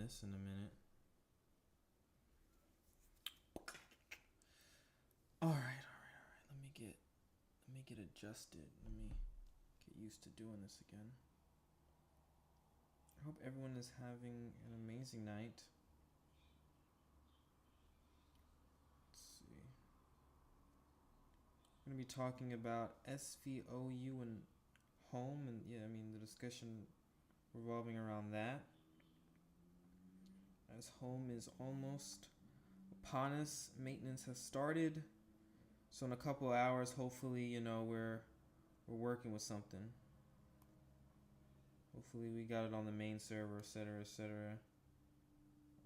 this in a minute. All right. Let me get adjusted. Let me get used to doing this again. I hope everyone is having an amazing night. Let's see. I'm going to be talking about SVOU and home, and yeah, I mean the discussion revolving around that. As home is almost upon us, maintenance has started. So in a couple hours, hopefully, we're working with something. Hopefully we got it on the main server, etc., etc.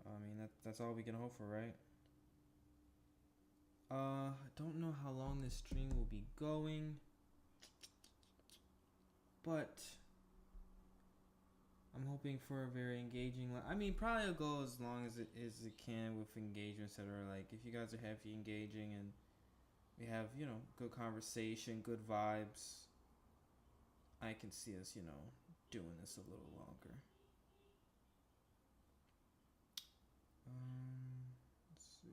I mean that's all we can hope for, right? I don't know how long this stream will be going, but I'm hoping for a very engaging. I mean, probably it'll go as long as it can with engagement, etc. Like if you guys are happy engaging and we have good conversation, good vibes, I can see us doing this a little longer. Let's see.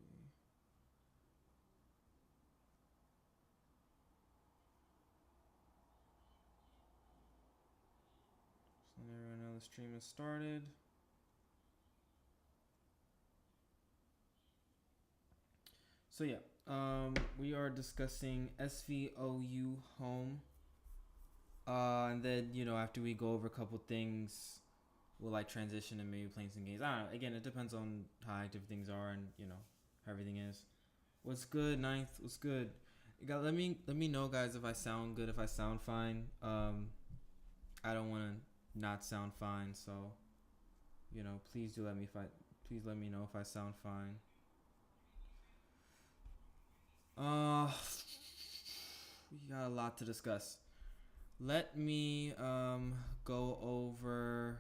So let everyone know the stream has started. So yeah, we are discussing SVOU home. And then after we go over a couple things, we'll like transition to maybe playing some games. I don't know. Again, it depends on how active things are and how everything is. What's good, Ninth? What's good? Let me know, guys, if I sound good, if I sound fine. I don't want to not sound fine, so please let me know if I sound fine. We got a lot to discuss. Let me go over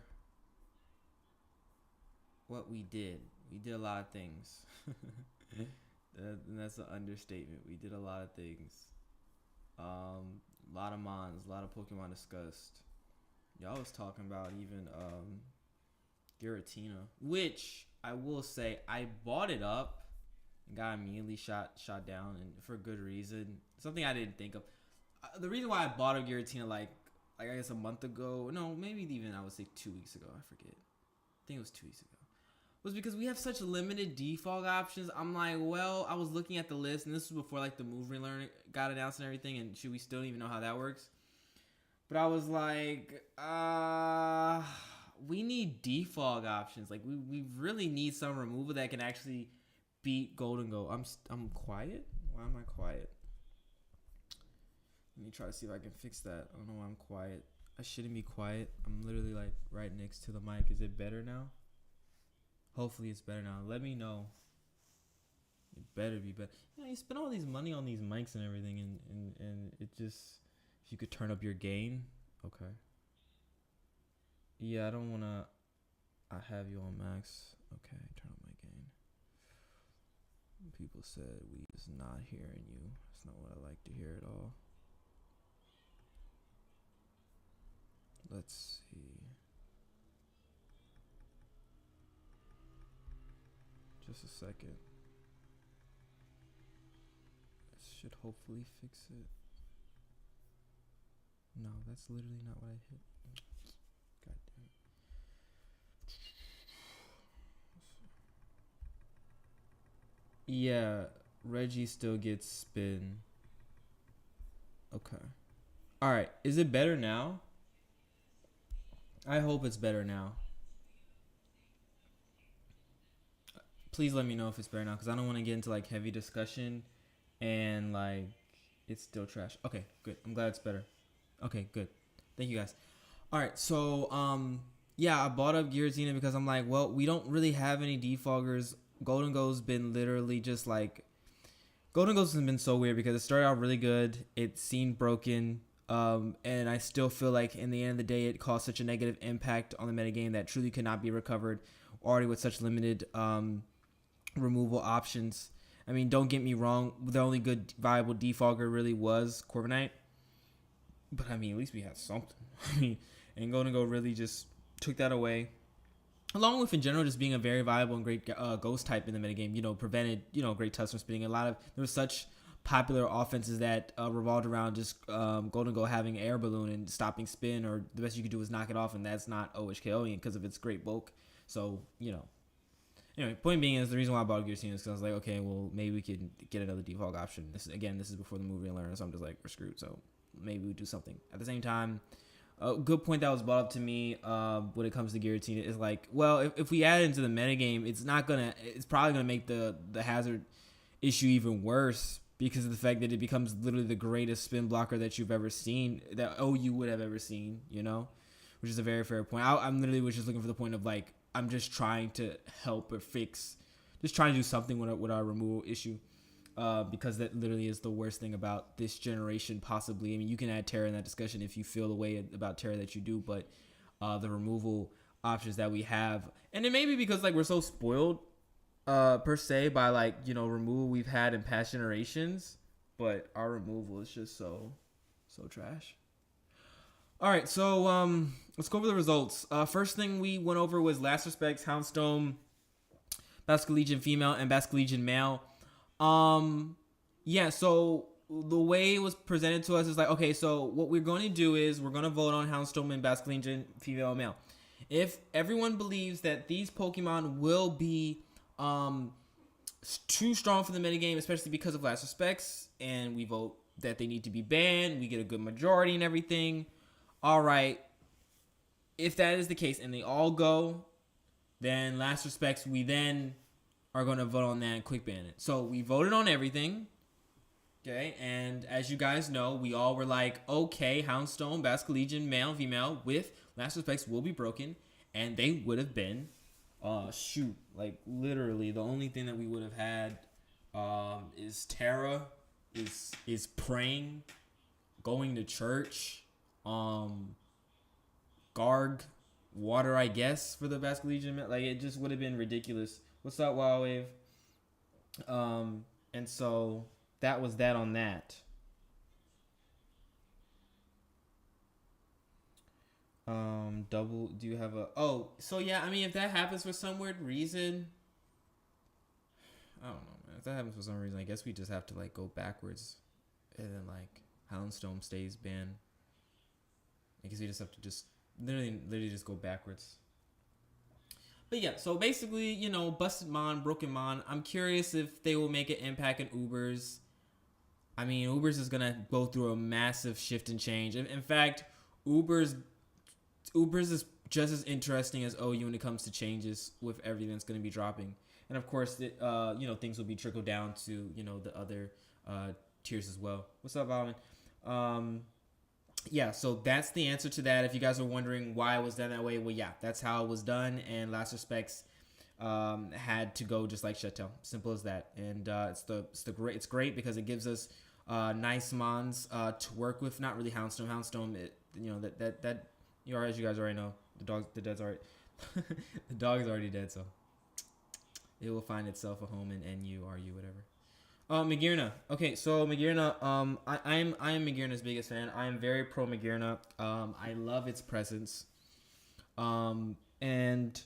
what we did. We did a lot of things. That's an understatement. We did a lot of things. A lot of mons, a lot of Pokemon discussed. Y'all was talking about even Giratina, which I will say I bought it up and got immediately shot down, and for good reason. Something I didn't think of. The reason why I bought up Giratina like I guess a month ago, no, maybe even I would say 2 weeks ago. I forget. I think it was 2 weeks ago. Was because we have such limited defog options. I'm like, well, I was looking at the list, and this was before like the move relearn got announced and everything, and we still don't even know how that works. But I was like, we need defog options. Like we really need some removal that can actually beat Golden Go. I'm quiet. Why am I quiet? Let me try to see if I can fix that. I don't know why I'm quiet. I shouldn't be quiet. I'm literally like right next to the mic. Is it better now? Hopefully it's better now. Let me know. It better be better. You spend all these money on these mics and everything, and it just, if you could turn up your gain. Okay. Yeah, I don't want to. I have you on max. Okay, turn up my gain. People said we is not hearing you. That's not what I like to hear at all. Let's see. Just a second. This should hopefully fix it. No, that's literally not what I hit. God damn it. Yeah, Reggie still gets spin. Okay. Alright, is it better now? I hope it's better now. Please let me know if it's better now, because I don't want to get into like heavy discussion and like it's still trash. Okay, good. I'm glad it's better. Okay, good. Thank you guys. Alright, so yeah, I bought up Giratina because I'm like, well, we don't really have any defoggers. Golden Go's been literally just like, Golden Ghost has been so weird because it started out really good. It seemed broken. And I still feel like in the end of the day, it caused such a negative impact on the metagame that truly could not be recovered already with such limited removal options. I mean, don't get me wrong. The only good viable defogger really was Corviknight. But I mean, at least we had something. I mean, and Golden Go really just took that away. along with in general just being a very viable and great ghost type in the metagame, prevented, great touch from spinning. There was such popular offenses that revolved around just Golden Go having air balloon and stopping spin, or the best you could do is knock it off, and that's not OHKOing because of its great bulk. So, Anyway, point being is the reason why I bought Giratina is because I was like, okay, well, maybe we could get another defog option. This is before the movie and learn, so I'm just like, we're screwed. So maybe we do something. At the same time, a good point that was brought up to me when it comes to Giratina is like, well, if we add it into the metagame, it's probably gonna make the hazard issue even worse because of the fact that it becomes literally the greatest spin blocker that you've ever seen, that OU would have ever seen, which is a very fair point. I'm literally was just looking for the point of like, I'm just trying to help or fix, just trying to do something with our removal issue, because that literally is the worst thing about this generation possibly. I mean, you can add Terra in that discussion if you feel the way about Terra that you do, but the removal options that we have, and it may be because like we're so spoiled per se by like, removal we've had in past generations, but our removal is just so trash. All right, so let's go over the results. First thing we went over was Last Respects, Houndstone, Basque Legion female, and Basque Legion male. Yeah, so the way it was presented to us is like, okay, so what we're going to do is we're going to vote on Houndstone and Basque Legion female and male. If everyone believes that these Pokemon will be too strong for the metagame, especially because of Last Respects, and we vote that they need to be banned, we get a good majority and everything. All right, if that is the case and they all go, then Last Respects, we then are going to vote on that and quick ban it. So we voted on everything, okay? And as you guys know, we all were like, okay, Houndstone, Basque Legion, male and female with Last Respects will be broken, and they would have been, like literally the only thing that we would have had is Terra, is praying, going to church, Garg, water, I guess, for the Basque Legion. Like, it just would have been ridiculous. What's up, Wild Wave? And so that was that on that. Do you have so yeah, I mean, if that happens for some weird reason, I don't know, man. If that happens for some reason, I guess we just have to like go backwards, and then like Houndstone stays banned. I guess we just have to just literally just go backwards. But yeah, so basically, Busted Mon, Broken Mon. I'm curious if they will make an impact in Ubers. I mean, Ubers is gonna go through a massive shift and change. In fact, Ubers is just as interesting as OU when it comes to changes with everything that's gonna be dropping. And of course, things will be trickled down to the other tiers as well. What's up, Alvin? Yeah, so that's the answer to that. If you guys are wondering why it was done that way, well, yeah, that's how it was done. And Last Respects had to go just like Chateau. Simple as that. And it's great because it gives us nice mons to work with. Not really Houndstone. Houndstone, as you guys already know, the dog is already dead, so it will find itself a home in NU, RU, whatever. Magearna. Okay, so Magearna, I am Magearna's biggest fan. I am very pro Magearna. I love its presence. And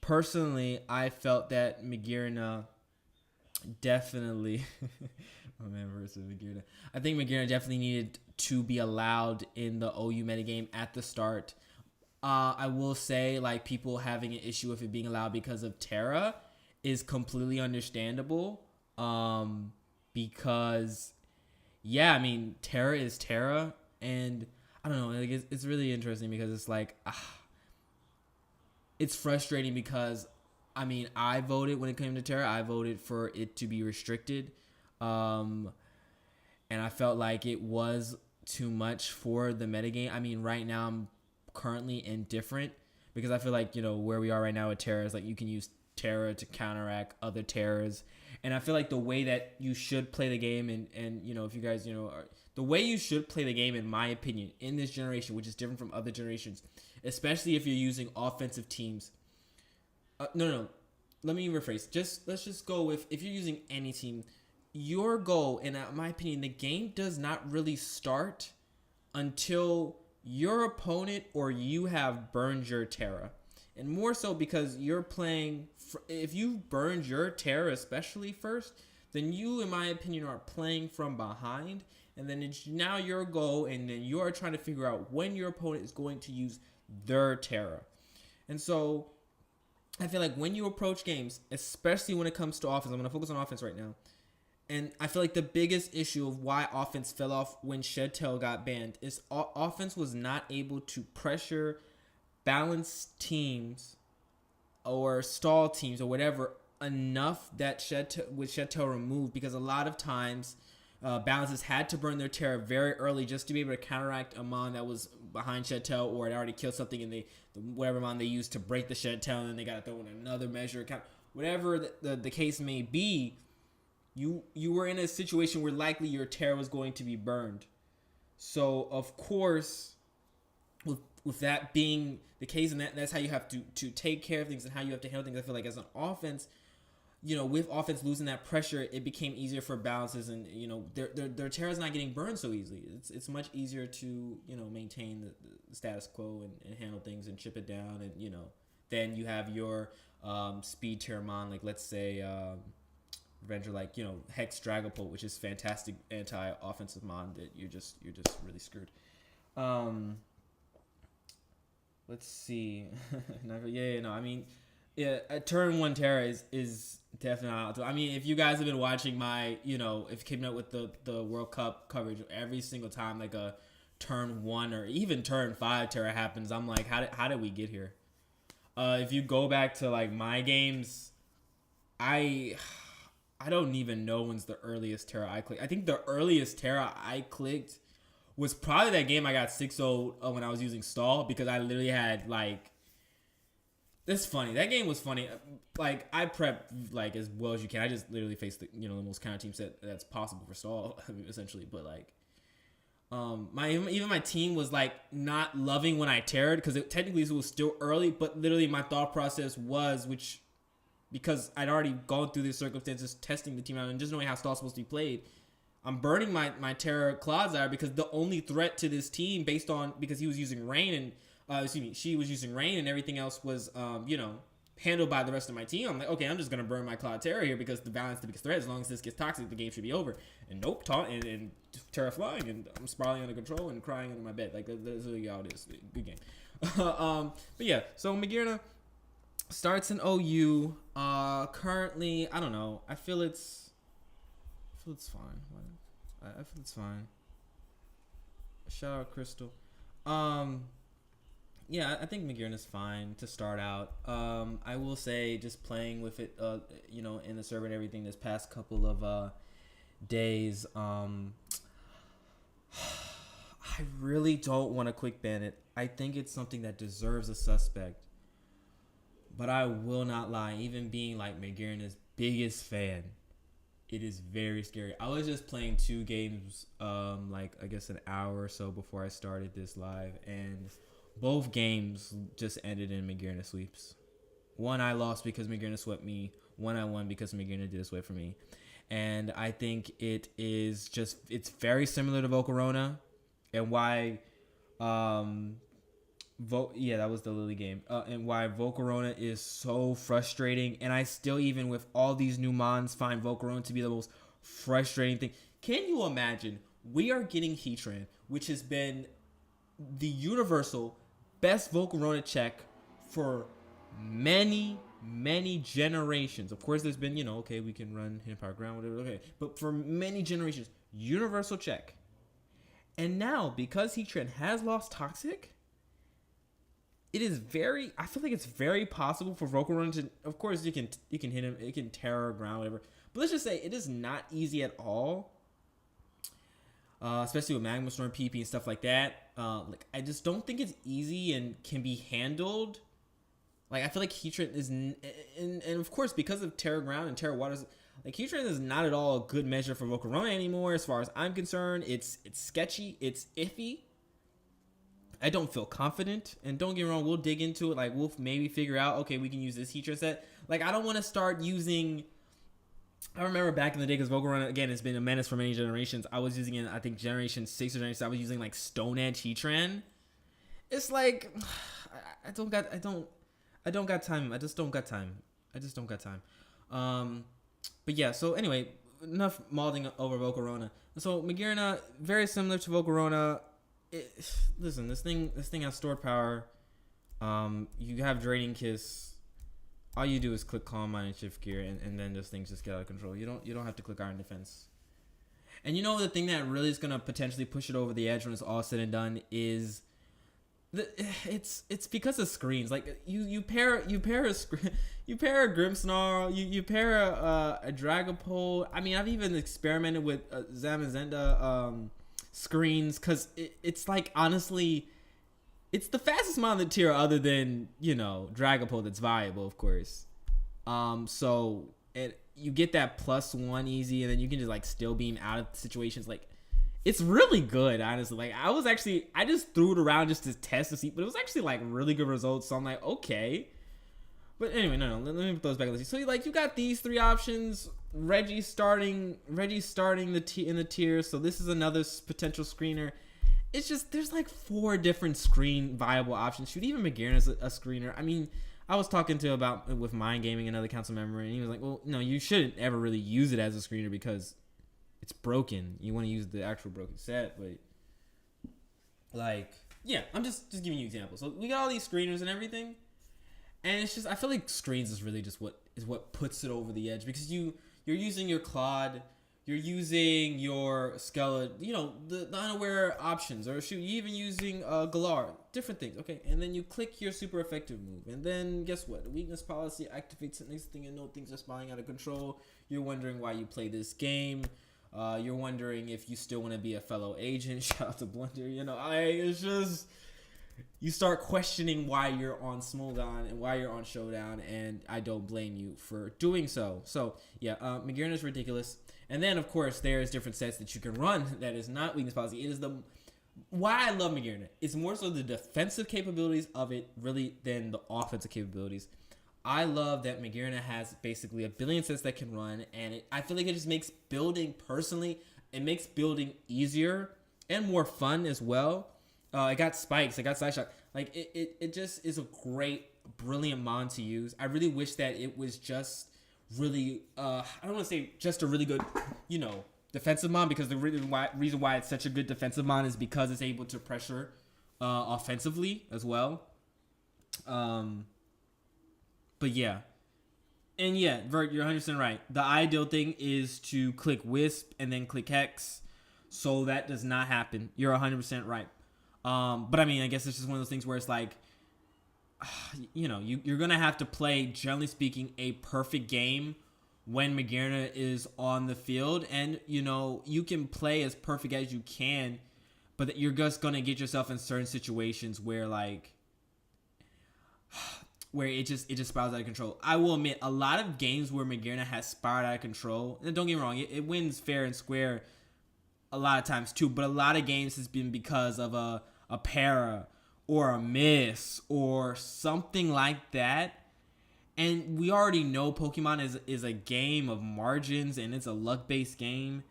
personally, I felt that Magearna definitely oh man, versus Magearna. I think Magearna definitely needed to be allowed in the OU metagame at the start. I will say, like, people having an issue with it being allowed because of Terra is completely understandable. Because yeah, I mean, Terra is Terra, and I don't know, like, it's really interesting because it's like, it's frustrating because, I mean, I voted when it came to Terra, I voted for it to be restricted, and I felt like it was too much for the metagame. I mean, right now I'm currently indifferent because I feel like, where we are right now with Terra is like you can use Terra to counteract other Terras. And I feel like the way that you should play the game and if you guys, the way you should play the game, in my opinion, in this generation, which is different from other generations, especially if you're using offensive teams. No. Let me rephrase. Let's just go with, if you're using any team, your goal, in my opinion, the game does not really start until your opponent or you have burned your Terra. and more so because you're playing. If you burned your Terra especially first, then you, in my opinion, are playing from behind, and then it's now your goal, and then you are trying to figure out when your opponent is going to use their Terra, and so I feel like when you approach games, especially when it comes to offense, I'm going to focus on offense right now. And I feel like the biggest issue of why offense fell off when Shedtail got banned is offense was not able to pressure balanced teams or stall teams or whatever enough that Shedtail removed, because a lot of times balances had to burn their Terra very early just to be able to counteract a mon that was behind Shedtail or had already killed something, and whatever mon they used to break the Shedtail, and then they got to throw in another measure. Whatever the case may be, you were in a situation where likely your Terra was going to be burned. So of course, with that being the case, and that's how you have to take care of things and how you have to handle things. I feel like as an offense, with offense losing that pressure, it became easier for balances, and their Terra's not getting burned so easily. It's much easier to maintain the status quo and handle things and chip it down, and then you have your speed Terramon, like let's say Revenger, like Hex Dragapult, which is fantastic anti-offensive mon that you're just really screwed. Let's see. A turn 1 Terra is definitely. I mean, if you guys have been watching my, if you keeping up with the World Cup coverage, every single time like a turn 1 or even turn 5 Terra happens, I'm like, how did we get here? If you go back to like my games, I don't even know when's the earliest Terra I clicked. I think the earliest Terra I clicked was probably that game I got 6-0 when I was using stall, because I literally had like. That's funny. That game was funny. Like, I prepped like as well as you can. I just literally faced the the most counter team set that's possible for stall, essentially. But like, my team was like not loving when I terrored, because technically it was still early. But literally my thought process was, because I'd already gone through these circumstances testing the team out and just knowing how stall's supposed to be played. I'm burning my Terra Clodsire because the only threat to this team, because he was using Rain and. She was using Rain, and everything else was, handled by the rest of my team. I'm like, okay, I'm just going to burn my Cloud Terra here because the balance is the biggest threat. As long as this gets toxic, the game should be over. And nope, taunt and Terra flying, and I'm spiraling under control and crying under my bed. Like, that's really how it is. Good game. But yeah, so Magearna starts in OU. Currently, I don't know. I feel it's fine. I feel it's fine. Shout out Crystal. Yeah, I think Magearna's fine to start out. I will say, just playing with it, in the server and everything this past couple of days, I really don't want to quick ban it. I think it's something that deserves a suspect. But I will not lie, even being like Magearna's biggest fan, it is very scary. I was just playing 2 games, like I guess an hour or so before I started this live, and both games just ended in Magearna sweeps. One I lost because Magearna swept me. One I won because Magearna did a sweep for me. And I think it's very similar to Volcarona, and why, that was the Lily game. And why Volcarona is so frustrating. And I still, even with all these new mons, find Volcarona to be the most frustrating thing. Can you imagine? We are getting Heatran, which has been the universal best Volcarona check for many generations. Of course, there's been, okay, we can run Hidden Power Ground, whatever, okay. But for many generations, universal check. And now, because Heatran has lost Toxic, I feel like it's very possible for Volcarona to, of course, you can hit him, it can Terra Ground, whatever. But let's just say, it is not easy at all. Especially with Magma Storm, PP, and stuff like that. I just don't think it's easy and can be handled. Like, I feel like Heatran is, and of course, because of Terra Ground and Terra Waters, like, Heatran is not at all a good measure for Volcarona anymore, as far as I'm concerned. It's sketchy, it's iffy. I don't feel confident, and don't get me wrong, we'll dig into it. Like, we'll maybe figure out, okay, we can use this Heatran set. Like, I don't want to start using. I remember back in the day, because Volcarona, again, has been a menace for many generations. I was using it, I think, Generation 6 or Generation 7, I was using, like, Stone Edge Heatran. It's like, I I don't got time. I just don't got time. I just don't got time. Um, but yeah. So anyway, enough malding over Volcarona. So Magearna, very similar to Volcarona. Listen, this thing has stored power. You have Draining Kiss. All you do is click Calm Mind and Shift Gear, and then those things just get out of control. You don't have to click Iron Defense. And you know the thing that really is gonna potentially push it over the edge when it's all said and done is it's because of screens. Like you pair a you pair a Grimmsnarl, you pair a Dragapult. I mean, I've even experimented with Zamazenta screens because it's like, honestly, it's the fastest mon on the tier other than, Dragapult that's viable, of course. So you get that +1 easy, and then you can just like still beam out of situations. Like, it's really good, honestly. Like, I just threw it around just to test to see, but it was actually like really good results. So I'm like, okay. But anyway, no. Let me put those back. So you got these three options. Reggie starting in the tier. So this is another potential screener. It's just, there's like 4 different screen viable options. Shoot, even Magearna is a screener. I mean, I was talking with Mind Gaming, another council member, and he was like, well, no, you shouldn't ever really use it as a screener because it's broken. You want to use the actual broken set, but like, yeah, I'm just giving you examples. So we got all these screeners and everything, and it's just, I feel like screens is really just what puts it over the edge, because you're using your Claude, you're using your Skeleton, the unaware options, or shoot, you even using Galar, different things, okay, and then you click your super effective move, and then guess what? The weakness policy activates the next thing, and no, things are spiraling out of control. You're wondering why you play this game. You're wondering if you still want to be a fellow agent. Shout out to Blunder. It's just, you start questioning why you're on Smogon and why you're on Showdown, and I don't blame you for doing so. So yeah, Magearna is ridiculous. And then of course there's different sets that you can run that is not weakness policy. It is why I love Magearna. It's more so the defensive capabilities of it really than the offensive capabilities. I love that Magearna has basically a billion sets that can run, and I feel like it just makes building, personally, it makes building easier and more fun as well. It got spikes, it got side shock. Like, it just is a great, brilliant mon to use. I really wish that it was just really, I don't want to say just a really good, defensive mon, because the reason why it's such a good defensive mon is because it's able to pressure offensively as well. But yeah. And yeah, Vert, you're 100% right. The ideal thing is to click Wisp and then click Hex. So that does not happen. You're 100% right. But I mean, I guess it's just one of those things where it's like, you're going to have to play, generally speaking, a perfect game when Magearna is on the field. And, you can play as perfect as you can, but you're just going to get yourself in certain situations where, like, where it just spirals out of control. I will admit, a lot of games where Magearna has spiraled out of control, and don't get me wrong, it wins fair and square a lot of times too, but a lot of games has been because of a para or a miss or something like that. And we already know Pokemon is a game of margins, and it's a luck-based game.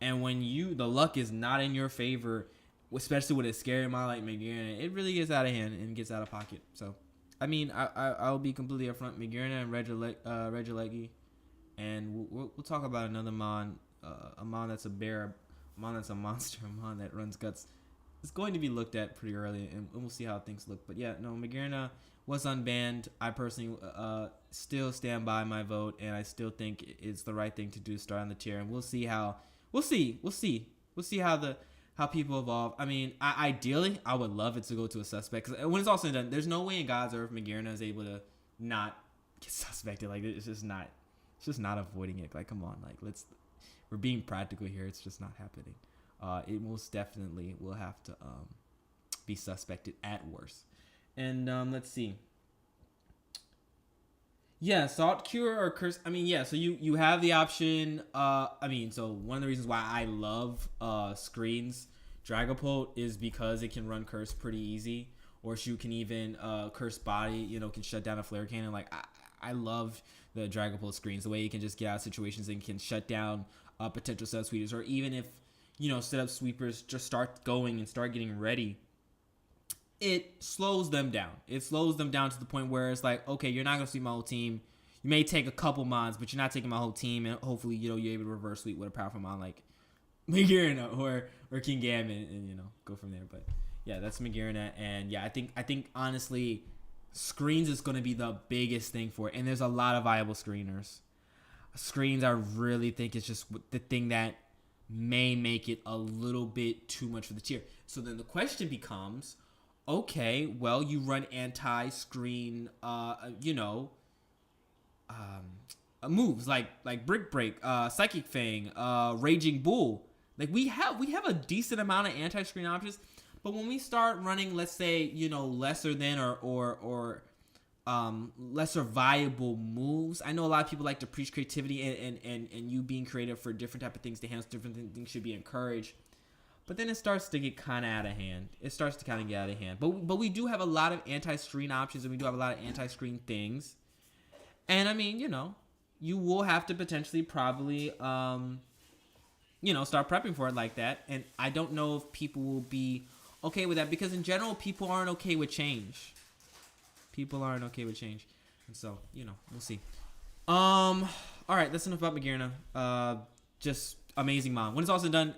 And when the luck is not in your favor, especially with a scary mon like Magearna, it really gets out of hand and gets out of pocket. So, I mean, I'll be completely upfront. Magearna and Regieleki, and we'll talk about another mon, a mon that's a bear, a mon that's a monster, a mon that runs guts. It's going to be looked at pretty early, and we'll see how things look. But yeah, no, Magearna was unbanned. I personally still stand by my vote, and I still think it's the right thing to do to start on the tier. And we'll see how how people evolve. I mean, ideally, I would love it to go to a suspect, because when it's all said and done, there's no way in God's earth Magearna is able to not get suspected. Like, it's just not avoiding it. Like, come on, like, we're being practical here. It's just not happening. It most definitely will have to be suspected at worst. And let's see. Yeah, Salt Cure or Curse. I mean, yeah, so you have the option. So one of the reasons why I love screens Dragapult is because it can run Curse pretty easy. Or you can even Curse Body, can shut down a Flare Cannon. Like, I love the Dragapult screens, the way you can just get out of situations and can shut down potential setup sweepers. Or even if, setup sweepers just start going and start getting ready, it slows them down. It slows them down to the point where it's like, okay, you're not gonna sweep my whole team. You may take a couple mons, but you're not taking my whole team, and hopefully, you're able to reverse sweep with a powerful mon like Magearna or King Gam, and go from there. But yeah, that's Magearna, and yeah, I think honestly, screens is gonna be the biggest thing for it, and there's a lot of viable screeners. Screens, I really think is just the thing that may make it a little bit too much for the tier. So then the question becomes, okay, well, you run anti-screen, moves like Brick Break, Psychic Fang, Raging Bull. Like we have a decent amount of anti-screen options, but when we start running, let's say, lesser than or lesser viable moves, I know a lot of people like to preach creativity and you being creative for different type of things to handle different things should be encouraged. But then it starts to get kind of out of hand. But we do have a lot of anti-screen options, and we do have a lot of anti-screen things. And I mean, you will have to potentially probably, start prepping for it like that. And I don't know if people will be okay with that, because in general, people aren't okay with change. And so, we'll see. All right, that's enough about Magearna. Just amazing mon. When it's all said and done,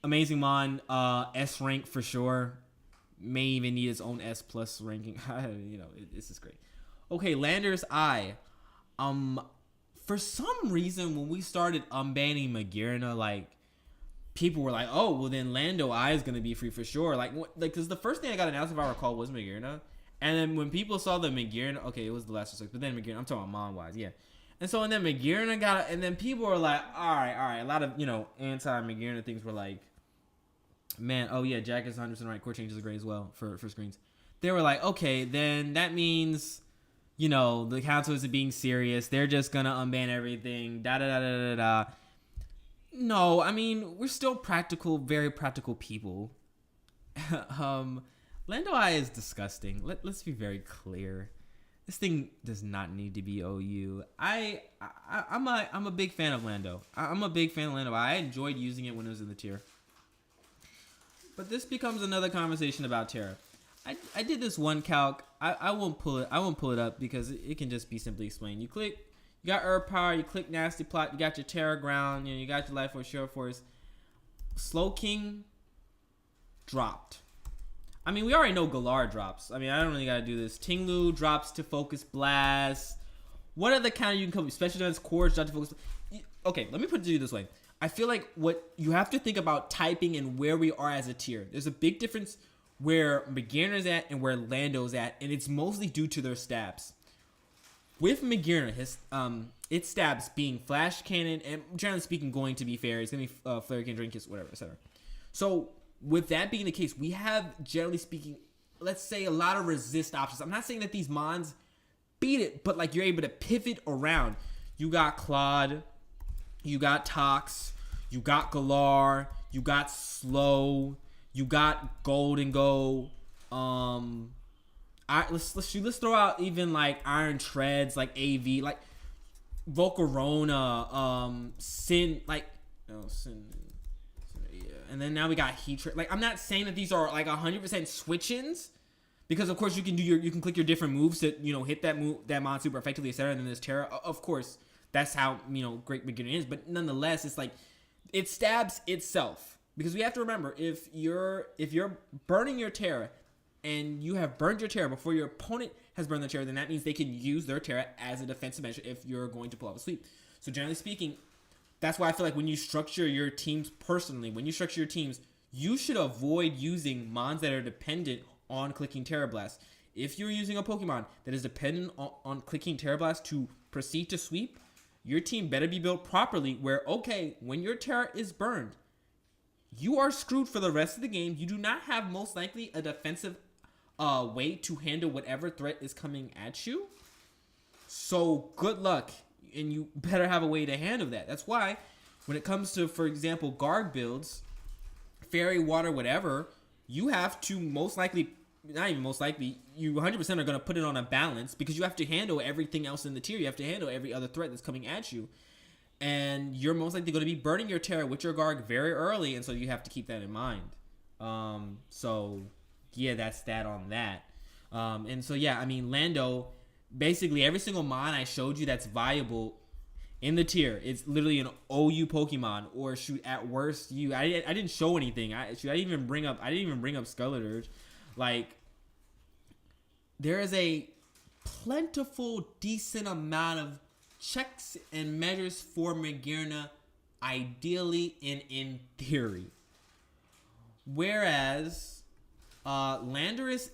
amazing mon, S rank for sure. May even need its own S plus ranking. This is great. Okay, Lander's Eye. For some reason, when we started unbanning Magearna, like, people were like, oh, well then Lando Eye is gonna be free for sure. Like, because the first thing I got announced, if I recall, was Magearna. And then when people saw the Magearna, okay, it was the last six, but then Magearna, I'm talking about mon-wise, yeah. And so, and then Magearna got, and then people were like, all right. A lot of, anti-Magearna things were like, man, oh yeah, Jack is 100% right. Core changes are great as well for screens. They were like, okay, then that means, the council isn't being serious. They're just gonna unban everything. No, I mean, we're still practical, very practical people. Lando Eye is disgusting. Let's be very clear. This thing does not need to be OU. I'm a big fan of Lando. I'm a big fan of Lando Eye. I enjoyed using it when it was in the tier. But this becomes another conversation about Terra. I did this one calc. I won't pull it up because it can just be simply explained. You got Herb Power, you click Nasty Plot, you got your Terra Ground, you got your Life Force, Shore Force. Slowking dropped. I mean, we already know Galar drops. I mean, I don't really gotta do this. Tinglu drops to Focus Blast. What other counter you can come with? Special Defense, Courage, drop to Focus. Okay, let me put it to you this way. I feel like what you have to think about typing and where we are as a tier. There's a big difference where Magearna's at and where Lando's at, and it's mostly due to their stabs. With Magearna, its stabs being Flash Cannon, and generally speaking, going to be fair, it's gonna be Flare Cannon, Drain Kiss, whatever, etc. So, with that being the case, we have, generally speaking, let's say a lot of resist options. I'm not saying that these mons beat it, but like you're able to pivot around. You got Claude, you got Tox, you got Galar, you got Slow, you got Golden Go. Let's throw out even like Iron Treads, like AV, like Volcarona, Sin, Sin. And then now we got Heat. Like, I'm not saying that these are like 100% switch-ins, because of course you can click your different moves to hit that mon super effectively, etc. And then there's Terra. Of course, that's how great Magearna is. But nonetheless, it's like it stabs itself, because we have to remember, if you're burning your Terra and you have burned your Terra before your opponent has burned the Terra, then that means they can use their Terra as a defensive measure if you're going to pull off a sweep. So generally speaking, that's why I feel like when you structure your teams you should avoid using mons that are dependent on clicking Terra Blast. If you're using a Pokemon that is dependent on clicking Terra Blast to proceed to sweep, your team better be built properly where, okay, when your Terra is burned, you are screwed for the rest of the game. You do not have most likely a defensive way to handle whatever threat is coming at you. So good luck. And you better have a way to handle that. That's why when it comes to, for example, Garg builds, Fairy, Water, whatever, you have to most likely, not even most likely, you 100% are going to put it on a balance, because you have to handle everything else in the tier. You have to handle every other threat that's coming at you. And you're most likely going to be burning your Terra with your Garg very early, and so you have to keep that in mind. So yeah, that's that on that. And so yeah, I mean Lando, basically every single mon I showed you that's viable in the tier, it's literally an OU Pokemon, or shoot, at worst you. I didn't show anything. I didn't even bring up Skeleturge. Like, there is a plentiful, decent amount of checks and measures for Magearna, ideally and in theory. Whereas Landorus,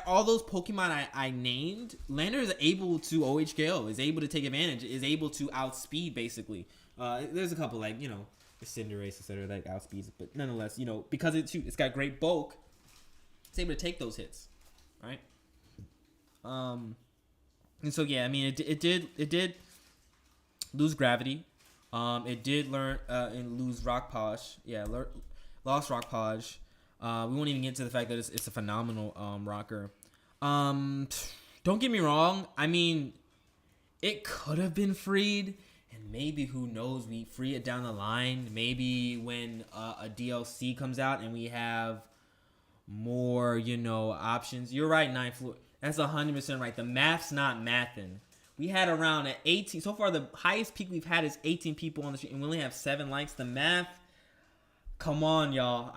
all those Pokemon I named, Lander is able to OHKO, is able to take advantage, is able to outspeed, basically. There's a couple, like, you know, the Cinderace, etc., that outspeeds, but nonetheless, you know, because it's got great bulk, it's able to take those hits, right? And so, yeah, I mean, it did lose Gravity. It did learn and lose Rock Polish. Yeah, lost Rock Polish. We won't even get to the fact that it's a phenomenal rocker. Don't get me wrong. I mean, it could have been freed, and maybe, who knows, we free it down the line. Maybe when a DLC comes out and we have more, you know, options. You're right, Ninth Floor. That's 100% right. The math's not mathin'. We had around 18. So far, the highest peak we've had is 18 people on the street, and we only have 7 likes. The math, come on, y'all.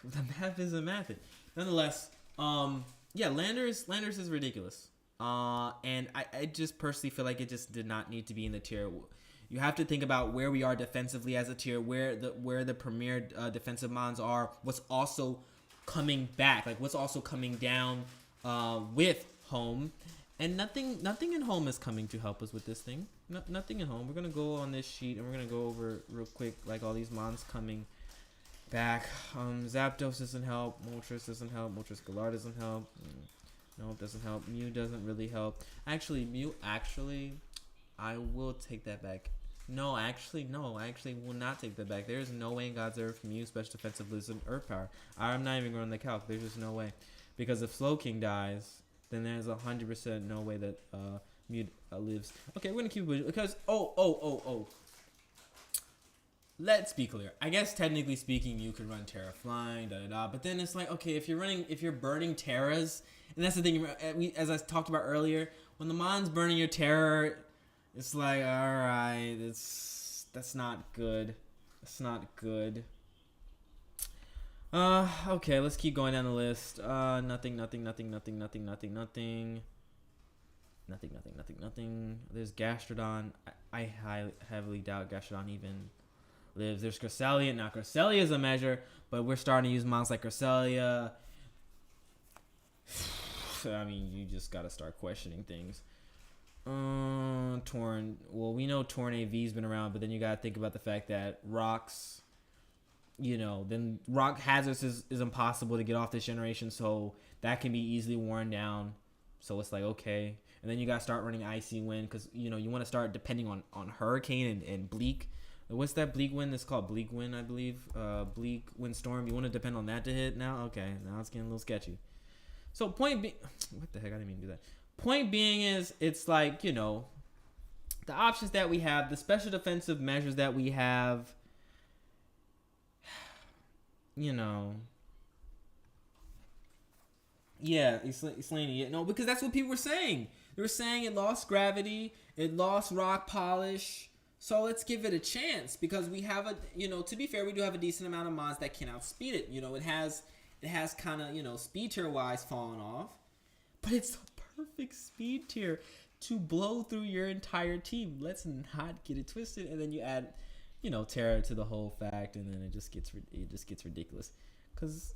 The math isn't mathing. Nonetheless, yeah, Landers is ridiculous. And I just personally feel like it just did not need to be in the tier. You have to think about where we are defensively as a tier, where the premier defensive mons are, what's also coming back, like what's also coming down with home. And nothing in home is coming to help us with this thing. Nothing in home. We're going to go on this sheet, and we're going to go over real quick, like, all these mons coming back. Zapdos doesn't help. Moltres doesn't help. Moltres Galar doesn't help. No, it doesn't help. Mew doesn't really help. Actually, I will take that back. No, I actually will not take that back. There's no way in God's earth Mew special defensive lives in Earth Power. I'm not even going to calc. There's just no way. Because if Slowking dies, then there's 100% no way that Mew lives. Okay, we're gonna keep it because let's be clear. I guess technically speaking, you can run Terra Flying, but then it's like, okay, if you're burning Terras, and that's the thing. As I talked about earlier, when the mon's burning your Terra, it's like, all right, that's not good. That's not good. Okay, let's keep going down the list. Nothing. There's Gastrodon. I heavily doubt Gastrodon even lives. There's Cresselia. Now, Cresselia is a measure, but we're starting to use mons like Cresselia. I mean, you just gotta start questioning things. Torn. Well, we know Torn AV's been around, but then you gotta think about the fact that Rocks, you know, then Rock Hazards is impossible to get off this generation, so that can be easily worn down. So it's like, okay. And then you got to start running Icy Wind because, you know, you want to start depending on Hurricane and Bleak. What's that Bleak Wind? It's called Bleak Wind, I believe. Bleak Wind Storm. You want to depend on that to hit now? Okay, now it's getting a little sketchy. So point being, what the heck? I didn't mean to do that. Point being is, it's like, you know, the options that we have, the special defensive measures that we have, you know, yeah, Islania. Yeah, no, because that's what people were saying. They were saying it lost Gravity, it lost Rock Polish, so let's give it a chance because we have to be fair, we do have a decent amount of mods that can outspeed it. You know, it has kind of, you know, speed tier wise fallen off, but it's the perfect speed tier to blow through your entire team. Let's not get it twisted, and then you add, you know, Terra to the whole fact, and then it just gets ridiculous. Cause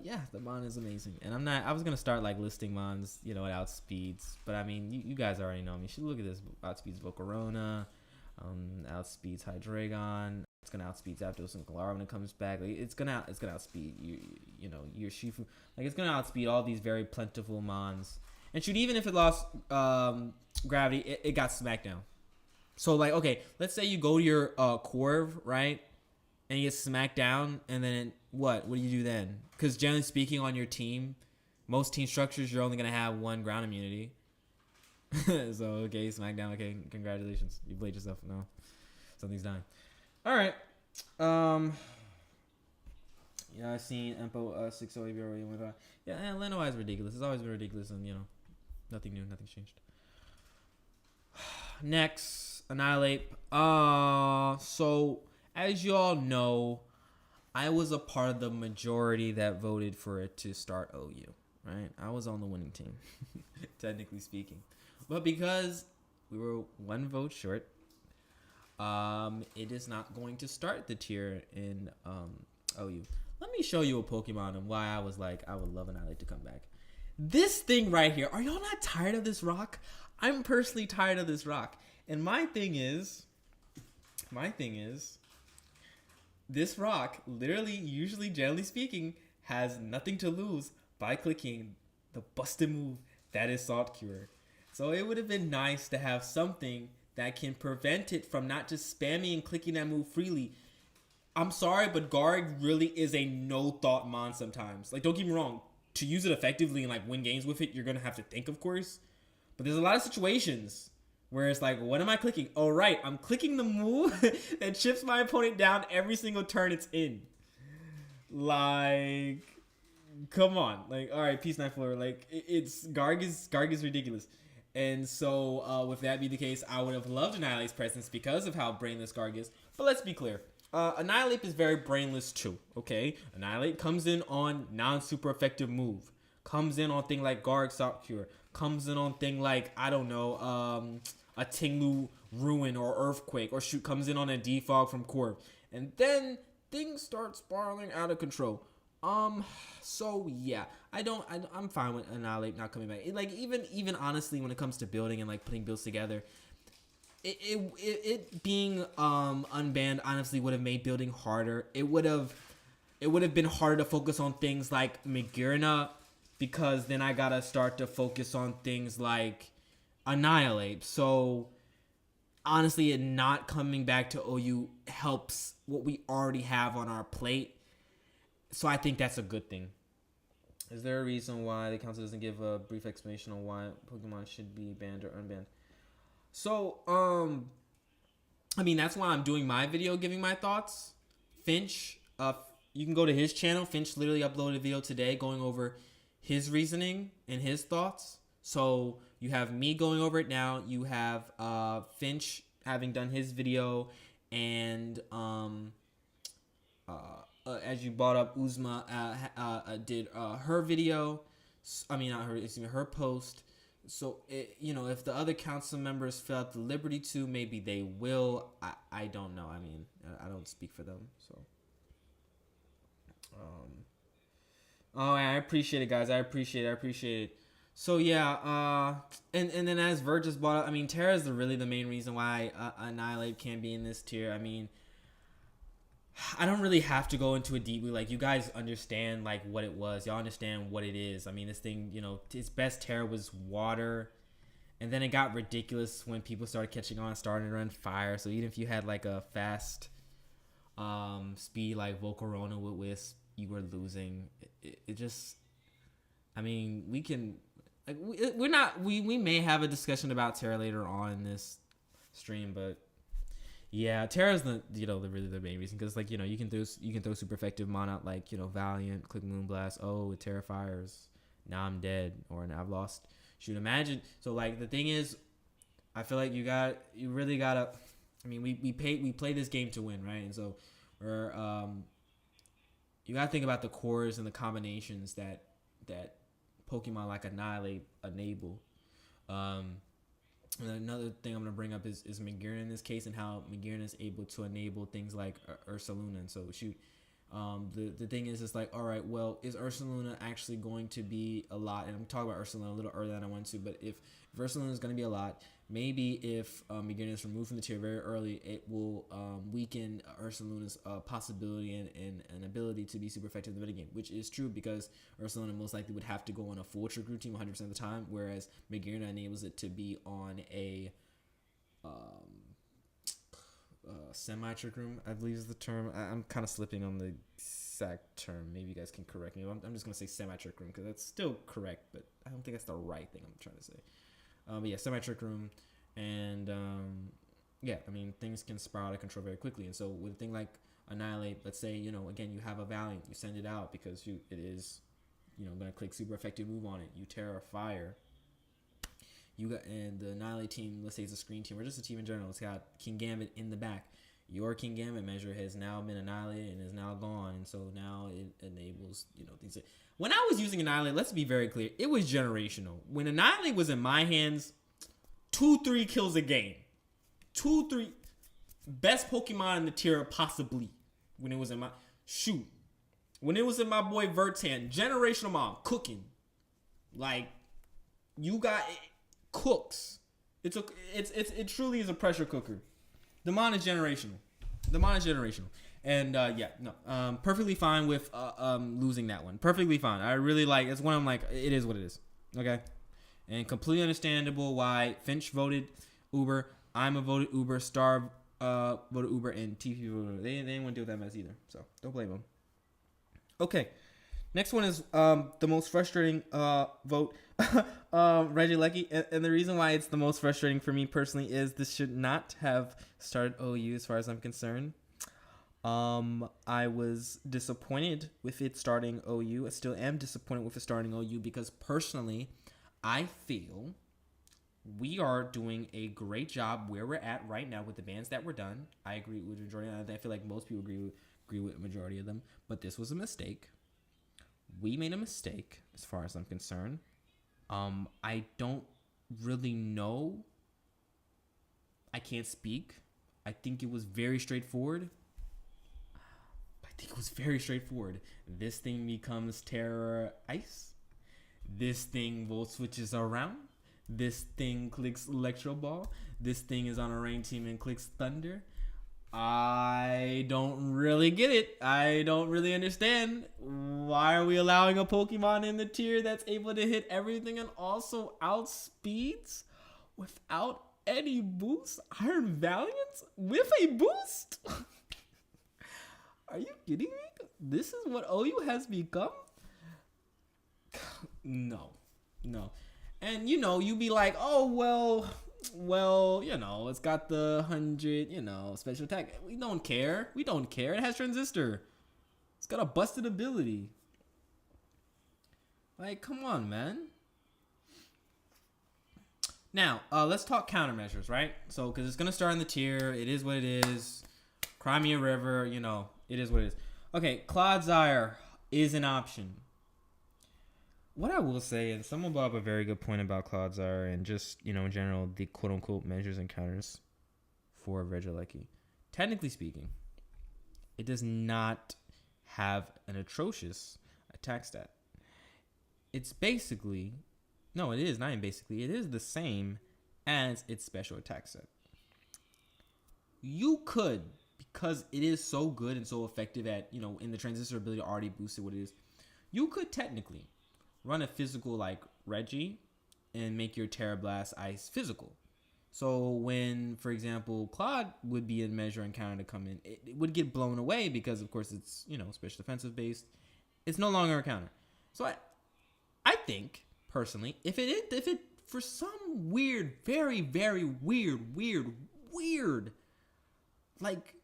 yeah, the mon is amazing, and I was gonna start like listing mons, you know, at outspeeds, but I mean, you guys already know me. You should look at this. Outspeeds Volcarona, outspeeds Hydreigon. It's gonna outspeed Zapdos and Galar when it comes back. Like, it's gonna outspeed you know, your Shifu. Like, it's gonna outspeed all these very plentiful mons. And shoot, even if it lost Gravity, it got smacked down. So, like, okay, let's say you go to your Corv, right? And you get smacked down, and then what do you do then? Because generally speaking, on your team, most team structures, you're only going to have 1 ground immunity. So, okay, smackdown, okay, congratulations. You played yourself. No, something's dying. All right. Yeah, I seen Empo 608 with that. Yeah, Leno is ridiculous. It's always been ridiculous, and nothing new, nothing's changed. Next, Annihilate. So as you all know, I was a part of the majority that voted for it to start OU. Right, I was on the winning team, technically speaking, but because we were one vote short, it is not going to start the tier in OU. Let me show you a Pokemon and why I was like, I would love Annihilate to come back. This thing right here. Are y'all not tired of this rock? I'm personally tired of this rock. And my thing is, this rock, literally, usually, generally speaking, has nothing to lose by clicking the busted move that is Salt Cure. So it would have been nice to have something that can prevent it from not just spamming and clicking that move freely. I'm sorry, but Guard really is a no-thought mon sometimes. Like, don't get me wrong. To use it effectively and, like, win games with it, you're going to have to think, of course. But there's a lot of situations where it's like, what am I clicking? Oh, right. I'm clicking the move that chips my opponent down every single turn it's in. Like, come on. Like, all right, Peace Knight Floor. Like, it's Garg is ridiculous. And so, with that be the case, I would have loved Annihilate's presence because of how brainless Garg is. But let's be clear. Annihilate is very brainless too, okay? Annihilate comes in on non-super effective move. Comes in on thing like Garg Salt Cure. Comes in on thing like, I don't know, a Tinglu Ruin or Earthquake. Or shoot, comes in on a Defog from Corv. And then things start spiraling out of control. So yeah, I'm fine with Annihilate not coming back. Like, even honestly, when it comes to building and like putting builds together, it being unbanned honestly would have made building harder. It would have been harder to focus on things like Magearna, because then I gotta start to focus on things like Annihilate. So honestly, it not coming back to OU helps what we already have on our plate. So I think that's a good thing. Is there a reason why the council doesn't give a brief explanation on why Pokemon should be banned or unbanned? So, I mean, that's why I'm doing my video giving my thoughts. Finch, you can go to his channel. Finch literally uploaded a video today going over his reasoning and his thoughts. So you have me going over it now. You have Finch having done his video, and as you brought up, Uzma did her video. I mean, not her. Excuse me, her post. So, if the other council members felt the liberty to, maybe they will. I don't know. I mean, I don't speak for them. So, I appreciate it, guys. I appreciate it. So, yeah. And then as Vert just brought up, I mean, Terra is really the main reason why Annihilate can't be in this tier. I mean, I don't really have to go into it deeply. Like, you guys understand, like, what it was. Y'all understand what it is. I mean, this thing, its best Terra was water. And then it got ridiculous when people started catching on, starting to run fire. So even if you had, like, a fast speed like Volcarona with Wisp, you were losing. It just... I mean, we can... Like, we may have a discussion about Terra later on in this stream, but... Yeah, Terra's really the main reason, because like you can throw super effective mon out like Valiant, Click Moonblast. Oh, it Terrafires. Now I'm dead, or I've lost. Shoot, imagine. So like the thing is, I feel like you really gotta. I mean, we play this game to win, right? And so we're you gotta think about the cores and the combinations that Pokemon like Annihilate enable. And another thing I'm going to bring up is Magearna in this case, and how Magearna is able to enable things like Ursaluna. And so, shoot, the thing is, it's like, all right, well, is Ursaluna actually going to be a lot? And I'm talking about Ursaluna a little earlier than I want to, but if Ursaluna is going to be a lot, maybe if Magearna is removed from the tier very early, it will weaken Ursaluna's possibility and ability to be super effective in the metagame, which is true because Ursaluna most likely would have to go on a full trick room team 100% of the time, whereas Magearna enables it to be on a semi-trick room, I believe is the term. I'm kind of slipping on the exact term. Maybe you guys can correct me. I'm just going to say semi-trick room because that's still correct, but I don't think that's the right thing I'm trying to say. But yeah, semi-trick room, and yeah, I mean, things can spiral out of control very quickly. And so with a thing like Annihilate. Let's say, again, you have a Valiant. You send it out because it is, going to click super effective move on it. You Terra Fire. And the Annihilate team, let's say it's a screen team or just a team in general, it's got Kingambit in the back. Your Kingambit measure has now been annihilated and is now gone, and so now it enables, things. When I was using Annihilate, let's be very clear, it was generational. When Annihilate was in my hands, 2-3 kills a game. 2-3 best Pokemon in the tier possibly. When it was in my when it was in my boy Vert's hand, generational mom cooking. Like, you got it cooks. It truly is a pressure cooker. The mon is generational. And perfectly fine with losing that one. Perfectly fine. I really it's one I'm like, it is what it is. Okay? And completely understandable why Finch voted Uber, Ima voted Uber, Star voted Uber, and TP voted Uber. They didn't want to deal with that mess either. So don't blame them. Okay. Next one is the most frustrating vote, Regieleki. And the reason why it's the most frustrating for me personally is this should not have started OU as far as I'm concerned. I was disappointed with it starting OU. I still am disappointed with it starting OU because personally, I feel we are doing a great job where we're at right now with the bans that were done. I agree with the majority. I feel like most people agree with the majority of them. But this was a mistake. We made a mistake as far as I'm concerned. I don't really know. I can't speak. I think it was very straightforward. This thing becomes Terra Ice. This thing volt switches around. This thing clicks Electro Ball. This thing is on a rain team and clicks Thunder. I don't really get it. I don't really understand. Why are we allowing a Pokemon in the tier that's able to hit everything and also outspeeds without any boost? Iron Valiant with a boost? Are you kidding me? This is what OU has become? No. And, you be like, oh, well, it's got the 100, special attack. We don't care. It has Transistor. It's got a busted ability. Like, come on, man. Now, let's talk countermeasures, right? So, because it's going to start in the tier. It is what it is. Crimea River, it is what it is. Okay, Clodsire is an option. What I will say is someone brought up a very good point about Clodsire and just, in general, the quote-unquote measures and counters for Regieleki. Technically speaking, it does not have an atrocious attack stat. It's basically... No, it is not even basically. It is the same as its special attack set. You could, because it is so good and so effective at, in the transistor ability already boosted what it is, you could technically run a physical like Reggie and make your Terra Blast Ice physical. So when, for example, Claude would be a measure and counter to come in, it would get blown away because, of course, it's, special defensive based. It's no longer a counter. So I think, personally, if it for some weird, very, very weird, like,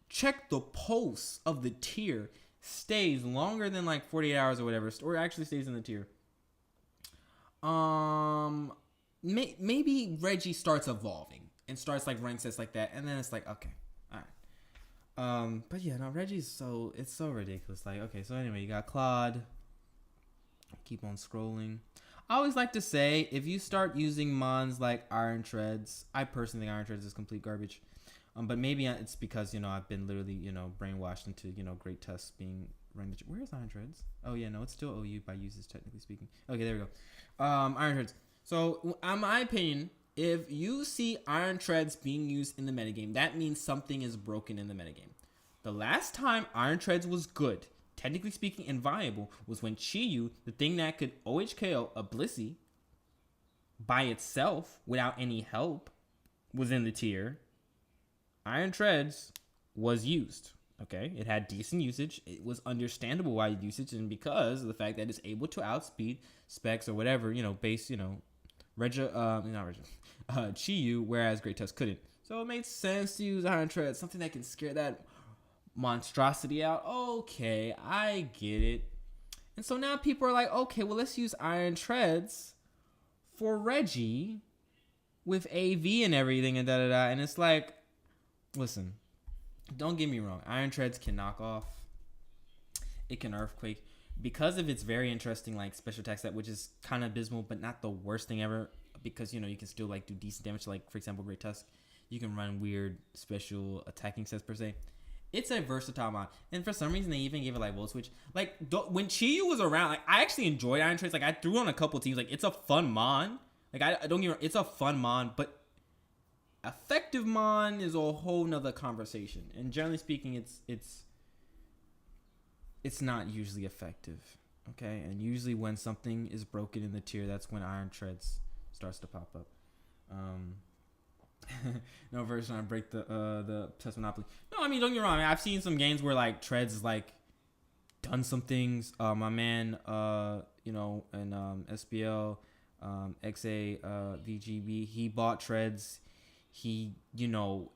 check the pulse of the tier stays longer than like 48 hours or whatever, or actually stays in the tier. Maybe Reggie starts evolving and starts like running sets like that, and then it's like, okay, all right. But yeah, no, Reggie's it's so ridiculous. Like, okay, so anyway, you got Claude. Keep on scrolling. I always like to say, if you start using mons like Iron Treads, I personally think Iron Treads is complete garbage. But maybe it's because, I've been literally, brainwashed into, Great Tusk being run. Where's Iron Treads? Oh, yeah, no, it's still OU by uses, technically speaking. Okay, there we go. Iron Treads. So, in my opinion, if you see Iron Treads being used in the metagame, that means something is broken in the metagame. The last time Iron Treads was good, technically speaking and viable, was when Chi-Yu, the thing that could OHKO a Blissey by itself without any help, was in the tier. Iron Treads was used, okay? It had decent usage. It was understandable why usage, and because of the fact that it's able to outspeed specs or whatever, base, Chi-Yu, whereas Great Tusk couldn't. So it made sense to use Iron Treads, something that can scare that monstrosity out. Okay, I get it. And so now people are like, okay, well, let's use Iron Treads for Reggie with AV and everything and da da da. And it's like, listen, don't get me wrong. Iron Treads can knock off. It can Earthquake. Because of its very interesting like special attack set, which is kind of abysmal, but not the worst thing ever. Because, you know, you can still like do decent damage. Like, for example, Great Tusk. You can run weird special attacking sets per se. It's a versatile mod, and for some reason they even gave it like Volt Switch. Like when Chiyu was around, like I actually enjoyed Iron Trades. Like I threw on a couple teams. Like it's a fun mon. Like I don't get me wrong, it's a fun mon, but effective mon is a whole nother conversation. And generally speaking, it's not usually effective. Okay, and usually when something is broken in the tier, that's when Iron Treads starts to pop up. No version I break the Test Monopoly. No, I mean don't get me wrong. I mean, I've seen some games where like Treads is like done some things. My man, you know, in SBL, XA, VGB, he bought Treads. He, you know,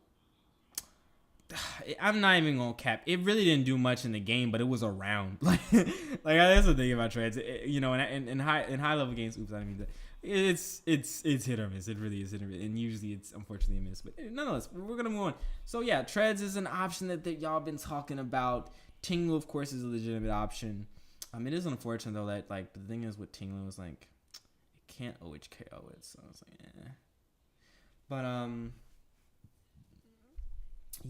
I'm not even gonna cap. It really didn't do much in the game, but it was around. Like that's the thing about Treads. You know, in high level games. Oops, I didn't mean that. It's hit or miss. It really is hit or miss, and usually it's unfortunately a miss. But nonetheless, we're gonna move on. So yeah, Treads is an option that y'all been talking about. Tinglu, of course, is a legitimate option. It is unfortunate though that like the thing is with Tinglu was like it can't OHKO it, so I was like, eh. But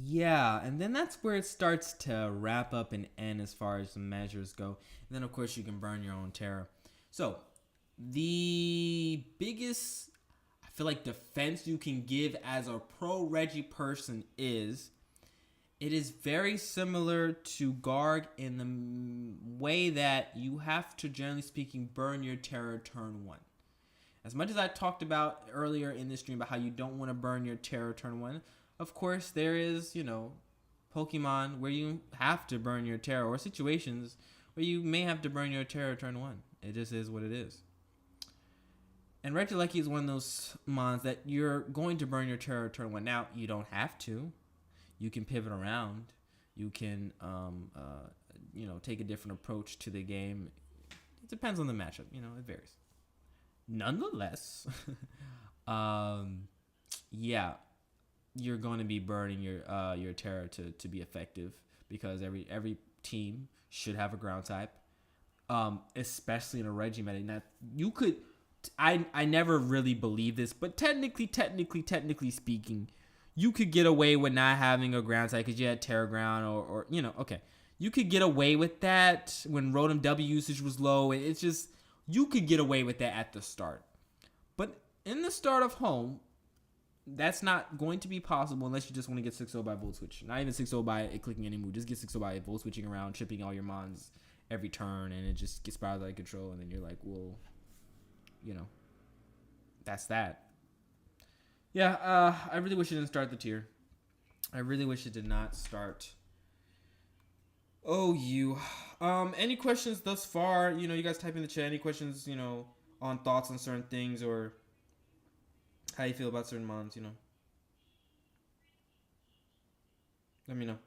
yeah, and then that's where it starts to wrap up and end as far as the measures go. And then of course you can burn your own Terra. So the biggest, I feel like, defense you can give as a pro Reggie person is it is very similar to Garg in the way that you have to, generally speaking, burn your Terra turn 1. As much as I talked about earlier in this stream about how you don't want to burn your Terra turn 1, of course there is, you know, Pokemon where you have to burn your Terra, or situations where you may have to burn your Terra turn 1. It just is what it is. And Regieleki is one of those mons that you're going to burn your Terra turn 1. Now, you don't have to. You can pivot around. You can, you know, take a different approach to the game. It depends on the matchup. You know, it varies. Nonetheless, yeah, you're going to be burning your Terra to be effective, because every team should have a ground type, especially in a Reggie meta. Now, you could... I never really believed this, but technically speaking, you could get away with not having a ground type because you had Terra Ground or you know, okay. You could get away with that when Rotom W usage was low. It's just, you could get away with that at the start. But in the start of home, that's not going to be possible unless you just want to get 6-0 by Volt Switch. Not even 6-0 by clicking any move. Just get 6-0 by Volt Switching around, tripping all your mons every turn, and it just gets spiraled out of control, and then you're like, well... You know, that's that. Yeah, I really wish it didn't start the tier. I really wish it did not start. Oh, you. Any questions thus far? You know, you guys type in the chat. Any questions, you know, on thoughts on certain things or how you feel about certain mons, you know? Let me know.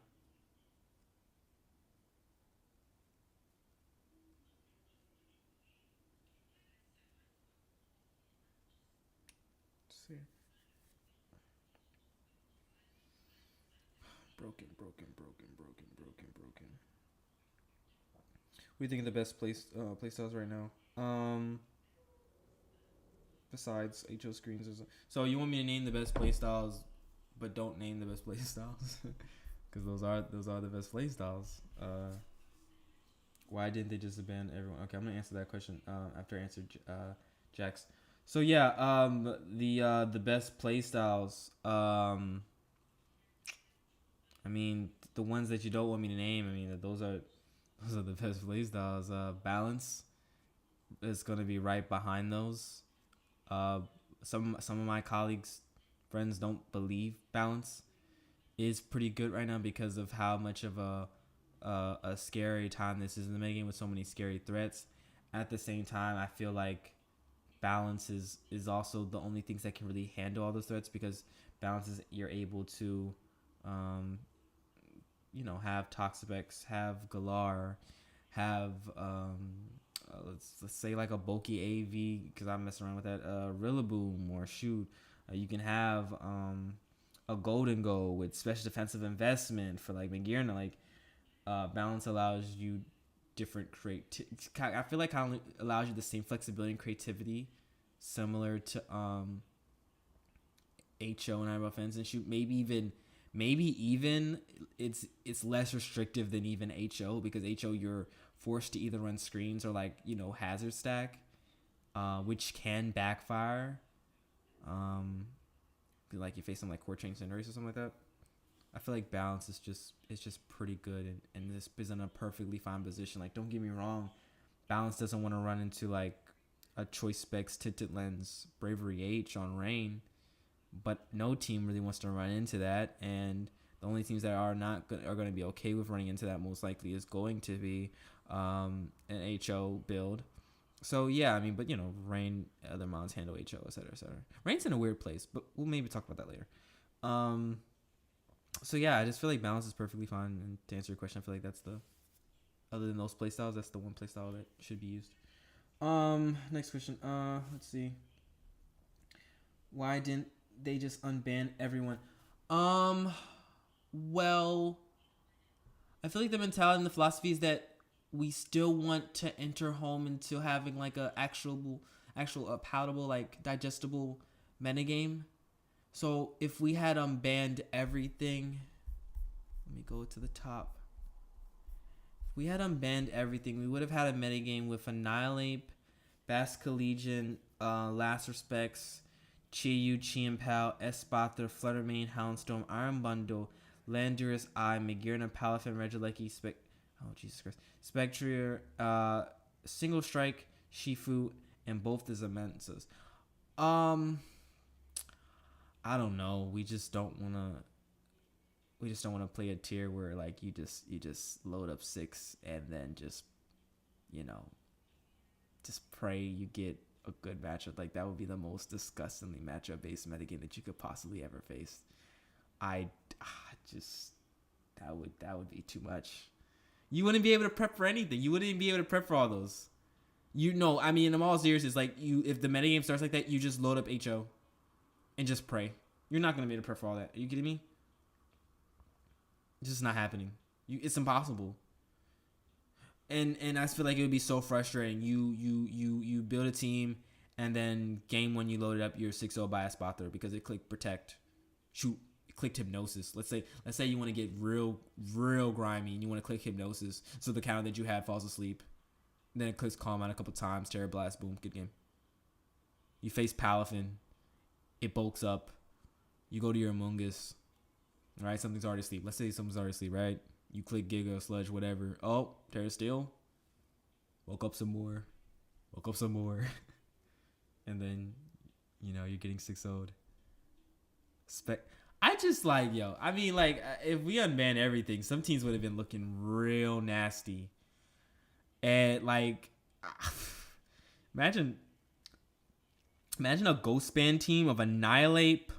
Broken. What do you think of the best playstyles right now? Besides HO screens, so you want me to name the best playstyles, but don't name the best playstyles, because those are the best playstyles. Why didn't they just abandon everyone? Okay, I'm gonna answer that question after I answered Jax. So yeah, the best playstyles. I mean, the ones that you don't want me to name. I mean, those are the best playstyles. Balance is gonna be right behind those. Some of my colleagues, friends don't believe balance is pretty good right now because of how much of a scary time this is in the meta game with so many scary threats. At the same time, I feel like balance is also the only things that can really handle all those threats, because balance is you're able to have Toxapex, have Galar, have let's say like a bulky AV because I'm messing around with that Rillaboom or shoot. You can have a Golden Go with special defensive investment for like Magearna. Like balance allows you different I feel like it allows you the same flexibility and creativity similar to HO and Eyebrow Fence and shoot. Maybe even it's less restrictive than even HO because HO you're forced to either run screens or like hazard stack, which can backfire. Like you face some like Core Chain Cinderace or something like that. I feel like balance is just pretty good and this is in a perfectly fine position. Like don't get me wrong, balance doesn't want to run into like a Choice Specs Tinted Lens Bravery H on Rain, but no team really wants to run into that, and the only teams that are going to be okay with running into that most likely is going to be an HO build. So yeah, I mean, but Rain, other mons handle HO, etc., etc. Rain's in a weird place, but we'll maybe talk about that later. So yeah, I just feel like balance is perfectly fine. And to answer your question, I feel like that's other than those playstyles, that's the one playstyle that should be used. Next question. Let's see. Why didn't they just unban everyone? Well, I feel like the mentality and the philosophy is that we still want to enter home into having like a actual palatable, like digestible metagame. So if we had banned everything, let me go to the top. If we had unbanned everything, we would have had a metagame with Annihilape, Basculegion, Last Respects, Chiyu, Chien-Pao, Espeater, Fluttermane, Houndstone, Iron Bundle, Landorus, Magearna, Palafin, Regieleki, Spectrier, Single Strike, Shifu, and both the Zamensas. I don't know. We just don't want to play a tier where like you just load up 6 and then just pray you get a good matchup. Like that would be the most disgustingly matchup based metagame that you could possibly ever face. That would be too much. You wouldn't be able to prep for anything. You wouldn't be able to prep for all those. I mean, in all seriousness, like if the metagame starts like that, you just load up HO and just pray. You're not gonna be able to prep for all that. Are you kidding me? It's just not happening. It's impossible. And I feel like it would be so frustrating. You build a team and then game 1 you loaded up your 6-0 by a Espeater because it clicked protect. Shoot, it clicked hypnosis. Let's say you want to get real grimy and you want to click hypnosis so the counter that you had falls asleep. Then it clicks Calm Mind a couple times, Terra Blast, boom, good game. You face Palafin, it bulks up. You go to your Amoonguss, right? Something's already asleep. Let's say something's already asleep, right? You click Giga, Sludge, whatever. Oh, Terra Steel. Woke up some more. And then, you're getting 6-0'd. I just like, I mean, like, if we unban everything, some teams would have been looking real nasty. And, like, imagine a Ghost Band team of Annihilape,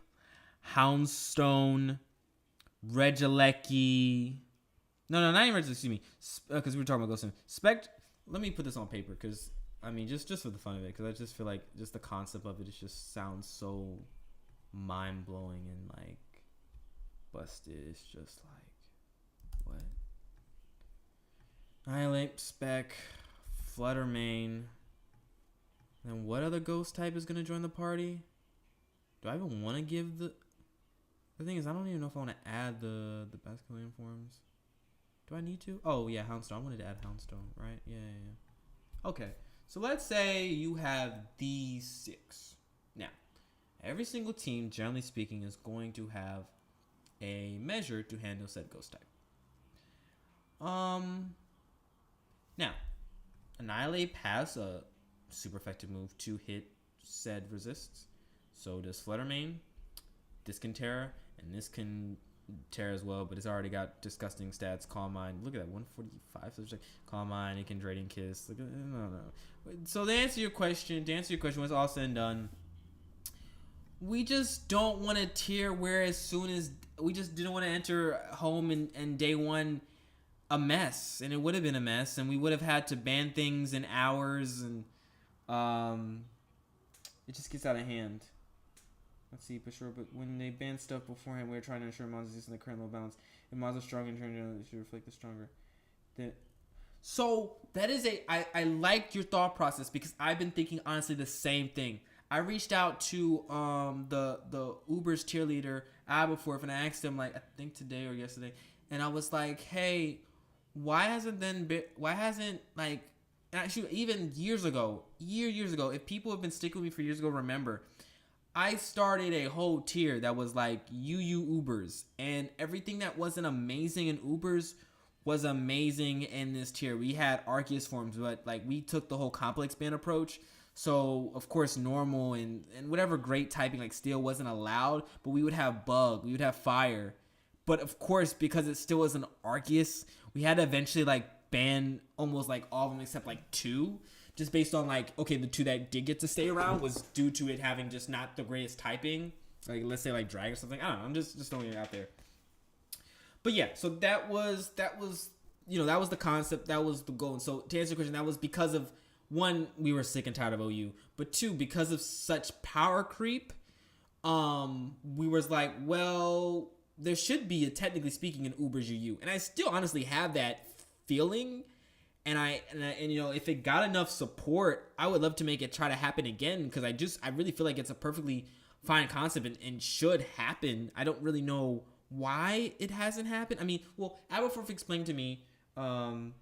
Houndstone, Regieleki. No, not even Regieleki, excuse me. Because we were talking about Ghost Band. Let me put this on paper because, I mean, just for the fun of it, because I just feel like just the concept of it just sounds so mind-blowing and, like, busted. It's just like, what? Annihilape, Spec, Fluttermane. Then what other ghost type is going to join the party? Do I even want to give the thing is, I don't even know if I want to add the Basculegion forms. Do I need to? Oh, yeah, Houndstone. I wanted to add Houndstone, right? Yeah. Okay, so let's say you have these 6. Now, every single team, generally speaking, is going to have a measure to handle said ghost type. Now, Annihilape has a super effective move to hit said resists. So does Fluttermane. This can Terra, and this can Terra as well, but it's already got disgusting stats. Calm Mind. Look at that, 145. So it's like Calm Mind. It can Draining Kiss. Look at, no. So to answer your question, when it's all said and done, we just don't want a tier where as soon as we just didn't want to enter home and day one a mess, and it would have been a mess, and we would have had to ban things in hours, and it just gets out of hand. Let's see, but sure. But when they ban stuff beforehand, we're trying to ensure mods exist in the current low balance. If mods are strong in turn, it should reflect the stronger. So that is I like your thought process because I've been thinking honestly the same thing. I reached out to the Uber's tier leader Aberforth, and I asked him like I think today or yesterday, and I was like, hey, why hasn't like actually even years ago, if people have been sticking with me for years ago, remember I started a whole tier that was like Ubers, and everything that wasn't amazing in Ubers was amazing in this tier. We had Arceus forms, but like we took the whole complex ban approach. So of course normal and whatever great typing like steel wasn't allowed, but we would have bug, we would have fire. But of course, because it still was an Arceus, we had to eventually like ban almost like all of them except like 2. Just based on like, okay, the 2 that did get to stay around was due to it having just not the greatest typing. Like let's say like drag or something. I don't know. I'm just throwing it out there. But yeah, so that was that was the concept, that was the goal. And so to answer your question, that was because of one, we were sick and tired of OU, but 2, because of such power creep, we was like, well, there should be technically speaking an Uber's UU, and I still honestly have that feeling. And if it got enough support, I would love to make it try to happen again because I really feel like it's a perfectly fine concept and should happen. I don't really know why it hasn't happened. I mean, well, Aberforth explained to me, and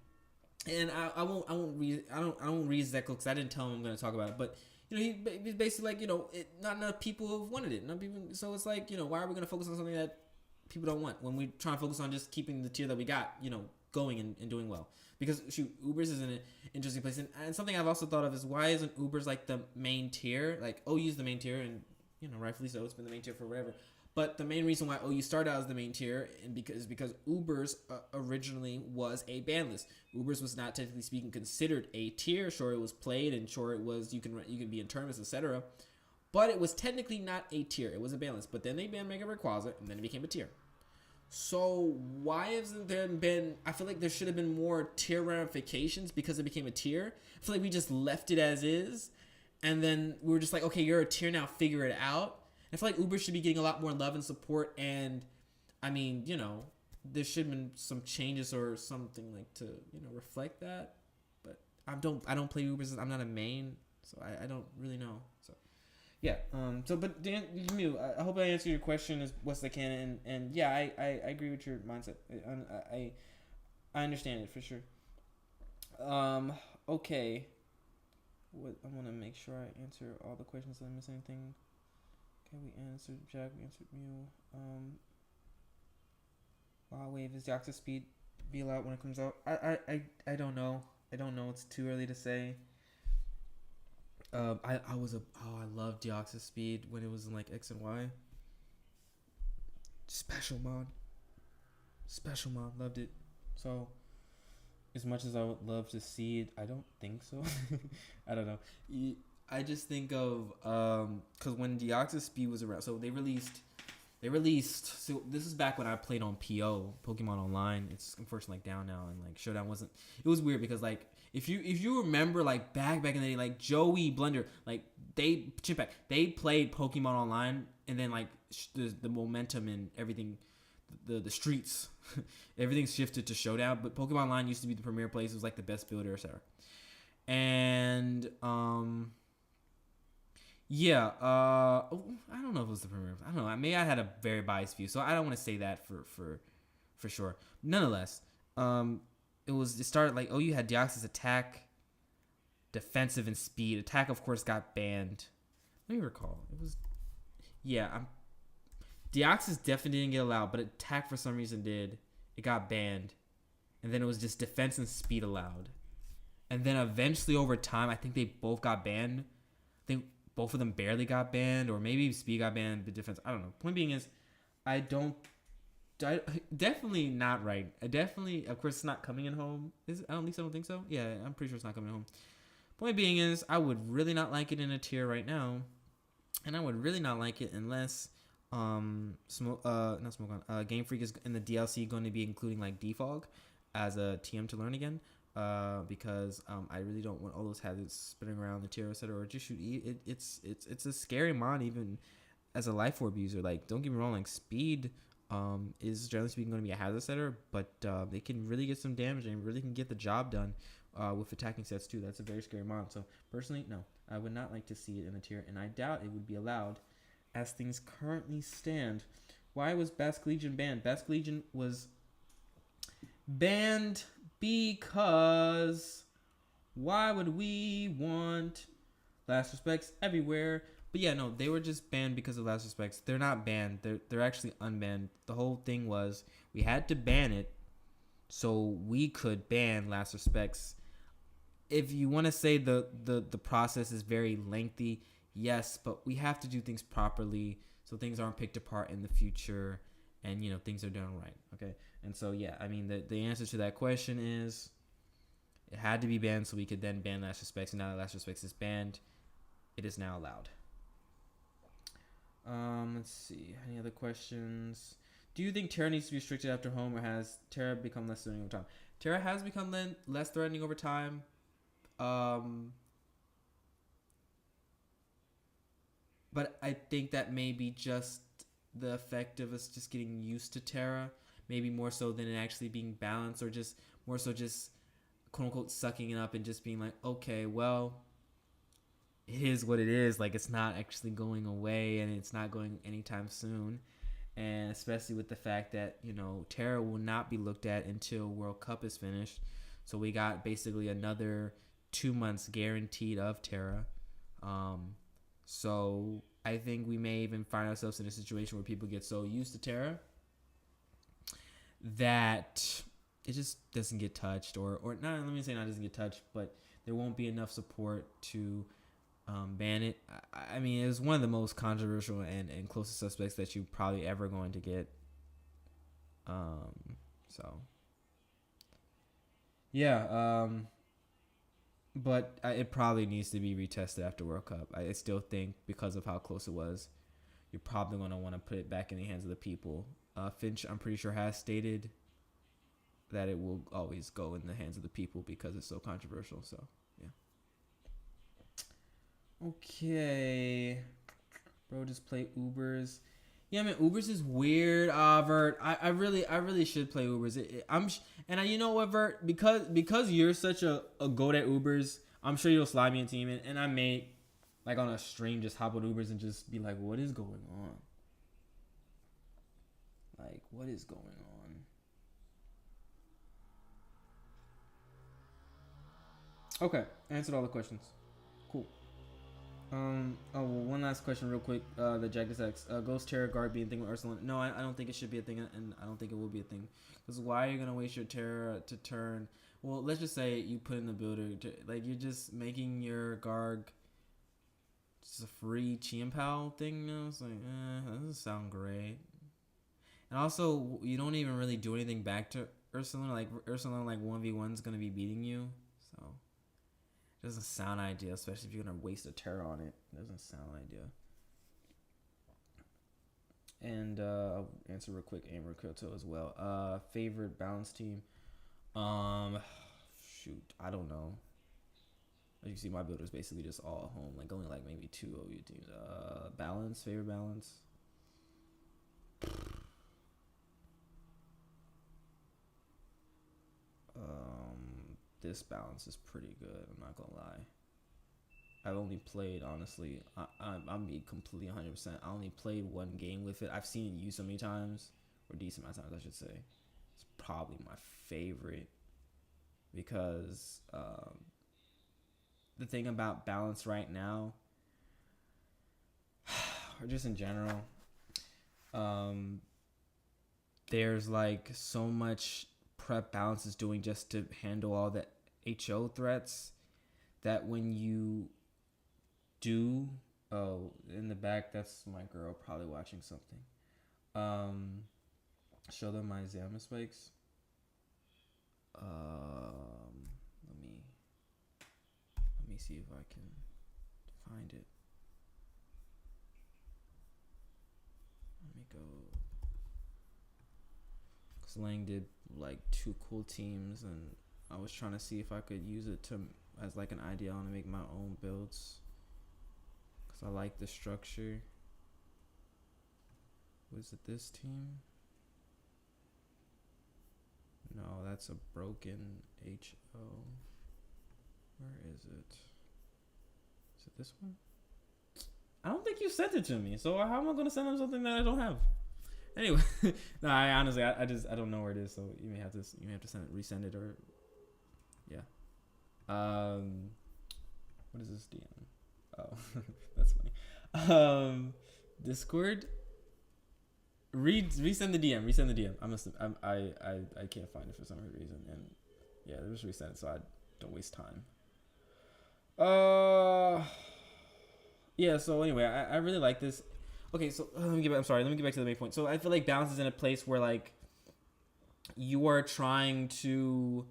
I won't read that because I didn't tell him I'm going to talk about it. But he's basically like not enough people have wanted it. Not people, so it's like why are we going to focus on something that people don't want when we try to focus on just keeping the tier that we got going and doing well. Because shoot, Ubers is in an interesting place, and something I've also thought of is why isn't Ubers like the main tier? Like OU's the main tier, and rightfully so, it's been the main tier for whatever. But the main reason why OU started out as the main tier and because Ubers originally was a ban list. Ubers was not technically speaking considered a tier. Sure, it was played, and sure it was you can be in tournaments, etc. But it was technically not a tier. It was a ban list. But then they banned Mega Rayquaza, and then it became a tier. So why hasn't there been? I feel like there should have been more tier ramifications because it became a tier. I feel like we just left it as is, and then we were just like, okay, you're a tier now, figure it out. I feel like Uber should be getting a lot more love and support, and I mean, there should have been some changes or something like to reflect that. But I don't play Ubers. I'm not a main, so I don't really know. So. Yeah. But Dan, Mew, I hope I answered your question as best I can, and yeah, I agree with your mindset. I understand it for sure. Okay. I want to make sure I answer all the questions. Did I miss anything? Okay, we answered Jack. We answered Mew. Wow, Wave is Deoxys speed be allowed when it comes out? I don't know. I don't know. It's too early to say. I loved Deoxys speed when it was in like X and Y. Special mod, loved it. So, as much as I would love to see it, I don't think so. I don't know. I just think of because when Deoxys speed was around, so they released. So this is back when I played on PO, Pokemon Online. It's unfortunately like down now, and like Showdown wasn't. It was weird because like if you remember like back in the day, like Joey Blender, like they played Pokemon Online, and then like the momentum and everything, the streets, everything shifted to Showdown. But Pokemon Online used to be the premier place. It was like the best builder, etc. And yeah, I don't know if it was the premier. I don't know. Maybe I had a very biased view, so I don't want to say that for sure. Nonetheless, it started like you had Deoxys attack, defensive, and speed. Attack, of course, got banned. Let me recall. It was Deoxys definitely didn't get allowed, but attack for some reason did. It got banned, and then it was just defense and speed allowed, and then eventually over time, I think they both got banned. I think both of them barely got banned, or maybe speed got banned, but defense, I don't know. Point being is, definitely not right. Of course, it's not coming in home. I don't think so. Yeah, I'm pretty sure it's not coming home. Point being is, I would really not like it in a tier right now. and I would really not like it unless smoke not smoke on Game Freak is in the DLC going to be including like defog as a TM to learn again. Because I really don't want all those hazards spinning around the tier, etc. Or just shoot. It's a scary mod even as a life orb user. Like, don't get me wrong, like speed is generally speaking going to be a hazard setter, but they can really get some damage and really can get the job done with attacking sets too. That's a very scary mod. So personally, no, I would not like to see it in the tier, and I doubt it would be allowed as things currently stand. Why was Basque Legion banned? Basque Legion was banned because why would we want Last Respects everywhere? But yeah, no, they were just banned because of Last Respects. They're not banned. They're actually unbanned. The whole thing was we had to ban it so we could ban Last Respects. If you want to say the process is very lengthy, yes, but we have to do things properly so things aren't picked apart in the future and things are done right. Okay. And so yeah, I mean the answer to that question is it had to be banned so we could then ban Last Respects, and now that Last Respects is banned, it is now allowed. Let's see. Any other questions? Do you think Terra needs to be restricted after home, or has Terra become less threatening over time? Terra has become less threatening over time. But I think that may be just the effect of us just getting used to Terra, maybe more so than it actually being balanced, or just more so just quote unquote sucking it up and just being like, okay, well, it is what it is. Like, it's not actually going away, and it's not going anytime soon. And especially with the fact that Terra will not be looked at until World Cup is finished, so we got basically another 2 months guaranteed of Terra. So I think we may even find ourselves in a situation where people get so used to Terra that it just doesn't get touched, or not. Let me say not doesn't get touched, but there won't be enough support to ban it. I mean, it was one of the most controversial and closest suspects that you probably ever going to get. So yeah. But it probably needs to be retested after World Cup. I still think because of how close it was, you're probably going to want to put it back in the hands of the people. Finch, I'm pretty sure, has stated that it will always go in the hands of the people because it's so controversial. So, yeah. Okay. Bro, just play Ubers. Yeah, man, Ubers is weird, Vert. I really should play Ubers. You know what, Vert? Because you're such a goat at Ubers, I'm sure you'll slide me a team, and I may, like on a stream, just hop on Ubers and just be like, what is going on? Like, what is going on? Okay, answered all the questions. Cool. One last question, real quick. The Jagus X Ghost Terra Guard being a thing with Ursula. No, I don't think it should be a thing, and I don't think it will be a thing. Because why are you gonna waste your Terra to turn? Well, let's just say you put in the builder, like you're just making your Garg just a free Chimpao thing. It's like, that doesn't sound great. And also, you don't even really do anything back to Ursula. Like Ursula, like 1v1 is gonna be beating you, so. Doesn't sound ideal, especially if you're gonna waste a Terra on it. Doesn't sound ideal. And I'll answer real quick, Amber Kyoto as well. Favorite balance team? Shoot, I don't know. As you see, my builder is basically just all home. Like only like maybe 2 OU teams. Balance, favorite balance. This balance is pretty good. I'm not gonna lie. I've only played, honestly, I'm being completely 100%. I only played one game with it. I've seen it used so many times, or decent amount of times, I should say. It's probably my favorite because the thing about balance right now, or just in general, there's like so much prep balance is doing just to handle all the HO threats that when you do, in the back, that's my girl probably watching something. Show them my Zama spikes. Let me see if I can find it. Cause Lang did like 2 cool teams, and I was trying to see if I could use it to as like an idea on to make my own builds. Cause I like the structure. Was it this team? No, that's a broken HO. Where is it? Is it this one? I don't think you sent it to me. So how am I gonna send them something that I don't have? Anyway, no, I honestly, I don't know where it is. So you may have to send it, resend it, or yeah. What is this DM? Oh, that's funny. Discord. Resend the DM. Resend the DM. I can't find it for some reason, and yeah, just resend it so I don't waste time. Yeah. So anyway, I really like this. Okay, so let me get back. I'm sorry. Let me get back to the main point. So I feel like balance is in a place where like you are trying to,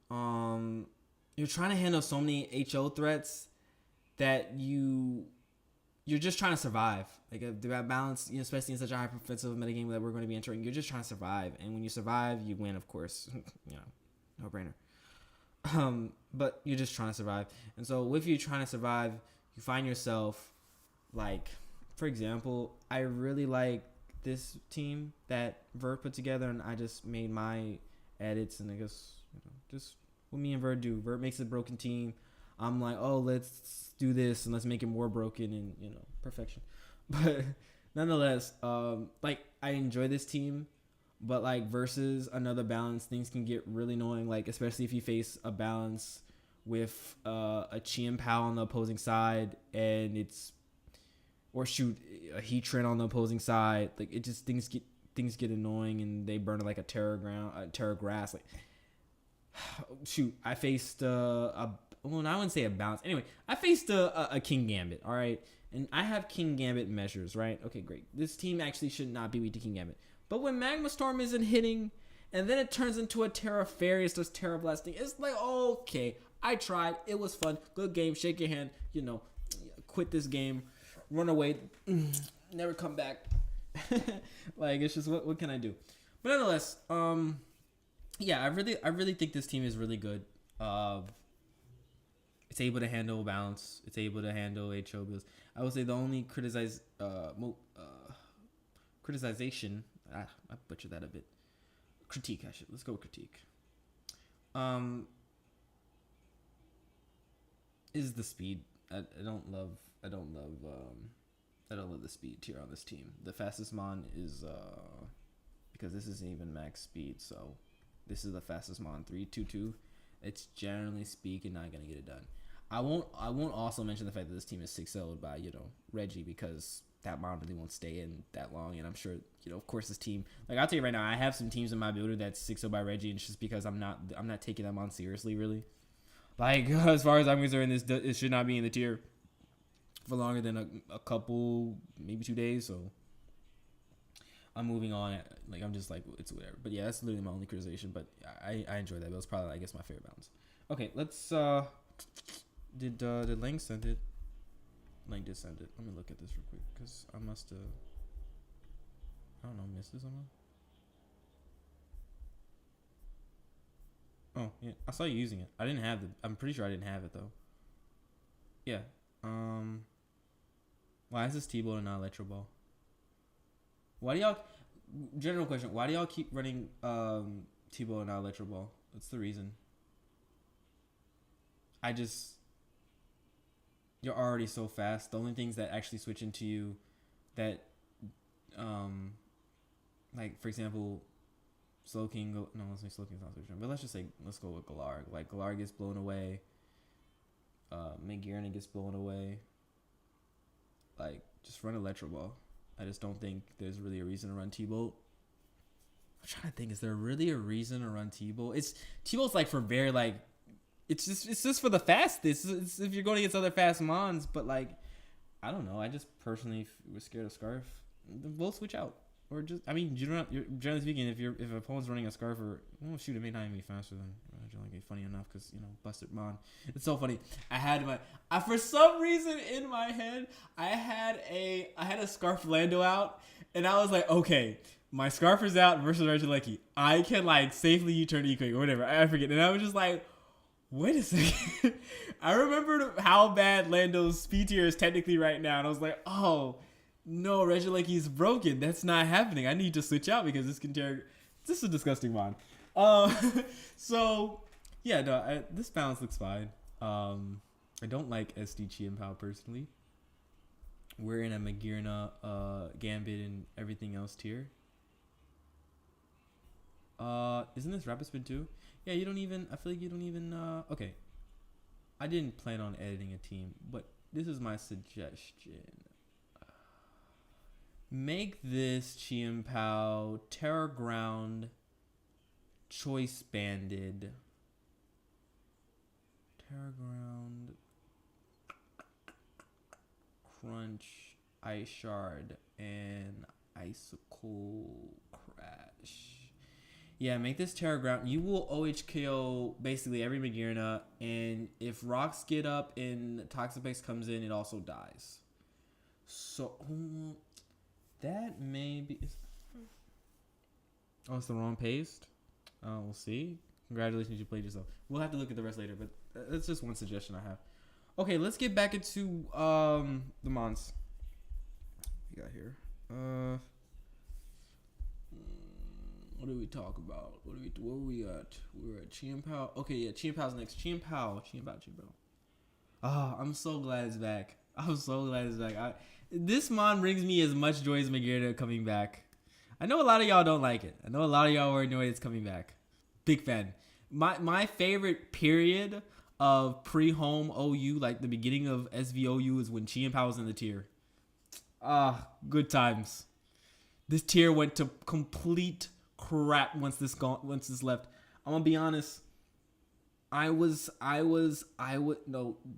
you're trying to handle so many HO threats that you're just trying to survive. Like the balance, especially in such a high offensive metagame that we're going to be entering, you're just trying to survive. And when you survive, you win, of course. No brainer. But you're just trying to survive. And so with you trying to survive, you find yourself like, for example, I really like this team that Vert put together, and I just made my edits, and I guess just what me and Vert do. Vert makes a broken team. I'm like, oh, let's do this and let's make it more broken, and perfection. But nonetheless, like I enjoy this team, but like versus another balance, things can get really annoying. Like especially if you face a balance with a Chien Pao on the opposing side, and or shoot a Heatran on the opposing side. Like it just things get annoying, and they burn like a Terra Grass. Like shoot, I faced I wouldn't say a balance. Anyway, I faced a Kingambit, all right? And I have Kingambit measures, right? Okay, great. This team actually should not be weak to Kingambit. But when Magma Storm isn't hitting, and then it turns into a Terra Fairy, starts Terra Blasting, it's like, okay, I tried. It was fun. Good game. Shake your hand. Quit this game. Run away. Never come back. Like, it's just, what can I do? But nonetheless, yeah, I really think this team is really good. It's able to handle balance. It's able to handle HO builds. I would say the only criticization. I butchered that a bit. Critique. Let's go with critique. Is the speed. I don't love the speed tier on this team. The fastest mon is because this isn't even max speed, so this is the fastest mon 322. It's generally speaking not gonna get it done. I won't also mention the fact that this team is 6-0'd by Reggie, because that mon really won't stay in that long, and I'm sure of course this team, like I'll tell you right now, I have some teams in my builder that's 6-0 by Reggie, and it's just because I'm not taking them on seriously really. Like as far as I'm concerned, it should not be in the tier for longer than a couple, maybe 2 days. So I'm moving on. Like I'm just like, it's whatever. But yeah, that's literally my only criticization. But I enjoy that. But it's probably, I guess, my favorite balance. Okay, let's did Lang send it? Lang did send it. Let me look at this real quick, because I must have, I don't know, missed it somehow. Oh yeah, I saw you using it. I didn't have I'm pretty sure I didn't have it though. Yeah. Why is this T-Ball and not Electro Ball? Why do y'all? General question. Why do y'all keep running T-Ball and not Electro Ball? What's the reason? You're already so fast. The only things that actually switch into you, that, like for example, Slowking. No, let's say Slowking's not switching. But let's just say, let's go with Galar. Like Galar gets blown away. Magearna gets blown away. Like, just run Electro Ball. I just don't think there's really a reason to run T-Bolt. I'm trying to think, is there really a reason to run T-Bolt? T-Bolt's like for very like, it's just for the fastest. It's if you're going against other fast mons, but like, I don't know. I just personally was scared of Scarf. We'll switch out. Or just, I mean, you're generally speaking, if an opponent's running a Scarf, or shoot, it may not even be faster than generally. Funny enough, because busted mon. It's so funny. For some reason in my head, I had a Scarf Lando out, and I was like, okay, My Scarf is out versus Regieleki. I can like safely U-turn E-Quick or whatever. I forget. And I was just like, wait a second. I remembered how bad Lando's speed tier is technically right now. And I was like, oh, no, Regieleki is broken. That's not happening. I need to switch out because this can tear. This is a disgusting mod. So, yeah, no, this balance looks fine. I don't like SD Chien-Pao personally. We're in a Magearna, Gambit, and everything else tier. Isn't this Rapid Spin too? Yeah, you don't even, I feel like you don't even, okay. I didn't plan on editing a team, but this is my suggestion. Make this Chien-Pao Terra Ground Choice Banded. Terra Ground Crunch Ice Shard and Icicle Crash. Yeah, make this Terra Ground. You will OHKO basically every Magearna, and if rocks get up and Toxapex comes in, it also dies. So, that may be... Oh, it's the wrong paste? We'll see. Congratulations, you played yourself. We'll have to look at the rest later, but that's just one suggestion I have. Okay, let's get back into the mons. What we got here? What do we talk about? Where were we at? We were at Chien-Pao. Okay, yeah, Chien-Pao's next. Chien-Pao. Ah, I'm so glad it's back. This mon brings me as much joy as Magearna coming back. I know a lot of y'all don't like it. I know a lot of y'all are annoyed it's coming back. Big fan. My favorite period of pre-home OU, like the beginning of SVOU, is when Chien-Pao was in the tier. Ah, good times. This tier went to complete crap once this left. I'm gonna be honest. No,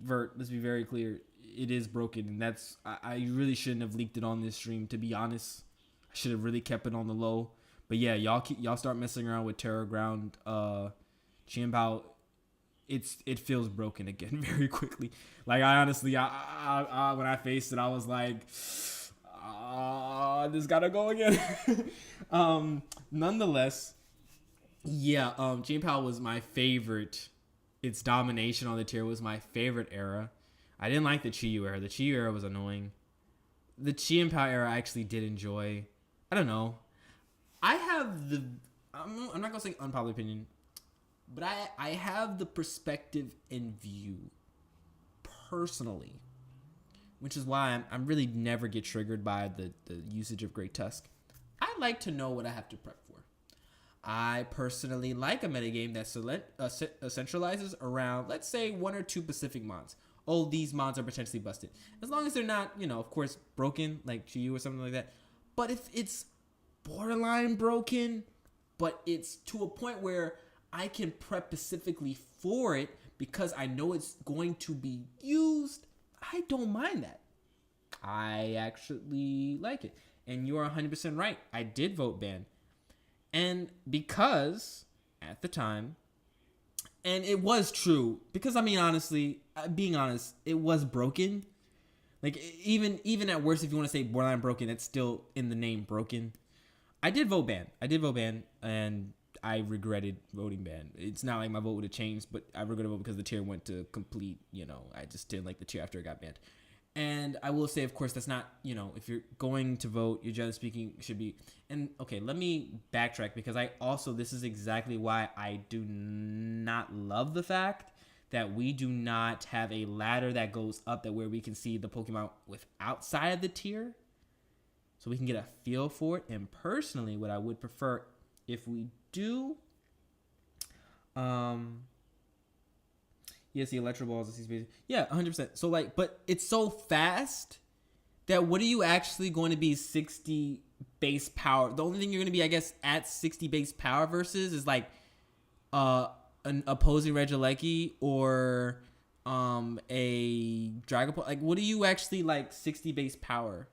Vert, let's be very clear. It is broken, and I really shouldn't have leaked it on this stream, to be honest. I should have really kept it on the low. But yeah, y'all start messing around with Terra Ground Chien-Pao. It feels broken again very quickly. Like I honestly I when I faced it, I was like, this gotta go again. Nonetheless, yeah, Chien-Pao was my favorite. Its domination on the tier was my favorite era. I didn't like the Chi-Yu era. The Chi-Yu era was annoying. The Chien-Pao era I actually did enjoy. I don't know. I'm not gonna say unpopular opinion, but I have the perspective and view personally, which is why I'm really never get triggered by the usage of Great Tusk. I like to know what I have to prep for. I personally like a metagame that centralizes around, let's say, one or two specific mods. Oh, these mods are potentially busted. As long as they're not, of course, broken, like Chi-Yu or something like that. But if it's borderline broken, but it's to a point where I can prep specifically for it because I know it's going to be used, I don't mind that. I actually like it. And you're 100% right. I did vote ban. And because at the time, and it was true, because I mean, honestly, being honest, it was broken. Like even at worst, if you want to say borderline broken, that's still in the name broken. I did vote ban. And I regretted voting ban. It's not like my vote would have changed, but I regretted vote because the tier went to complete, I just didn't like the tier after it got banned. And I will say, of course, that's not, if you're going to vote, you're generally speaking should be. And okay, let me backtrack because this is exactly why I do not love the fact that we do not have a ladder that goes up where we can see the Pokemon with outside of the tier. So we can get a feel for it. And personally, what I would prefer if we do, yes, the Electro Balls, yeah, 100%. So but it's so fast that what are you actually going to be 60 base power? The only thing you're going to be, I guess, at 60 base power versus is an opposing Regieleki or a Dragapult. Like, what are you actually 60 base power?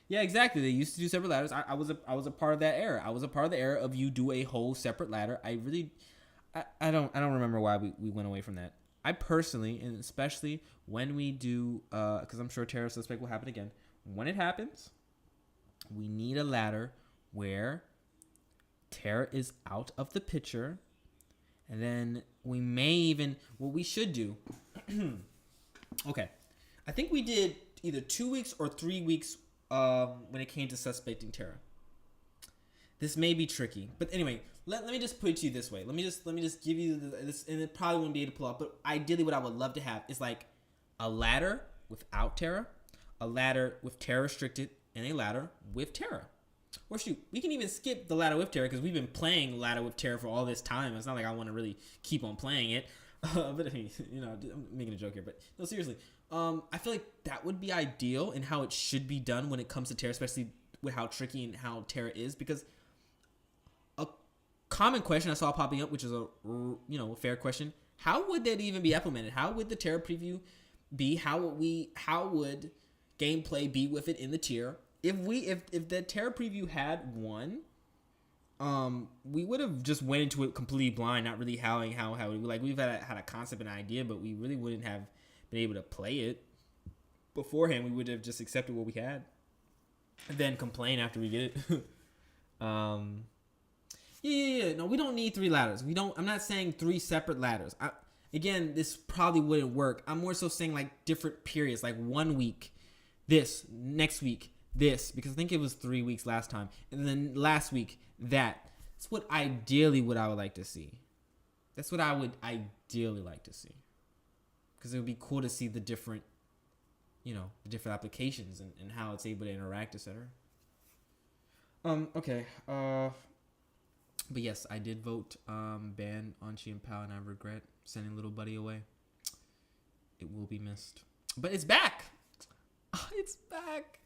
Yeah, exactly. They used to do separate ladders. I was a part of that era. I was a part of the era of you do a whole separate ladder. I don't remember why we went away from that. I personally, and especially when we do, because I'm sure Terra Suspect will happen again. When it happens, we need a ladder where Terra is out of the picture, and then we may even, what we should do, okay, I think we did either 2 weeks or 3 weeks when it came to suspecting Terra. This may be tricky, but anyway, let me just put it to you this way. Let me just give you this, and it probably won't be able to pull up, but ideally what I would love to have is like a ladder without Terra, a ladder with Terra restricted, and a ladder with Terra. Or shoot, we can even skip the ladder with Terra because we've been playing ladder with Terra for all this time. It's not like I want to really keep on playing it. But I mean, you know, I'm making a joke here, but no, seriously. I feel like that would be ideal in how it should be done when it comes to Terra, especially with how tricky and how Terra is. Because a common question I saw popping up, which is a fair question, how would that even be implemented? How would the Terra preview be? How would gameplay be with it in the tier? If the Terra preview had one, we would have just went into it completely blind, not really how like we've had a concept and idea, but we really wouldn't have been able to play it beforehand. We would have just accepted what we had and then complain after we get it. No, we don't need 3 ladders. I'm not saying 3 separate ladders. Again, this probably wouldn't work. I'm more so saying like different periods, like 1 week this, next week this, because I think it was 3 weeks last time, and then last week that. That's what I would like to see. That's what I would ideally like to see, because it would be cool to see the different, the different applications and how it's able to interact, etc. Okay. But yes, I did vote ban on Chi and Pao, and I regret sending little buddy away. It will be missed, but it's back. It's back.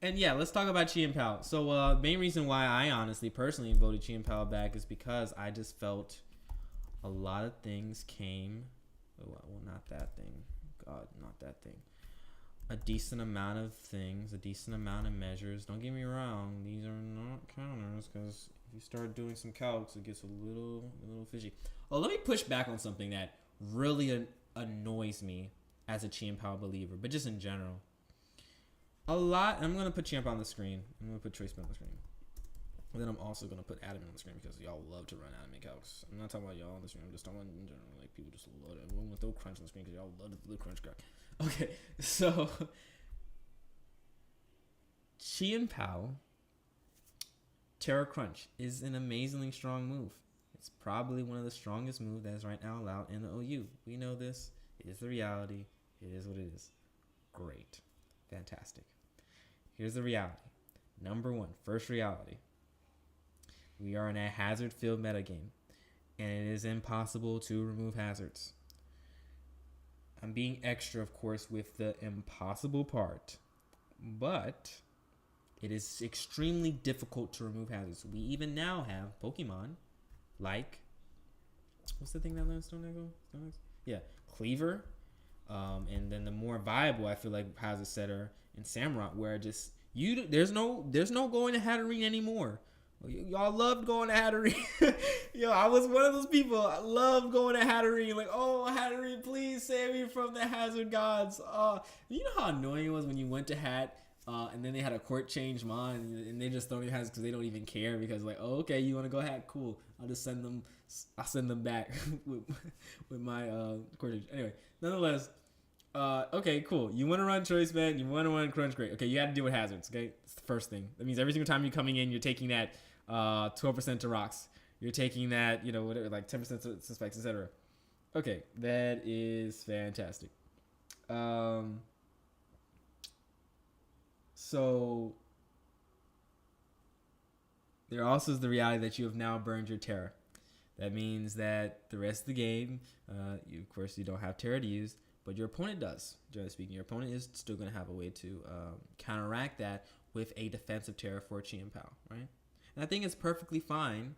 And yeah, let's talk about Chi and Pao. So main reason why I honestly personally voted Chi and Pao back is because I just felt a lot of things came. Well, not that thing. God, not that thing. A decent amount of things, a decent amount of measures. Don't get me wrong; these are not counters, because if you start doing some calcs, it gets a little fishy. Oh, let me push back on something that really annoys me as a Chi and Pao believer, but just in general. A lot. I'm gonna put Champ on the screen. I'm gonna put Traceman on the screen. And then I'm also gonna put Adam on the screen because y'all love to run anime calcs. I'm not talking about y'all on the screen. I'm just talking about in general. Like, people just love it. Everyone will throw crunch on the screen because y'all love the crunch calc. Okay, so Chi and Pao Terra Crunch is an amazingly strong move. It's probably one of the strongest moves that is right now allowed in the OU. We know this. It is the reality. It is what it is. Great. Fantastic. Here's the reality. Number 1, first reality. We are in a hazard-filled metagame, and it is impossible to remove hazards. I'm being extra, of course, with the impossible part, but it is extremely difficult to remove hazards. We even now have Pokemon like, what's the thing that learns Stone Echo? Yeah, Cleaver. And then the more viable, I feel like, Hazard Setter and Samurott, where just there's no going to Hatterene anymore. Y'all loved going to Hatterene. Yo, I was one of those people. I loved going to Hatterene. Like, oh, Hatterene, please save me from the hazard gods. You know how annoying it was when you went to Hat, and then they had a court change mind, and they just throw your hazards because they don't even care, because like, oh, okay, you want to go Hat, cool. I'll send them back with my court change. Anyway, nonetheless. Okay, cool. You want to run Choice Man, you want to run Crunch, great. Okay, you got to deal with hazards, okay? It's the first thing. That means every single time you're coming in, you're taking that 12% to rocks. You're taking that, whatever, like 10% to suspects, etc. Okay, that is fantastic. So there also is the reality that you have now burned your Terra. That means that the rest of the game, of course, you don't have Terra to use, but your opponent does. Generally speaking, your opponent is still going to have a way to counteract that with a defensive Terra for Chi and Pao, right? And I think it's perfectly fine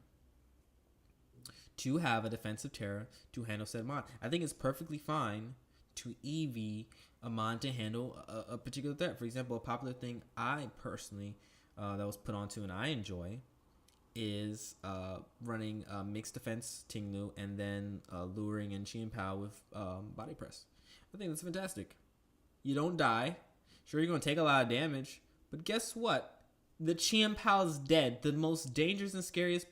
to have a defensive Terra to handle said mon. I think it's perfectly fine to EV a mon to handle a particular threat. For example, a popular thing I personally that was put onto and I enjoy is running mixed defense Tinglu and then luring in Chi and Pao with body press. I think that's fantastic. You don't die. Sure, you're going to take a lot of damage, but guess what? The Chien-Pao is dead. The most dangerous and scariest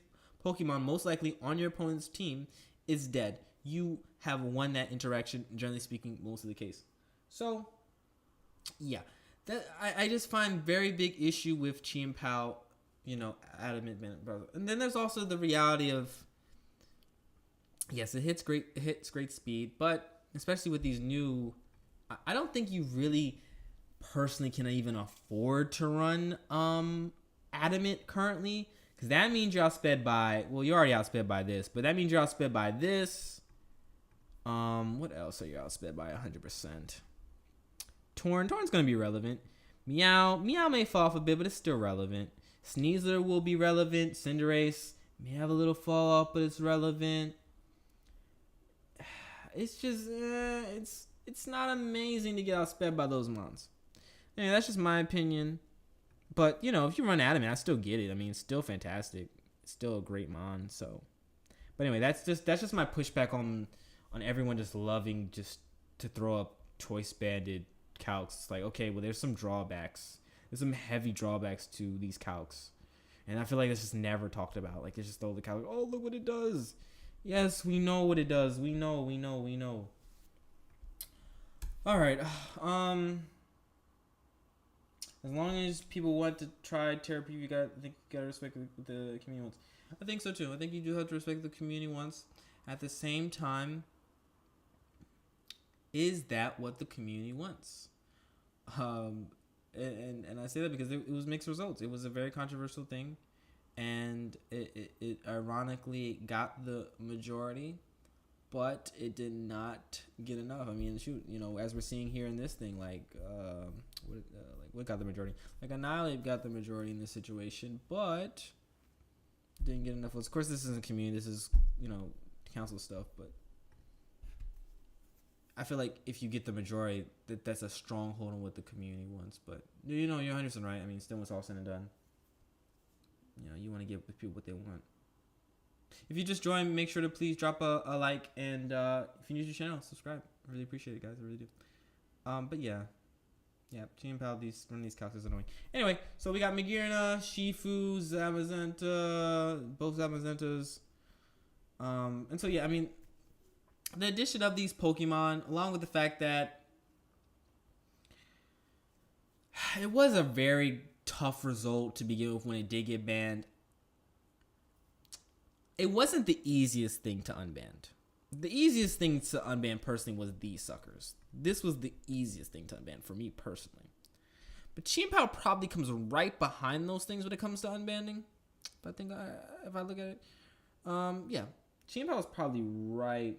Pokemon, most likely on your opponent's team, is dead. You have won that interaction, generally speaking, most of the case. So, yeah. I just find very big issue with Chien-Pao, Adamant brother. And then there's also the reality of, yes, it hits great speed, but especially with these new, I don't think you really personally can even afford to run Adamant currently, because that means you're outsped by, well, you're already outsped by this, but that means you're outsped by this. What else are you outsped by 100%? Torn's gonna be relevant. Meow may fall off a bit, but it's still relevant. Sneasler will be relevant. Cinderace may have a little fall off, but it's relevant. It's just it's not amazing to get outsped by those mons. Yeah, that's just my opinion. But, if you run Adamant, I still get it. I mean, it's still fantastic. It's still a great mon. So, but anyway, that's just my pushback on everyone just loving just to throw up choice banded calcs. It's like, okay, well, there's some drawbacks. There's some heavy drawbacks to these calcs, and I feel like it's just never talked about. Like, they just throw the calc. Oh, look what it does. Yes, we know what it does. We know. All right. As long as people want to try therapy, I think you gotta respect the community wants. I think so too. I think you do have to respect the community wants. At the same time, is that what the community wants? And I say that because it was mixed results. It was a very controversial thing, and it ironically got the majority, but it did not get enough. I mean, shoot, as we're seeing here in this thing, what got the majority? Like, Annihilate got the majority in this situation, but didn't get enough votes. Of course, this isn't community. This is, council stuff, but I feel like if you get the majority, that's a stronghold on what the community wants. But, you're 100% right. I mean, still, when it's all said and done, you want to give people what they want. If you just joined, make sure to please drop a like, and if you're new to the channel, subscribe. I really appreciate it, guys. I really do. But yeah, Chien-Pao, running these calcs is annoying. Anyway, so we got Magearna, Shifu, Zamazenta, both Zamazentas. And so yeah, I mean, the addition of these Pokemon, along with the fact that it was a very tough result to begin with when it did get banned. It wasn't the easiest thing to unban. The easiest thing to unban personally was these suckers. This was the easiest thing to unban for me personally. But Chien-Pao probably comes right behind those things when it comes to unbanning. If I look at it, yeah, Chien-Pao is probably right,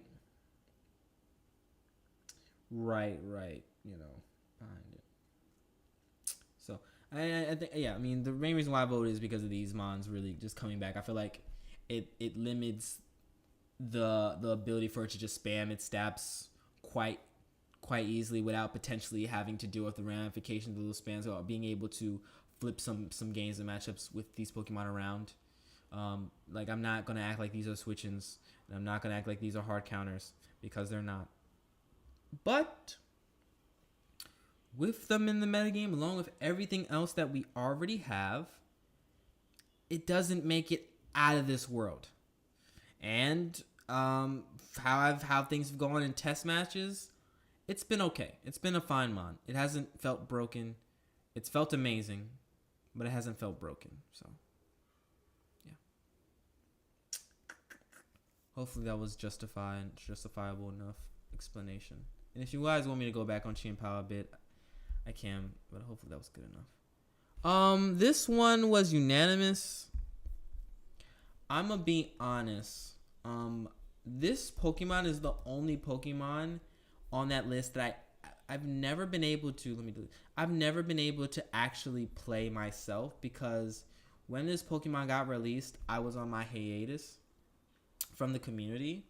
behind it. So I think, yeah, I mean, the main reason why I voted is because of these mons really just coming back. I feel like it limits the ability for it to just spam its stats quite easily without potentially having to deal with the ramifications of those spams, or being able to flip some games and matchups with these Pokemon around. Like, I'm not gonna act like these are switch-ins, and I'm not gonna act like these are hard counters, because they're not. But with them in the metagame, along with everything else that we already have, it doesn't make it out of this world. And how things have gone in test matches, it's been okay. It's been a fine mon. It hasn't felt broken. It's felt amazing, but it hasn't felt broken. So, yeah. Hopefully that was justifiable enough explanation. And if you guys want me to go back on Chien-Pao a bit, I can, but hopefully that was good enough. This one was unanimous. I'm gonna be honest. This Pokemon is the only Pokemon on that list that I've never been able to. I've never been able to actually play myself, because when this Pokemon got released, I was on my hiatus from the community.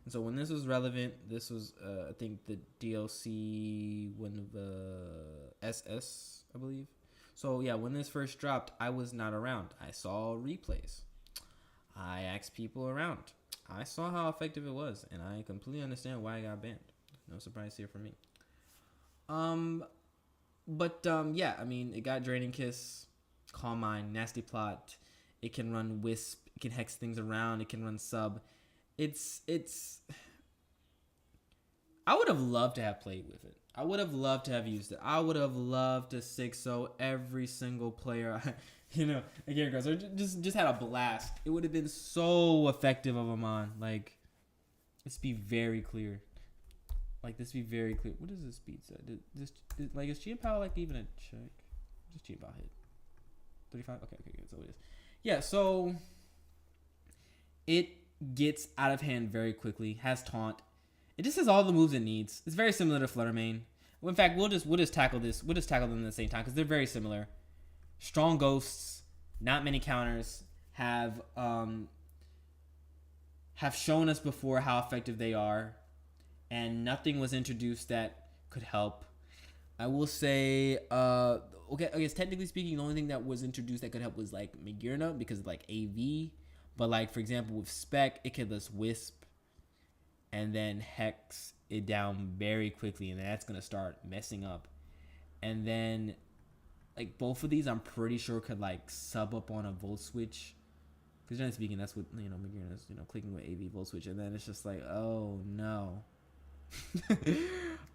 And so when this was relevant, this was I think the DLC when the SS, I believe. So yeah, when this first dropped, I was not around. I saw replays. I asked people around. I saw how effective it was, and I completely understand why it got banned. No surprise here for me. Yeah, I mean, it got Draining Kiss. Calm Mind, Nasty Plot. It can run Wisp. It can hex things around. It can run Sub. It's. I would have loved to have played with it. I would have loved to have used it. I would have loved to 6-0 every single player. Again, guys, just had a blast. It would have been so effective of a mon. Like, let's be very clear. Like, this be very clear. What does this speed say? Is Chi Power like even a check? Just Chi Power hit 35. Okay, good. So it is. Yeah. So it gets out of hand very quickly. Has taunt. It just has all the moves it needs. It's very similar to Flutter Mane. Well, in fact, we'll just tackle this. We'll just tackle them at the same time because they're very similar. Strong ghosts, not many counters, have shown us before how effective they are, and nothing was introduced that could help. I will say, okay, I guess technically speaking, the only thing that was introduced that could help was like Magearna because of like AV, but like for example with Spec, it could just Wisp and then hex it down very quickly, and that's gonna start messing up. And then like both of these I'm pretty sure could like sub up on a Volt Switch, because generally speaking that's what Magearna is, clicking with AV Volt Switch, and then it's just like, oh no.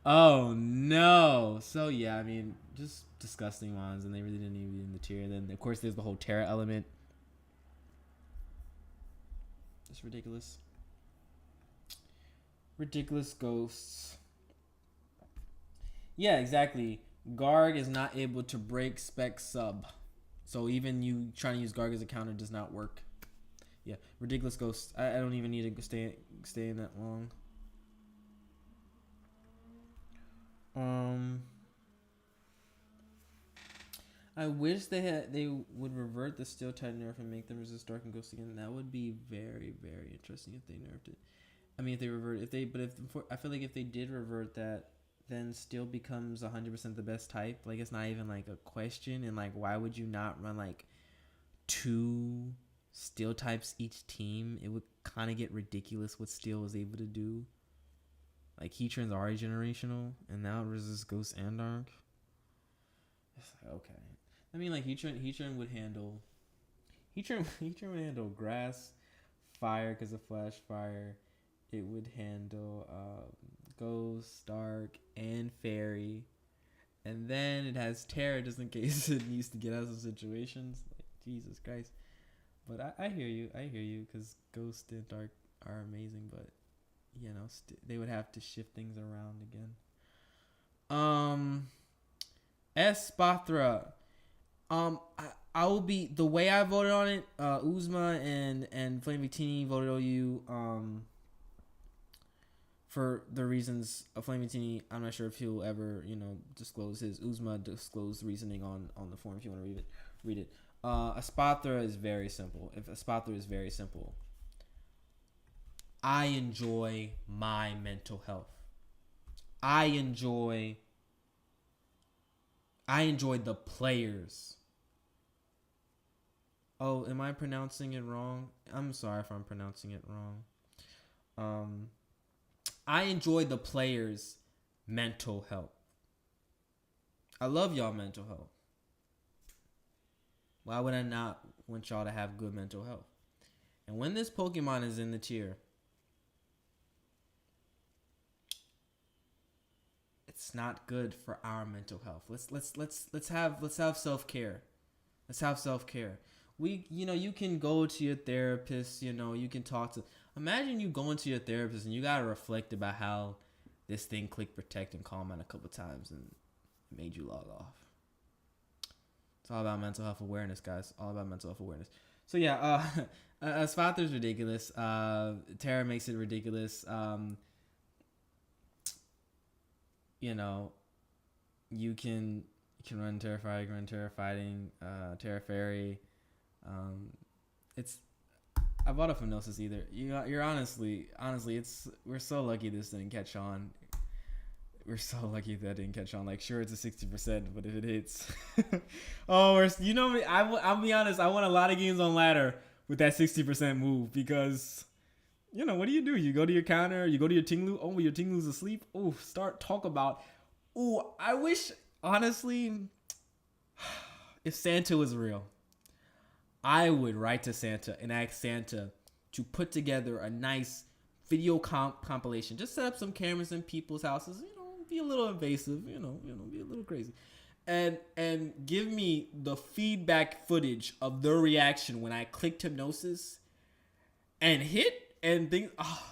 Oh no. So yeah, I mean, just disgusting ones, and they really didn't even be in the tier. Then of course there's the whole Terra element. It's ridiculous. Ridiculous ghosts. Yeah, exactly. Garg is not able to break Spec Sub. So even you trying to use Garg as a counter does not work. Yeah, ridiculous ghosts. I don't even need to stay in that long. I wish they would revert the Steel Tide nerf and make them resist Dark and Ghost again. That would be very, very interesting if they nerfed it. I mean, if they revert, I feel like if they did revert that, then Steel becomes 100% the best type. Like, it's not even like a question. And like, why would you not run like 2 Steel types each team? It would kind of get ridiculous what Steel was able to do. Like, Heatran's already generational, and now it resists Ghost and Dark. It's like, okay. I mean, like, Heatran would handle Grass, Fire because of Flash Fire. It would handle Ghost, Dark, and Fairy. And then it has Terra just in case it needs to get out of some situations. Like, Jesus Christ. But I hear you. Because Ghost and Dark are amazing. But, they would have to shift things around again. Espathra. I will be... The way I voted on it, Uzma and Flame Victini voted OU, for the reasons of Flame Victini. I'm not sure if he'll ever, disclose his. Uzma disclosed reasoning on the forum if you want to read it. Espathra is very simple. I enjoy my mental health. I enjoy the players. Oh, am I pronouncing it wrong? I'm sorry if I'm pronouncing it wrong. I enjoy the players' mental health. I love y'all mental health. Why would I not want y'all to have good mental health? And when this Pokemon is in the tier, it's not good for our mental health. Let's have self-care. Let's have self-care. You can go to your therapist, you can talk to. Imagine you going to your therapist and you gotta reflect about how this thing clicked Protect and Calm Mind a couple times and it made you log off. It's all about mental health awareness, guys. All about mental health awareness. So yeah, Spather's ridiculous. Terra makes it ridiculous. You can run Terra Fire, you can run Terra Fighting, Terra Fairy. I bought it from Gnosis either. You're honestly, we're so lucky this didn't catch on. We're so lucky that didn't catch on. Like, sure, it's a 60%, but if it hits, me. I'll be honest. I won a lot of games on ladder with that 60% move because, what do? You go to your counter, you go to your Tinglu. Oh, your Tinglu's asleep. Oh, talk about. Oh, I wish, honestly, if Santa was real, I would write to Santa and ask Santa to put together a nice video compilation. Just set up some cameras in people's houses. Be a little invasive. Be a little crazy, and give me the feedback footage of their reaction when I clicked hypnosis and hit and things. Oh,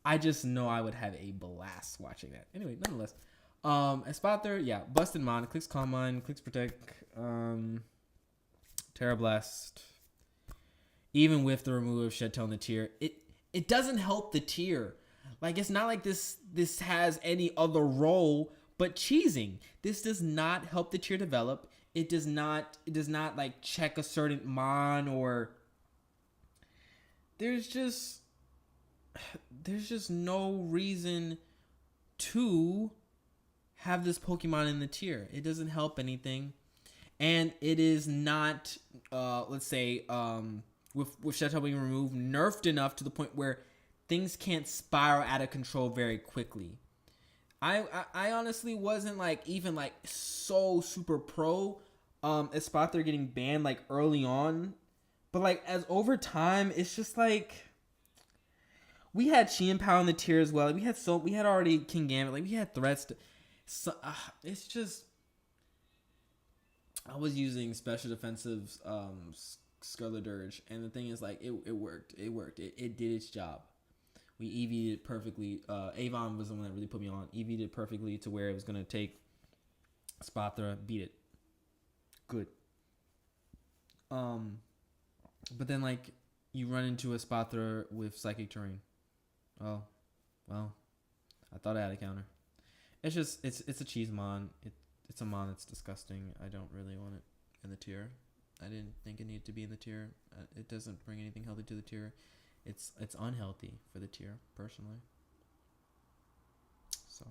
I just know I would have a blast watching that. Anyway, nonetheless, Espathra, yeah, Busted Mon, clicks Calm Mind, clicks Protect, Terra Blast. Even with the removal of Shed Tail in the tier, it doesn't help the tier. Like, it's not like this has any other role but cheesing. This does not help the tier develop. It does not like check a certain mon, or there's just no reason to have this Pokemon in the tier. It doesn't help anything. And it is not, let's say, with Shed Tail being removed, nerfed enough to the point where things can't spiral out of control very quickly. I honestly wasn't even so super pro Espathra getting banned early on, but as over time, it's just we had Chien-Pao in the tier as well. We had already Kingambit. We had threats. It's just, I was using special defensive Skirladirge, and the thing is it worked. It did its job. We EV'd it perfectly. Avon was the one that really put me on. EV'd it perfectly to where it was gonna take Espathra, beat it. Good. But then you run into Espathra with Psychic Terrain. Oh, well, I thought I had a counter. It's just it's a cheese mon. It's a mon that's disgusting. I don't really want it in the tier. I didn't think it needed to be in the tier. It doesn't bring anything healthy to the tier. It's unhealthy for the tier, personally. So,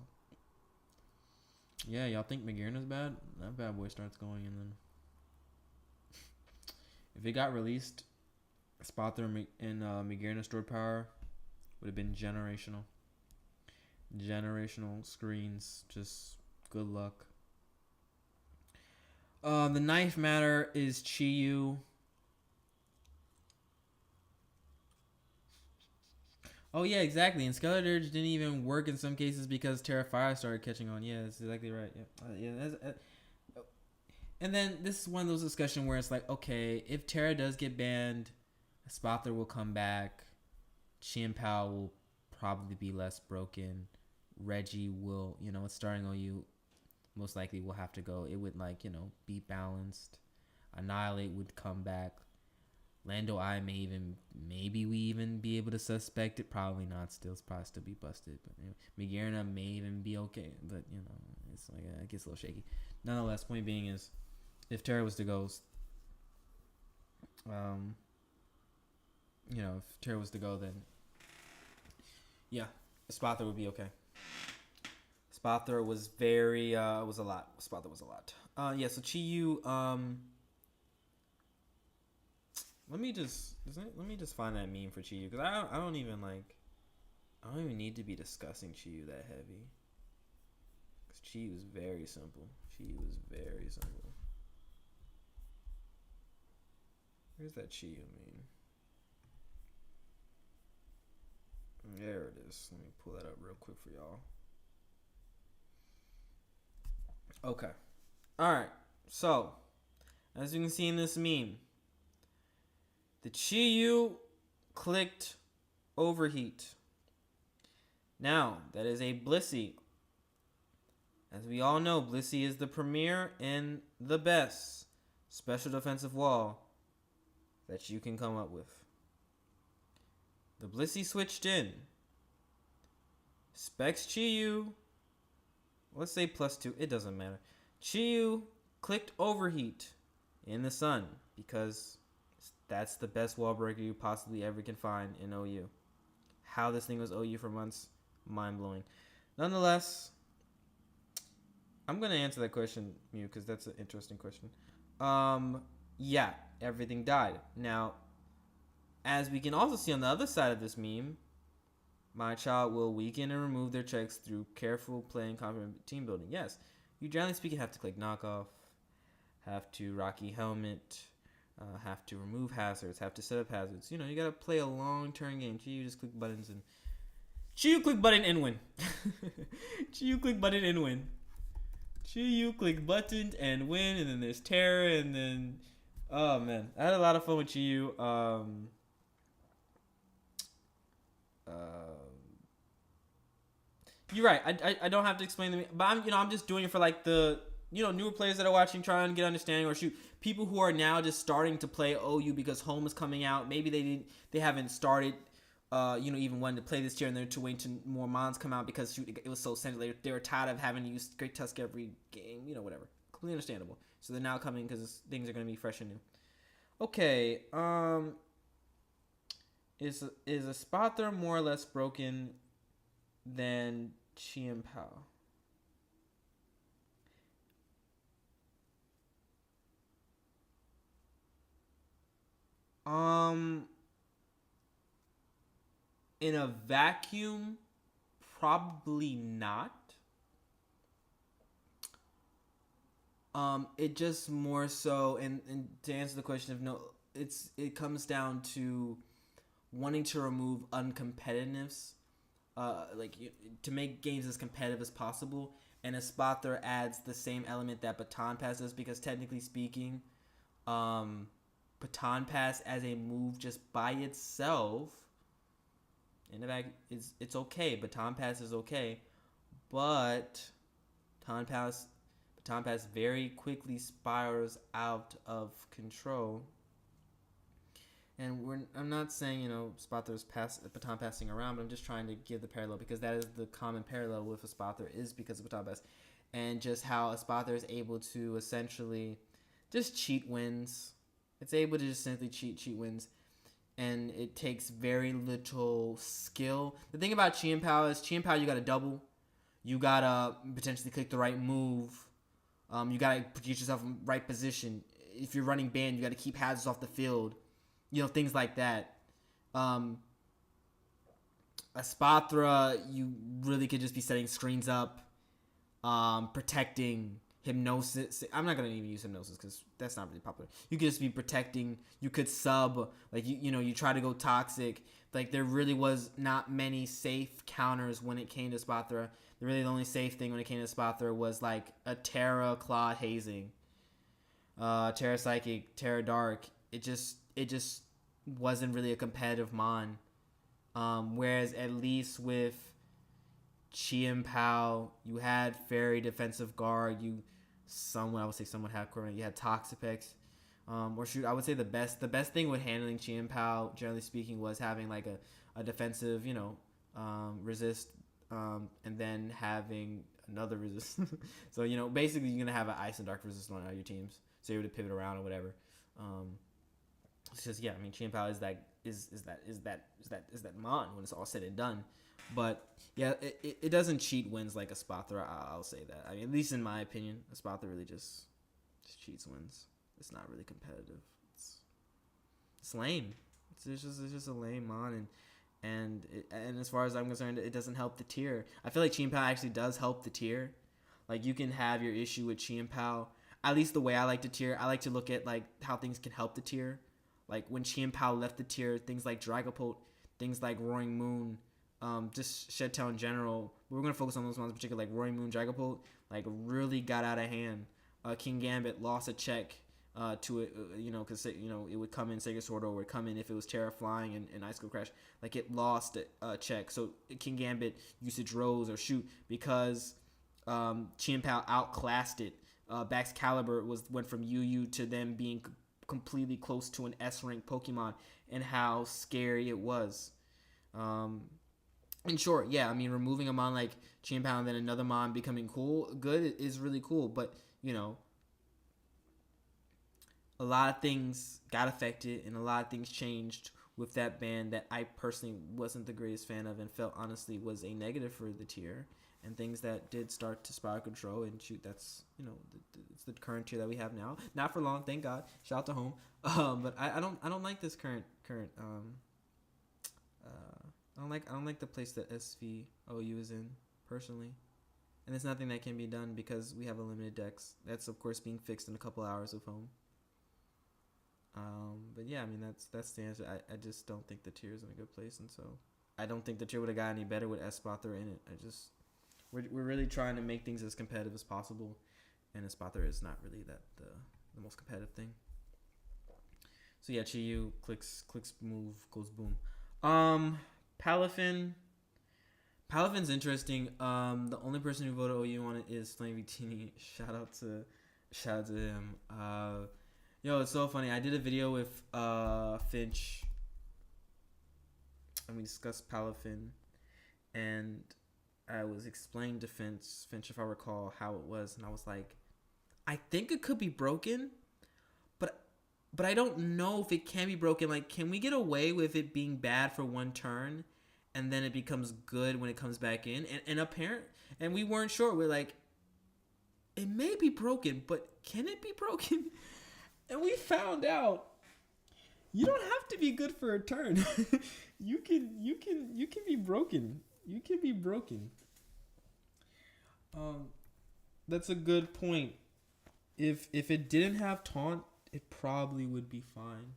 yeah, y'all think Magearna's bad? That bad boy starts going, and then if it got released, Espathra and Magearna stored power would have been generational. Generational screens, just good luck. The knife matter is Chi-Yu. Oh yeah, exactly. And Skeletor didn't even work in some cases because Terra Fire started catching on. Yeah, that's exactly right. Yeah, and then this is one of those discussions where it's okay, if Terra does get banned, Espathra will come back. Chien-Pao will probably be less broken. Reggie will, it's starting OU. Most likely will have to go. It would be balanced. Annihilate would come back. Lando I maybe we even be able to suspect it. Probably not. Probably still be busted. But Magearna may even be okay. But it's it gets a little shaky. Nonetheless, point being is, if Terra was to go, if Terra was to go, then yeah, Espathra would be okay. Espathra was was a lot. Espathra was a lot. Yeah. So Chi-Yu. Let me just find that meme for Chi-Yu, because I don't even need to be discussing Chi-Yu that heavy. Because Chi-Yu is very simple. Chi-Yu is very simple. Where's that Chi-Yu meme? There it is. Let me pull that up real quick for y'all. Okay. Alright. So, as you can see in this meme, the Chi-Yu clicked Overheat. Now, that is a Blissey. As we all know, Blissey is the premier and the best special defensive wall that you can come up with. The Blissey switched in. Specs Chi-Yu. Let's say +2. It doesn't matter. Chi-Yu clicked Overheat in the sun because that's the best wall breaker you possibly ever can find in OU. How this thing was OU for months, mind-blowing. Nonetheless, I'm going to answer that question, Mew, because that's an interesting question. Yeah, everything died. Now, as we can also see on the other side of this meme, my child will weaken and remove their checks through careful play and confident team building. Yes, you generally speaking have to click knockoff, have to Rocky helmet, have to remove hazards, have to set up hazards. You know, you gotta play a long-term game. You just click buttons and click button and win. Click button and win. Click button and win. And then there's Terra, and then oh man, I had a lot of fun with Chiyu. You're right. I don't have to explain to me, but I'm just doing it for like the newer players that are watching, trying to get understanding, or people who are now just starting to play OU because Home is coming out. Maybe they haven't started, even wanting to play this tier, and they're to wait till more mons come out because it was so centered. They were tired of having to use Great Tusk every game, whatever. Completely understandable. So they're now coming because things are going to be fresh and new. Okay, is a Spathra more or less broken than Chien-Pao? In a vacuum, probably not. It just more so, and to answer the question of no, it comes down to wanting to remove uncompetitiveness, to make games as competitive as possible. And Espathra adds the same element that Baton Pass does, because technically speaking, Baton Pass as a move just by itself in the back it's okay. Baton Pass is okay, but Baton Pass very quickly spirals out of control. And I'm not saying, Spathra's Baton passing around, but I'm just trying to give the parallel, because that is the common parallel with Espathra, is because of Baton Pass. And just how Espathra is able to essentially just cheat wins. It's able to just simply cheat wins. And it takes very little skill. The thing about Chien-Pao is, Chien-Pao, you got to double. You got to potentially click the right move. You got to get yourself in the right position. If you're running band, you got to keep hazards off the field. Things like that. Espathra, you really could just be setting screens up, protecting, hypnosis. I'm not going to even use hypnosis because that's not really popular. You could just be protecting. You could sub, you try to go toxic. Like, there really was not many safe counters when it came to Espathra. The only safe thing when it came to Espathra was like a Terra Claw hazing, Terra Psychic, Terra Dark. It just wasn't really a competitive mon. Whereas at least with Chien-Pao, you had Fairy Defensive Guard. I would say someone had Corona. You had Toxapex. I would say the best thing with handling Chien-Pao, generally speaking, was having like a defensive, resist, and then having another resist. So, basically you're going to have an Ice and Dark resist on all your teams. So you're able to pivot around or whatever. It's just, yeah, I mean, Chien-Pao is that mon when it's all said and done. But yeah, it doesn't cheat wins like Espathra. I'll say that. I mean, at least in my opinion, Espathra really just cheats wins. It's not really competitive. It's lame. It's just a lame mon, and as far as I'm concerned, it doesn't help the tier. I feel like Chien-Pao actually does help the tier. Like, you can have your issue with Chien-Pao. At least the way I like to tier, I like to look at like how things can help the tier. Like, when Chien-Pao left the tier, things like Dragapult, things like Roaring Moon, just Shed Tail in general. We're going to focus on those ones in particular, like Roaring Moon, Dragapult, like, really got out of hand. Kingambit lost a check to it, because, it would come in Sega Sword, or would come in if it was Terra Flying and Ice Cold Crash. Like, it lost a check. So Kingambit usage rose or shoot because Chien-Pao outclassed it. Bax Caliber went from UU to them being completely close to an S-rank Pokemon, and how scary it was. In short, yeah, I mean, removing a mon like Chien-Pao and then another mon becoming good is really cool. But, a lot of things got affected, and a lot of things changed with that ban that I personally wasn't the greatest fan of, and felt honestly was a negative for the tier. And things that did start to spiral control, and shoot, that's, it's the current tier that we have now. Not for long, thank God. Shout out to Home. But I don't like this current I don't like the place that SVOU is in, personally. and there's nothing that can be done because we have a limited dex. That's of course being fixed in a couple hours of home. But yeah, I mean that's the answer. I just don't think the tier is in a good place, and so I don't think the tier would have got any better with Espathra in it. We're really trying to make things as competitive as possible, and Espathra is not really the most competitive thing. So yeah, Chiyu clicks move goes boom. Palafin. Palafin's interesting. The only person who voted OU on it is Flame Victini. Shout out to him. Yo, it's so funny. I did a video with Finch, and we discussed Palafin, and I was explaining to Finch, if I recall, how it was, and I was like, I think it could be broken, but I don't know if it can be broken. Like, can we get away with it being bad for one turn, and then it becomes good when it comes back in? And we weren't sure. We're like, it may be broken, but can it be broken? And we found out you don't have to be good for a turn. you can be broken. You can be broken. That's a good point. If it didn't have taunt, it probably would be fine.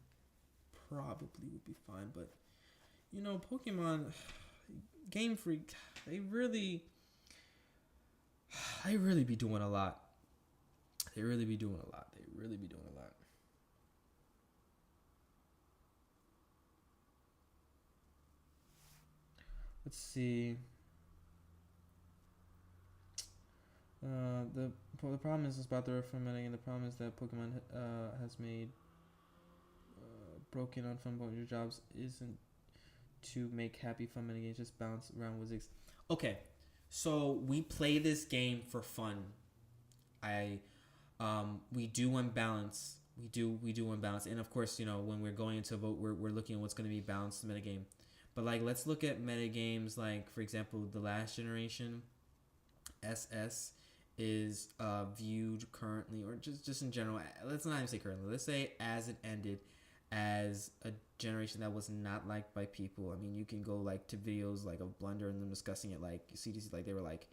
But you know, Pokemon Game Freak, they really be doing a lot. They really be doing a lot. Let's see. The problem is about the fermenting, and the problem is that Pokemon has made broken on fun your jobs isn't to make happy fun mini games, just bounce around with Ziggs. Okay, so we play this game for fun. We do unbalance. We do unbalance, and of course, you know, when we're going into a vote, we're looking at what's going to be balanced metagame. But like, let's look at metagames like, for example, the last generation. SS is viewed currently, or just in general. Let's not even say currently. Let's say as it ended, as a generation that was not liked by people. I mean, you can go like to videos like of Blunder and them discussing it, like CDC, like they were like,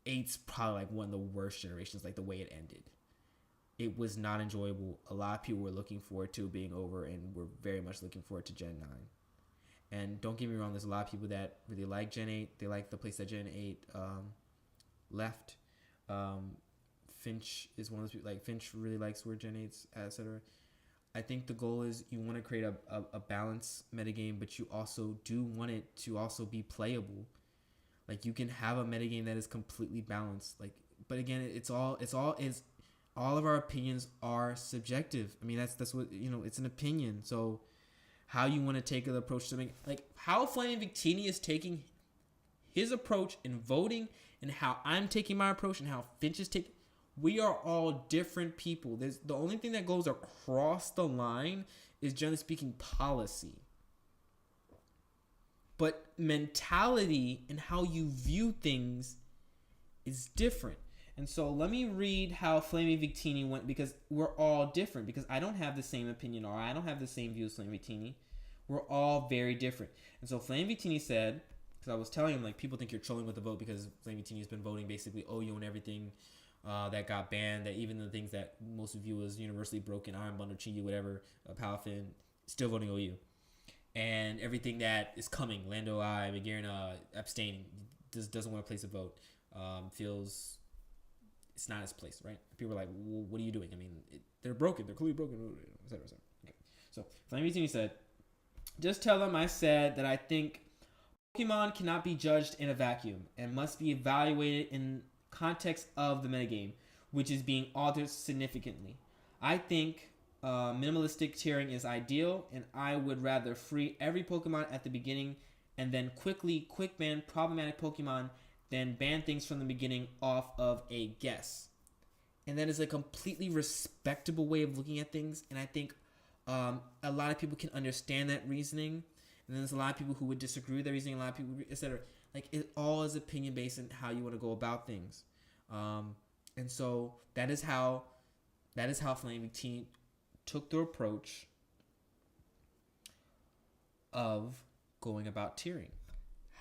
8's probably like one of the worst generations, like the way it ended. It was not enjoyable. A lot of people were looking forward to it being over, and we're very much looking forward to Gen 9. And don't get me wrong, there's a lot of people that really like Gen 8. They like the place that Gen 8 left. Finch is one of those people, like Finch really likes where Gen 8's, etc. I think the goal is you want to create a balanced metagame, but you also do want it to also be playable. Like, you can have a metagame that is completely balanced. Like, but again, all of our opinions are subjective. I mean, that's what, you know, it's an opinion. So how you want to take the approach to make, like how Flaming Victini is taking his approach in voting, and how I'm taking my approach, and how Finch is taking, we are all different people. There's the only thing that goes across the line is, generally speaking, policy. But mentality and how you view things is different. And so let me read how Flaming Victini went, because we're all different. Because I don't have the same opinion, or I don't have the same view as Flaming Victini. We're all very different. And so Flaming Victini said, because I was telling him, like, people think you're trolling with the vote because Flaming Victini has been voting basically OU and everything that got banned. That even the things that most of you as universally broken, Iron Bundle, Chiyu, whatever, Palafin, still voting OU. And everything that is coming, Lando I, McGarren abstaining, doesn't want to place a vote, feels it's not his place, right? People are like, well, what are you doing? I mean, they're broken. They're clearly broken, etc. Okay. So Flaming Victini said, just tell them I said that I think Pokemon cannot be judged in a vacuum and must be evaluated in context of the metagame, which is being altered significantly. I think minimalistic tiering is ideal, and I would rather free every Pokemon at the beginning and then quick ban problematic Pokemon than ban things from the beginning off of a guess. And that is a completely respectable way of looking at things, and I think a lot of people can understand that reasoning. And then there's a lot of people who would disagree with that reasoning, a lot of people, etc. Like, it all is opinion based in how you want to go about things. And so that is how Flaming Victini took the approach of going about tiering.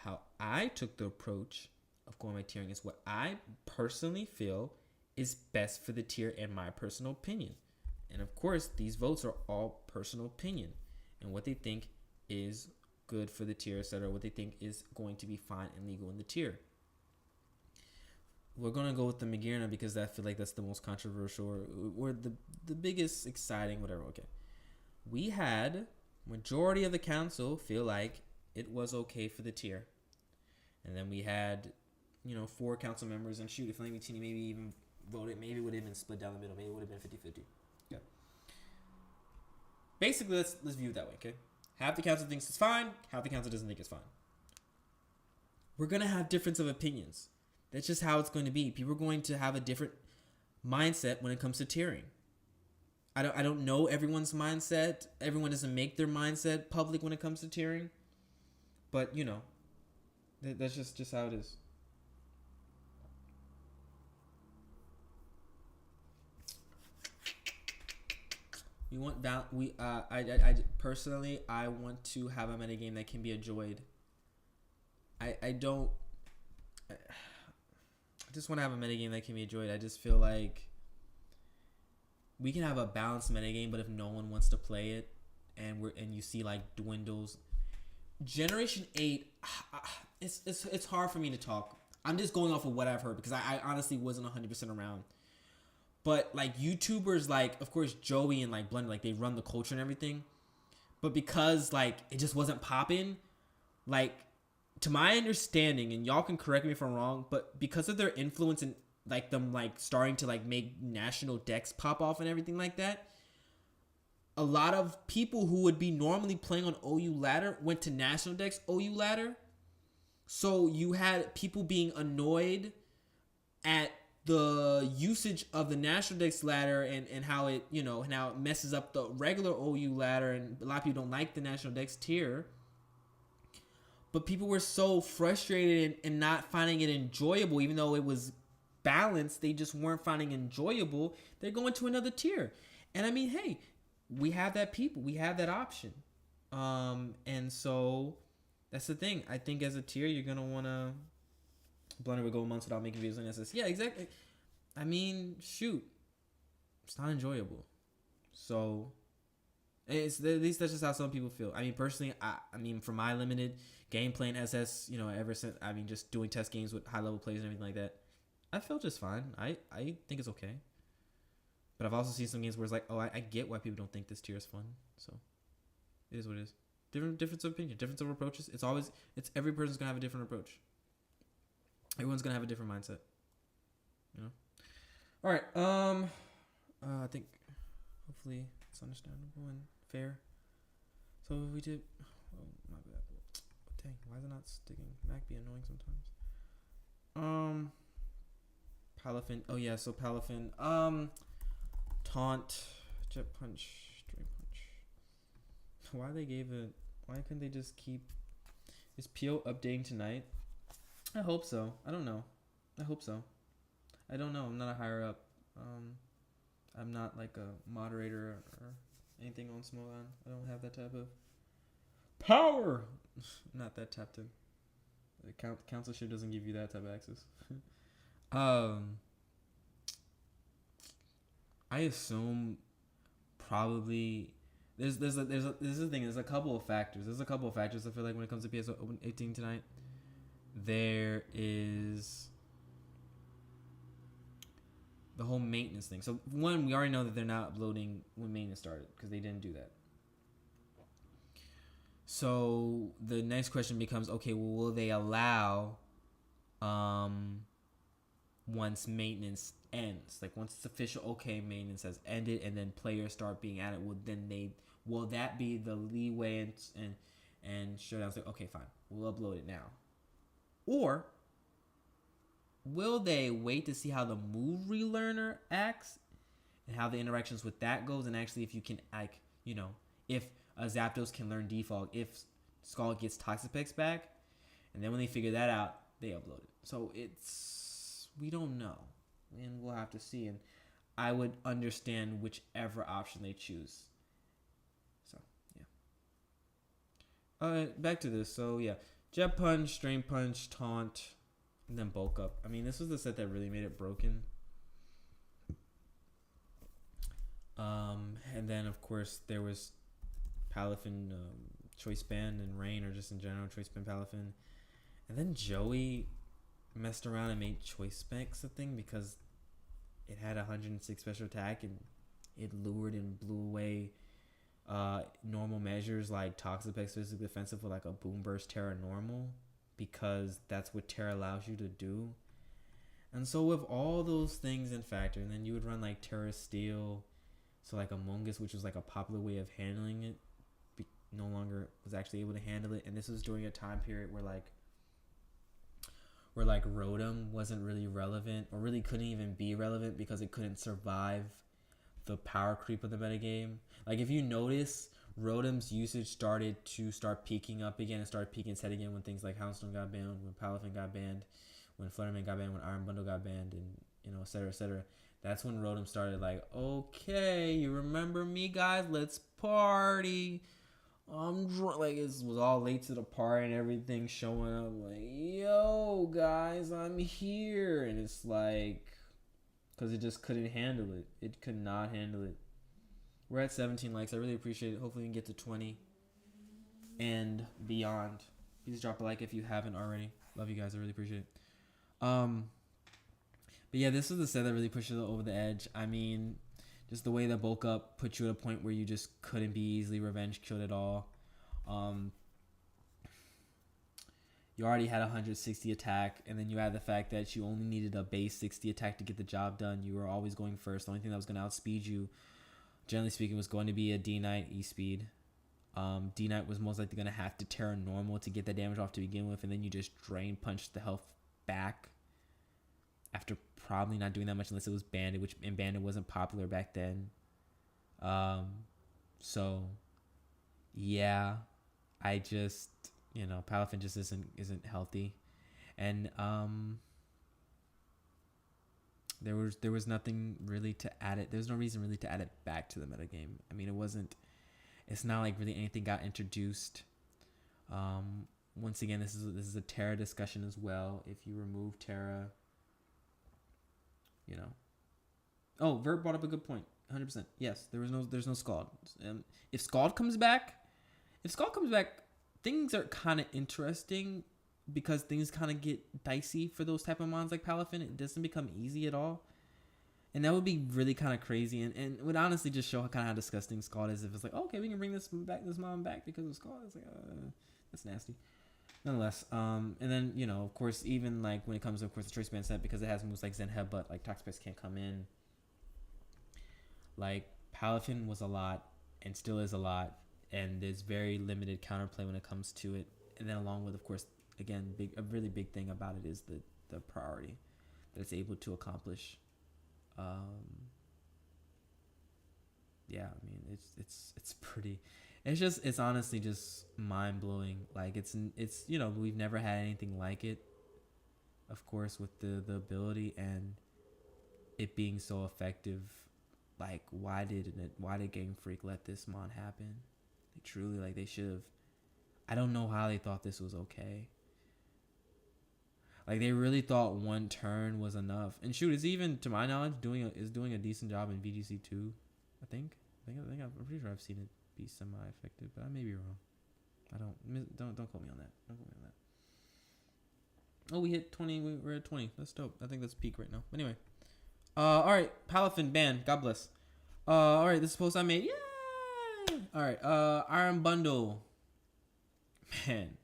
How I took the approach of going by tiering is what I personally feel is best for the tier in my personal opinion. And of course, these votes are all personal opinion and what they think is good for the tier, etc. What they think is going to be fine and legal in the tier. We're gonna go with the Magearna because I feel like that's the most controversial or the biggest exciting, whatever. Okay, we had majority of the council feel like it was okay for the tier, and then we had 4 council members, and shoot, if Flaming maybe even voted, maybe it would have been split down the middle, maybe it would have been 50-50. Yeah. Basically, let's view it that way. Okay, half the council thinks it's fine, half the council doesn't think it's fine. We're gonna have difference of opinions. That's just how it's going to be. People are going to have a different mindset when it comes to tiering. I don't know everyone's mindset. Everyone doesn't make their mindset public when it comes to tiering. But, that's just how it is. We want I personally, I want to have a metagame that can be enjoyed. I just want to have a metagame that can be enjoyed. I just feel like we can have a balanced metagame, but if no one wants to play it, and you see like dwindles, Generation 8, it's hard for me to talk. I'm just going off of what I've heard because I honestly wasn't 100% around. But like YouTubers, like of course Joey and like Blender, like they run the culture and everything. But because like it just wasn't popping, like to my understanding, and y'all can correct me if I'm wrong, but because of their influence and like them like starting to like make national decks pop off and everything like that, a lot of people who would be normally playing on OU ladder went to national decks OU ladder. So you had people being annoyed at the usage of the national decks ladder and how it how it messes up the regular OU ladder, and a lot of people don't like the national decks tier. But people were so frustrated and not finding it enjoyable, even though it was balanced. They just weren't finding it enjoyable. They're going to another tier. And I mean, hey, we have that people. We have that option. And so that's the thing. I think as a tier, you're going to want to... Blender would go months without making videos on SS. Yeah, exactly. I mean, shoot. It's not enjoyable. So... It's at least that's just how some people feel. I mean, personally, I mean, for my limited gameplay in SS, ever since just doing test games with high level plays and everything like that, I felt just fine. I think it's okay. But I've also seen some games where it's like, oh, I get why people don't think this tier is fun. So it is what it is. Difference of opinion, difference of approaches. It's every person's gonna have a different approach. Everyone's gonna have a different mindset. All right. I think hopefully it's understandable and fair. So we did. Oh my bad. Dang, why is it not sticking? Mac be annoying sometimes. Palafin. Oh yeah, so Palafin. Taunt, jet punch, string punch. Why couldn't they just keep? Is PO updating tonight? I hope so. I don't know. I hope so. I don't know. I'm not a higher up. I'm not like a moderator or anything on Smogon. I don't have that type of power. Not that tapped in. The councilship doesn't give you that type of access. I assume probably there's a thing. There's a couple of factors. I feel like when it comes to PS Open 18 tonight, there is the whole maintenance thing. So one, we already know that they're not uploading when maintenance started because they didn't do that. So the next question becomes, okay, well, will they allow once maintenance ends, like once it's official, okay, maintenance has ended, and then players start being added, will that be the leeway and showdowns like, okay, fine, we'll upload it now? Or will they wait to see how the move relearner acts and how the interactions with that goes, and actually if you can, like, if Zapdos can learn default, if Skull gets Toxapex back, and then when they figure that out, they upload it. So we don't know, and we'll have to see, and I would understand whichever option they choose. So yeah. Back to this. So yeah, jet punch, strain punch, taunt. And then bulk up. I mean, this was the set that really made it broken. And then of course there was Palafin, choice band, and Rain, or just in general choice band Palafin. And then Joey messed around and made choice specs a thing because it had 106 special attack and it lured and blew away normal measures like Toxic Pex physical defensive with like a Boom Burst Terra normal, because that's what Terra allows you to do. And so with all those things in factor, and then you would run like Terra Steel, so like Among Us, which was like a popular way of handling it, no longer was actually able to handle it. And this was during a time period where Rotom wasn't really relevant, or really couldn't even be relevant because it couldn't survive the power creep of the metagame. Like if you notice, Rotom's usage started peaking up again and started peaking set again when things like Houndstone got banned, when Palafin got banned, when Flutterman got banned, when Iron Bundle got banned, and et cetera, et cetera. That's when Rotom started like, okay, you remember me, guys? Let's party. I'm drunk. Like, it was all late to the party and everything, showing up like, yo, guys, I'm here. And it's like, because it just couldn't handle it. It could not handle it. We're at 17 likes. I really appreciate it. Hopefully we can get to 20 and beyond. Please drop a like if you haven't already. Love you guys. I really appreciate it. But yeah, this was the set that really pushed it over the edge. I mean, just the way the bulk up put you at a point where you just couldn't be easily revenge killed at all. You already had 160 attack, and then you had the fact that you only needed a base 60 attack to get the job done. You were always going first. The only thing that was going to outspeed you, generally speaking, was going to be a D-Knight E-Speed. D-Knight was most likely going to have to Terra normal to get that damage off to begin with, and then you just drain punch the health back after probably not doing that much unless it was Bandit, which in Bandit wasn't popular back then. So yeah, I just, Palafin just isn't healthy. And there was nothing really to add it. There's no reason really to add it back to the metagame. I mean, it's not like really anything got introduced. Once again, this is a Terra discussion as well. If you remove Terra, Oh, Vert brought up a good point. 100%. Yes, there's no Scald. If Scald comes back, things are kind of interesting because things kind of get dicey for those type of mons like Palafin. It doesn't become easy at all. And that would be really kind of crazy and would honestly just show kind of how disgusting Scald is. If it's like, okay, we can bring this mon back because of Scald. It's like, that's nasty. Nonetheless, and then, of course, even like when it comes to, of course, the choice band set, because it has moves like Zen Headbutt, like Toxic Pex can't come in. Like, Palafin was a lot and still is a lot, and there's very limited counterplay when it comes to it. And then along with, of course, again, a really big thing about it is the priority that it's able to accomplish. Yeah, I mean, it's pretty. It's honestly just mind blowing. Like it's we've never had anything like it. Of course, with the ability and it being so effective. Like, why did Game Freak let this mon happen? They should have. I don't know how they thought this was okay. Like, they really thought one turn was enough. And shoot, it's even, to my knowledge, doing a decent job in VGC 2. I think I'm pretty sure I've seen it be semi-effective, but I may be wrong. Don't quote me on that. Don't quote me on that. Oh, we hit 20. We're at 20. That's dope. I think that's peak right now. But anyway, all right, Palafin ban. God bless. All right, this is post I made. Yay! All right, Iron Bundle. Man,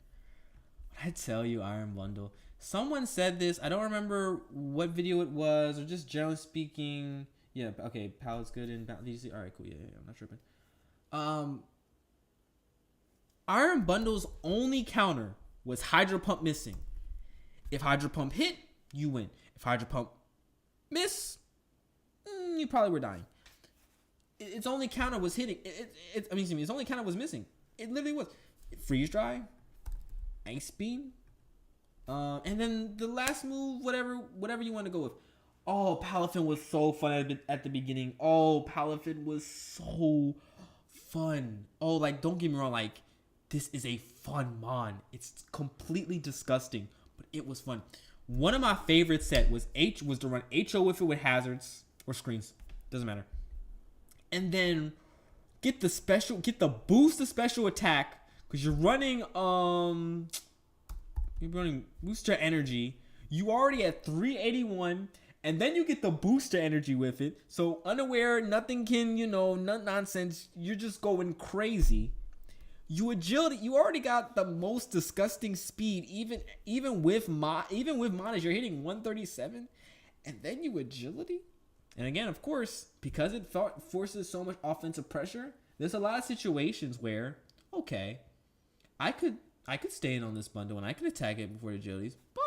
what I tell you, Iron Bundle. Someone said this. I don't remember what video it was, or just generally speaking. Yeah. Okay, Pal's good in VGC. All right, cool. Yeah, I'm not tripping. Iron Bundle's only counter was Hydro Pump missing. If Hydro Pump hit, you win. If Hydro Pump miss, you probably were dying. Its only counter was hitting. Its only counter was missing. It literally was Freeze Dry, Ice Beam, and then the last move, whatever you want to go with. Oh, Palafin was so fun at the beginning. Oh, Palafin was so fun. Oh, like, don't get me wrong, like, this is a fun mon. It's completely disgusting, but it was fun. One of my favorite set was to run HO with it with hazards or screens. Doesn't matter. And then get the boost the special attack because you're running booster energy. You already at 381, and then you get the booster energy with it. So unaware, nothing can, none nonsense. You're just going crazy. You agility. You already got the most disgusting speed. Even with Monas, you're hitting 137, and then you agility. And again, of course, because it forces so much offensive pressure, there's a lot of situations where, okay, I could stay in on this bundle and I could attack it before the agilities. But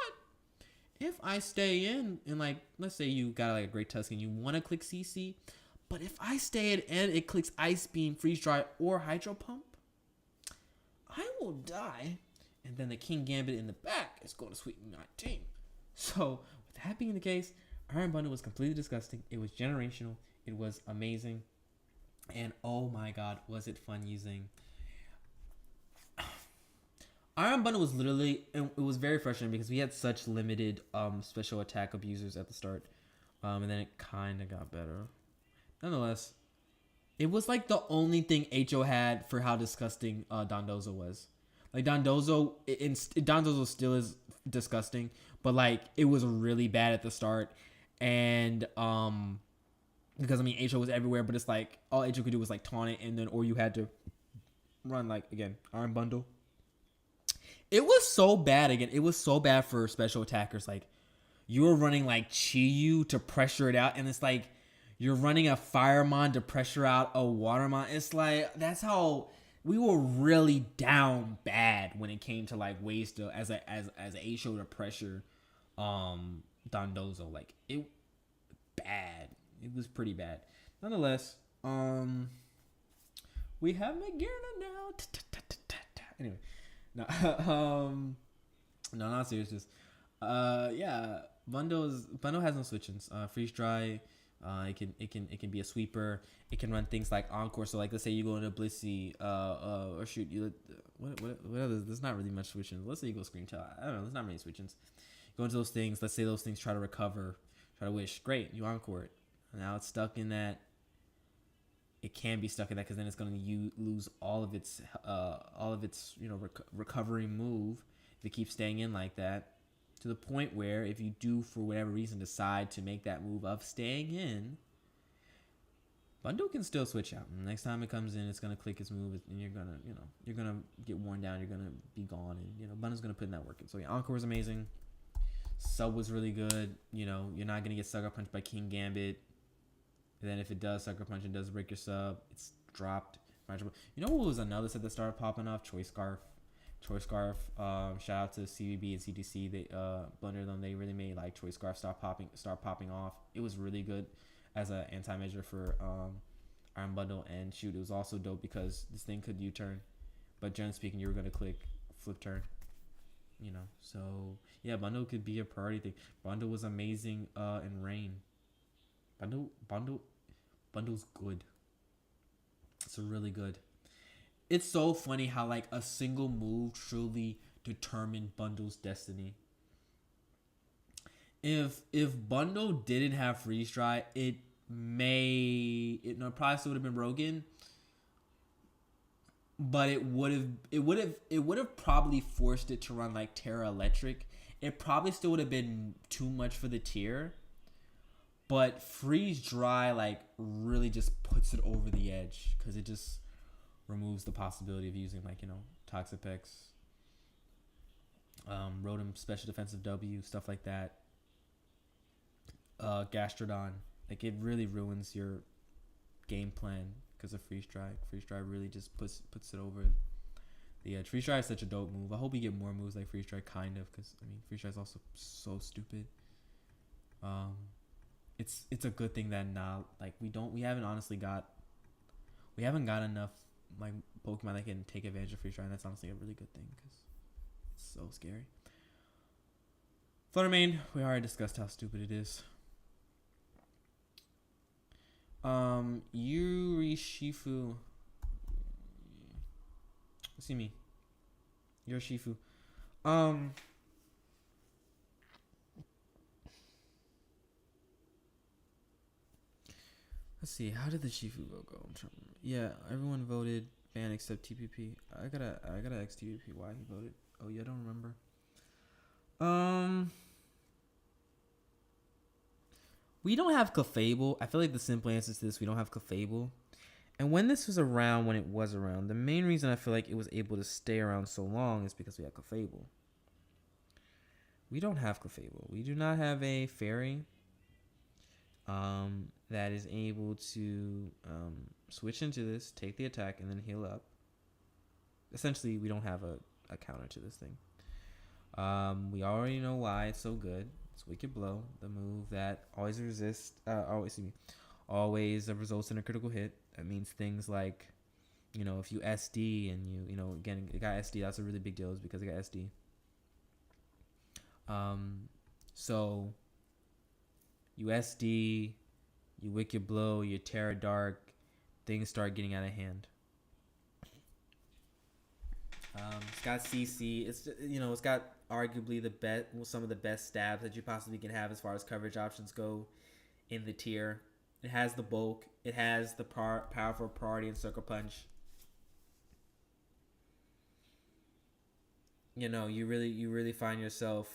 if I stay in and like, let's say you got like a Great Tusk and you want to click CC, but if I stay in and it clicks Ice Beam, Freeze Dry, or Hydro Pump, I will die. And then the King Gambit in the back is going to sweep my team. So with that being the case, Iron Bundle was completely disgusting. It was generational. It was amazing. And oh my god, was it fun using. Iron Bundle was literally, it was very frustrating because we had such limited special attack abusers at the start. And then it kind of got better. Nonetheless, it was like the only thing HO had for how disgusting Dondozo was. Like Dondozo still is disgusting, but like it was really bad at the start. And because I mean HO was everywhere, but it's like all HO could do was like taunt it, and then or you had to run like again Iron Bundle. It was so bad again. It was so bad for special attackers. Like you were running like Chiyu to pressure it out, and it's like you're running a Firemon to pressure out a Watermon. It's like that's how we were really down bad when it came to like ways to as a show to pressure Dondozo. Like it bad. It was pretty bad. Nonetheless, we have Magearna now. Anyway, no, no, not serious. Just, yeah, Bundle has no switch-ins. Freeze Dry, it can be a sweeper. It can run things like Encore. So like, let's say you go into Blissey, or shoot you. What other? There's not really much switch-ins. Let's say you go Scream Tail. I don't know. There's not many switch-ins. Go into those things. Let's say those things try to recover, try to wish. Great, you Encore it. Now it's stuck in that. It can be stuck in that because then it's going to lose all of its recovery move if it keeps staying in like that. To the point where if you do for whatever reason decide to make that move of staying in, Bundle can still switch out. And next time it comes in, it's going to click its move, and you're gonna get worn down. You're gonna be gone, and Bundle's gonna put in that work. So yeah, Encore was amazing. Sub was really good. You're not gonna get sucker punched by King Gambit. And then if it does sucker punch and does break your sub, it's dropped. You know what was another set that started popping off? Choice Scarf. Shout out to CVB and CTC. They blundered them. They really made like Choice Scarf start popping off. It was really good as an anti-measure for Iron Bundle. And shoot, it was also dope because this thing could U-turn. But generally speaking, you were gonna click flip turn. So yeah, Bundle could be a priority thing. Bundle was amazing in Rain. Bundle's good. It's really good. It's so funny how like a single move truly determined Bundle's destiny. If Bundle didn't have Freeze Dry, it probably still would have been Rogan. But it would have probably forced it to run like Terra Electric. It probably still would have been too much for the tier. But Freeze Dry like really just puts it over the edge because it just removes the possibility of using like Toxapex, Rotom Special Defensive W, stuff like that. Gastrodon, like it really ruins your game plan because of Freeze Dry. Freeze Dry really just puts it over the edge. Freeze Dry is such a dope move. I hope we get more moves like Freeze Dry, kind of, because Freeze Dry is also so stupid. It's a good thing that now like we haven't got enough like Pokemon that can take advantage of Freeze Dry, and that's honestly a really good thing because it's so scary. Fluttermane, we already discussed how stupid it is. Yuri Shifu. See me. Yuri Shifu. Let's see. How did the Shifu vote go? I'm trying to remember. Yeah, everyone voted ban except TPP. I gotta ask TPP why he voted. Oh yeah, I don't remember. Um, we don't have Clefable. I feel like the simple answer to this, we don't have Clefable. And when this was around, when it was around, the main reason I feel like it was able to stay around so long is because we had Clefable. We don't have Clefable. We do not have a fairy that is able to switch into this, take the attack, and then heal up. Essentially, we don't have a counter to this thing. We already know why it's so good. It's Wicked Blow, the move that always always results in a critical hit. That means things like, if you SD and again, it got SD, that's a really big deal, is because it got SD. So you SD, you Wicked Blow, you Terra Dark, things start getting out of hand. It's got CC. It's got arguably some of the best stabs that you possibly can have as far as coverage options go in the tier. It has the bulk. It has the powerful priority and Sucker Punch. You really find yourself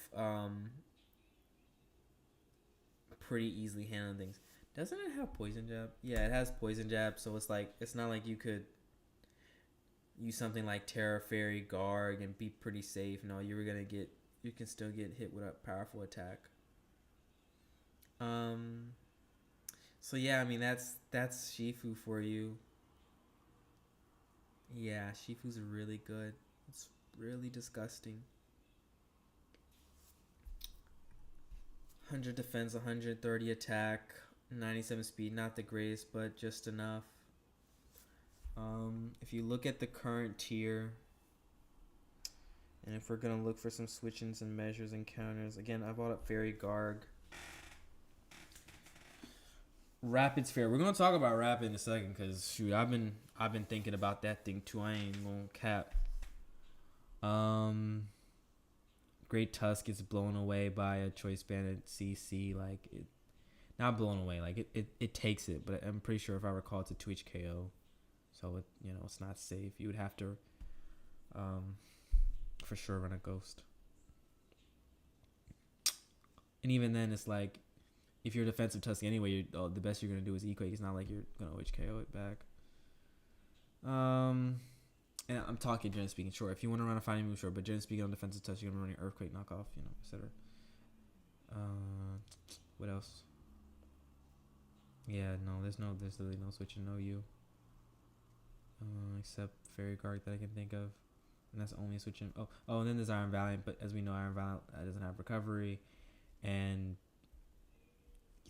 pretty easily handling things. Doesn't it have Poison Jab? Yeah, it has Poison Jab, so it's not like you could use something like Terra Fairy Garg and be pretty safe. No, you can still get hit with a powerful attack. So yeah, I mean that's Shifu for you. Yeah, Shifu's really good. It's really disgusting. 100 defense, 130 attack, 97 speed, not the greatest, but just enough. If you look at the current tier, and if we're gonna look for some switch-ins and measures and counters, again, I bought up Fairy Garg. Rapid Sphere. We're gonna talk about Rapid in a second, cause shoot, I've been thinking about that thing too. I ain't gonna cap. Great Tusk gets blown away by a Choice Banded CC. Like it, not blown away. Like it takes it, but I'm pretty sure if I recall, it's a Twitch KO. So it's not safe. You would have to, for sure, run a Ghost. And even then, it's like, if you're a defensive Tusk anyway, the best you're gonna do is Equake. It's not like you're gonna Witch KO it back. And I'm talking generally speaking. Sure, if you want to run a fighting move, sure, but generally speaking on defensive Tusk, you're gonna run your Earthquake knockoff, etc. What else? Yeah, no, there's literally no switching, no you. Except Fairy Guard that I can think of, and that's only switching. And then there's Iron Valiant, but as we know, Iron Valiant doesn't have recovery, and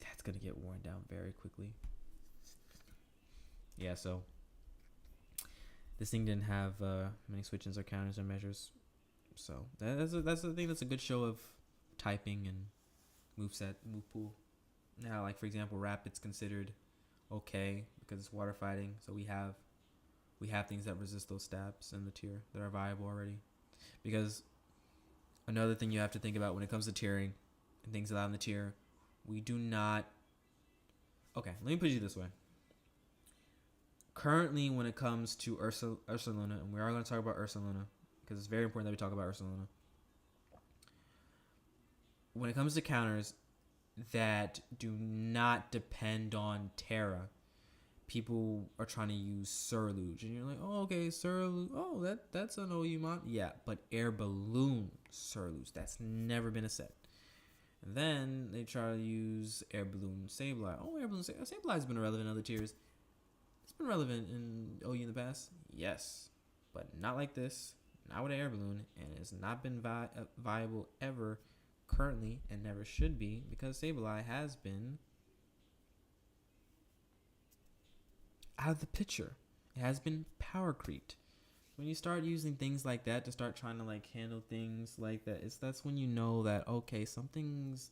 that's gonna get worn down very quickly. Yeah, so this thing didn't have many switch-ins or counters or measures, so that's the thing. That's a good show of typing and moveset, move pool. Now, like for example, Rapid's considered okay because it's water fighting, so we have things that resist those stabs in the tier that are viable already. Because another thing you have to think about when it comes to tiering and things allowed in the tier, we do not. Okay, let me put it this way. Currently, when it comes to Ursaluna, and we are going to talk about Ursaluna because it's very important that we talk about Ursaluna. When it comes to counters that do not depend on Terra, people are trying to use Surluge, and you're like, oh, okay, Surluge. Oh, that's an OU mod. Yeah, but Air Balloon Surluge, that's never been a set. And then they try to use Air Balloon Sableye. Oh, Air Balloon Sableye has been relevant in other tiers. It's been relevant in OU in the past, yes, but not like this. Not with Air Balloon, and it's not been viable ever currently, and never should be, because Sableye has been out of the picture. It has been power creeped. When you start using things like that to start trying to like handle things like that, that's when you know that okay, something's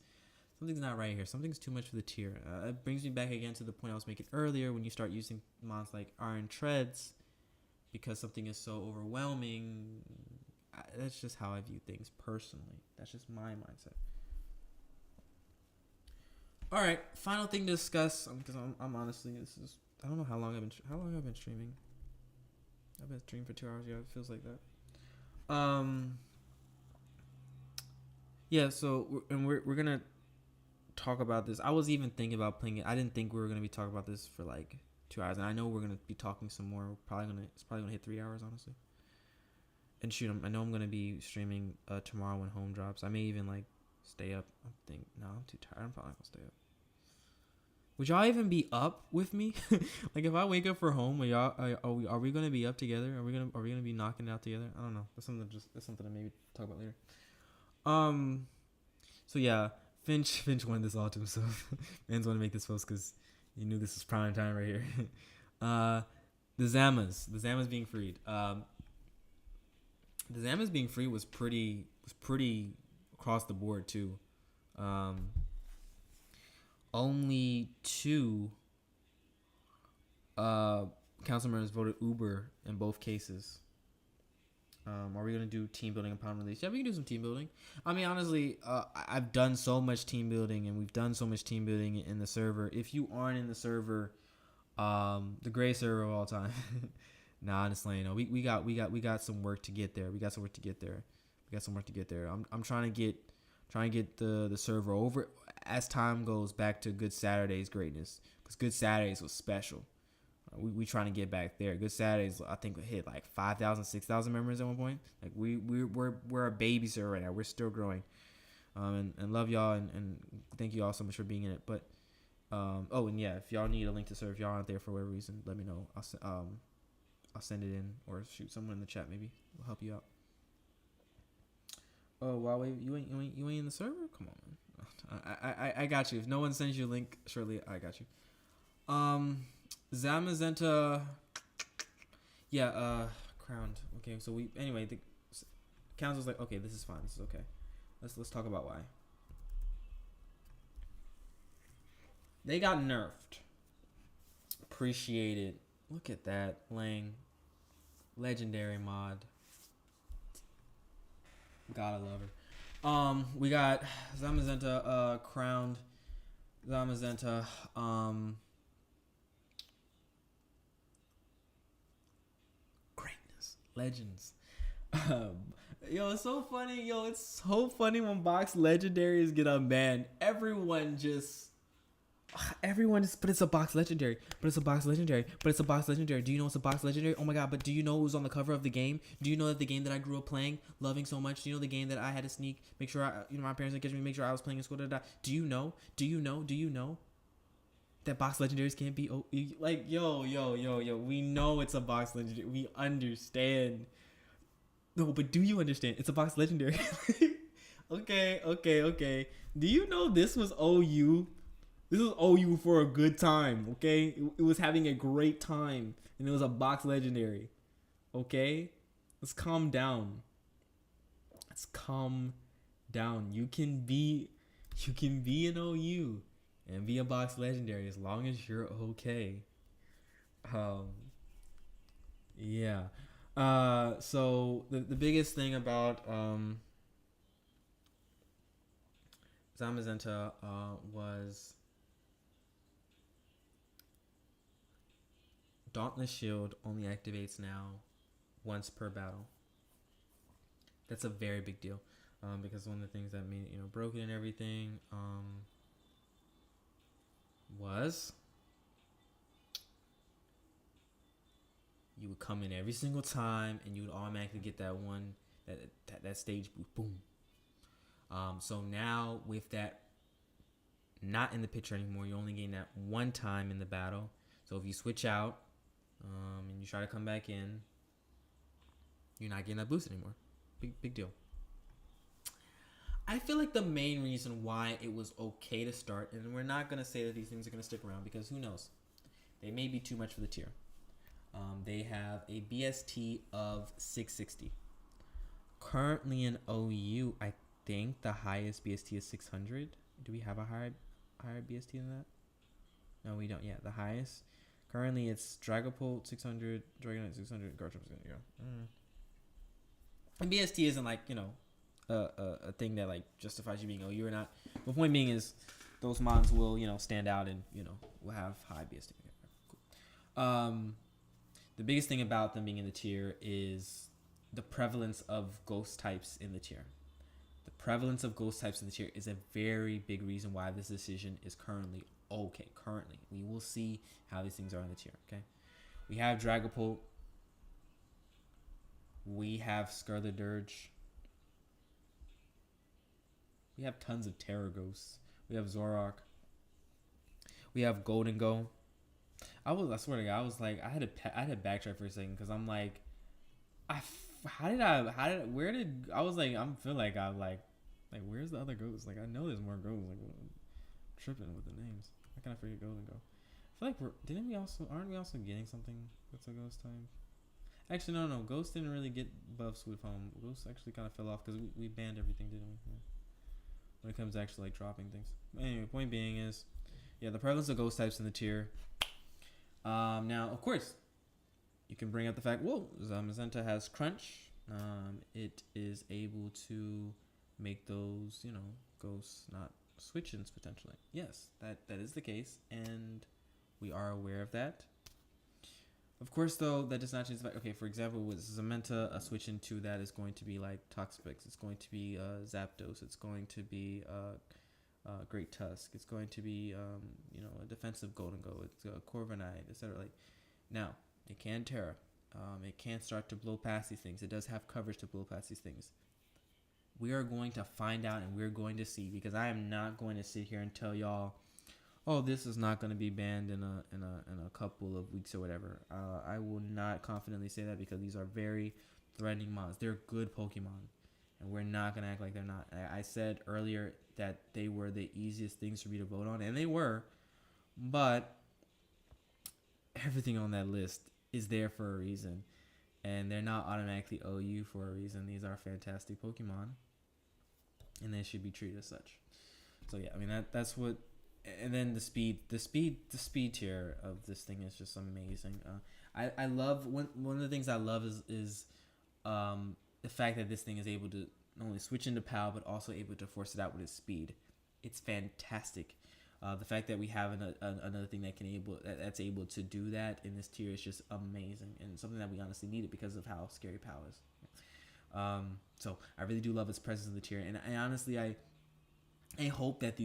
not right here. Something's too much for the tier. It brings me back again to the point I was making earlier. When you start using mods like Iron Treads because something is so overwhelming, that's just how I view things personally. That's just my mindset. All right, final thing to discuss because I'm honestly this is I don't know how long I've been streaming. I've been streaming for 2 hours. Yeah, it feels like that. Yeah. So we're gonna talk about this. I was even thinking about playing it. I didn't think we were gonna be talking about this for like 2 hours, and I know we're gonna be talking some more. It's probably gonna hit 3 hours honestly. And shoot, I know I'm gonna be streaming tomorrow when home drops. I may even like stay up. I'm too tired. I'm probably not gonna stay up. Would y'all even be up with me? Like if I wake up for home, are we gonna be up together? Are we gonna be knocking it out together? I don't know. That's something to maybe talk about later. Um. So yeah, Finch wanted this all to himself. Man's want to make this post because he knew this was prime time right here. The Zamas being freed. The Zamas being free was pretty across the board too. Only two council members voted Uber in both cases. Are we gonna do team building upon release? Yeah, we can do some team building. I mean, honestly, I've done so much team building, and we've done so much team building in the server. If you aren't in the server, the greatest server of all time. Nah, honestly, we got some work to get there. We got some work to get there. I'm trying to get the server over as time goes back to Good Saturday's greatness, because Good Saturdays was special. We trying to get back there. Good Saturdays, I think, hit like 5,000, 6,000 members at one point. Like we're a baby server right now. We're still growing. And love y'all and thank you all so much for being in it. But and yeah, if y'all need a link to serve, if y'all aren't there for whatever reason, let me know. I'll send it in or shoot someone in the chat. Maybe we'll help you out. Oh, Huawei, you ain't in the server? Come on, man. I got you. If no one sends you a link, surely I got you. Zamazenta. Yeah, crowned. Okay, so the council's like, okay, this is fine. This is okay. Let's talk about why. They got nerfed. Appreciate it. Look at that, Lang. Legendary mod. Gotta love her. We got Zamazenta crowned. Zamazenta greatness. Legends. Yo, it's so funny. It's so funny when box legendaries get unbanned. But it's a box legendary. But it's a box legendary. But it's a box legendary. Do you know it's a box legendary? Oh my god, but do you know who's on the cover of the game? Do you know that the game that I grew up playing, loving so much? Do you know the game that I had to sneak, make sure my parents didn't catch me, make sure I was playing in school? Do you know? Do you know that box legendaries can't be like yo. We know it's a box legendary. We understand. No, but do you understand? It's a box legendary. Okay. Do you know this was OU? This was OU for a good time, okay? It was having a great time, and it was a box legendary, okay? Let's calm down. You can be an OU and be a box legendary as long as you're okay. Yeah. So the biggest thing about Zamazenta was Dauntless Shield only activates now once per battle. That's a very big deal, because one of the things that made it broken and everything was you would come in every single time and you would automatically get that one that stage boost. Boom. So now with that not in the picture anymore, you're only getting that one time in the battle. So if you switch out and you try to come back in, you're not getting that boost anymore. Big deal. I feel like the main reason why it was okay to start, and we're not going to say that these things are going to stick around because who knows? They may be too much for the tier. They have a BST of 660. Currently in OU, I think the highest BST is 600. Do we have a higher BST than that? No, we don't. Yeah, the highest. Currently, it's Dragapult 600, Dragonite 600, Garchomp 600. And BST isn't like, a thing that like justifies you being OU or not. The point being is, those mons will, stand out and, will have high BST. Cool. The biggest thing about them being in the tier is the prevalence of ghost types in the tier. The prevalence of ghost types in the tier is a very big reason why this decision is currently okay. Currently, we will see how these things are in the tier. Okay, we have Dragapult, we have Skirtle-Dirge, we have tons of Terra Ghosts, we have Zoroark, we have Golden-Go. I swear to God, I was like, I had to backtrack for a second because I'm like, I was like, I'm feel like I like where's the other ghosts? Like I know there's more ghosts. Like I'm tripping with the names. How can I forget Golden-Go? I feel like aren't we also getting something that's a ghost type? Actually, no. Ghost didn't really get buffs with Ghost actually kind of fell off because we banned everything, didn't we? Yeah. When it comes to actually like dropping things. But anyway, point being is, yeah, the prevalence of ghost types in the tier. Now, of course, you can bring up the fact, Zamazenta has Crunch. It is able to make those, ghosts not switch-ins potentially. Yes, that is the case, and we are aware of that. Of course, though, that does not change the fact. Okay, for example, with Zamenta, a switch into that is going to be like Toxapex. It's going to be Zapdos. It's going to be Great Tusk. It's going to be a defensive Golden-Go. It's Corviknight, etc. Like now, it can Terra. It can start to blow past these things. It does have coverage to blow past these things. We are going to find out and we're going to see, because I am not going to sit here and tell y'all, oh, this is not going to be banned in a couple of weeks or whatever. I will not confidently say that because these are very threatening mons. They're good Pokemon, and we're not going to act like they're not. I said earlier that they were the easiest things for me to vote on, and they were, but everything on that list is there for a reason, and they're not automatically OU for a reason. These are fantastic Pokemon, and they should be treated as such. So yeah, I mean that's what. And then the speed tier of this thing is just amazing. I love one of the things I love is the fact that this thing is able to not only switch into POW but also able to force it out with its speed. It's fantastic. The fact that we have another thing that's able to do that in this tier is just amazing, and something that we honestly needed because of how scary POW is. So I really do love its presence in the tier, and I honestly I hope that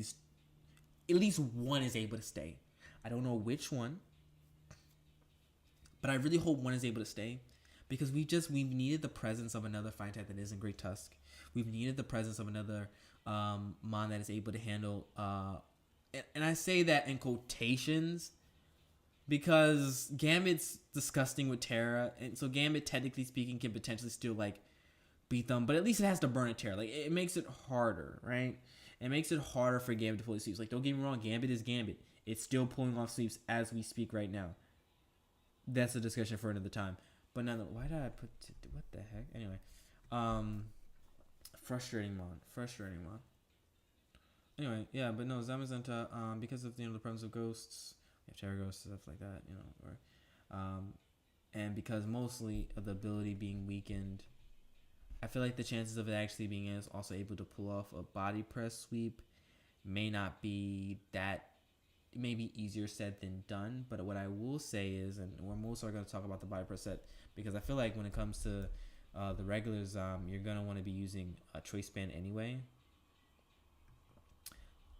at least one is able to stay. I don't know which one, but I really hope one is able to stay, because we've needed the presence of another fine type that isn't Great Tusk. We've needed the presence of another mon that is able to handle and I say that in quotations because Gambit's disgusting with Terra, and so Gambit, technically speaking, can potentially still like beat them, but at least it has to burn a Terra. Like it makes it harder, right? It makes it harder for Gambit to pull his sweeps. Like, don't get me wrong, Gambit is Gambit. It's still pulling off sweeps as we speak right now. That's a discussion for another time. But now, why did I put... What the heck? Anyway. Frustrating mon. Anyway, yeah, but no, Zamazenta, because of, the presence of ghosts, we have Terra Ghosts, stuff like that, and because mostly of the ability being weakened, I feel like the chances of it actually being also able to pull off a body press sweep may not be that. It may be easier said than done, but what I will say is, and we're mostly going to talk about the body press set, because I feel like when it comes to the regulars, you're going to want to be using a Choice Band anyway.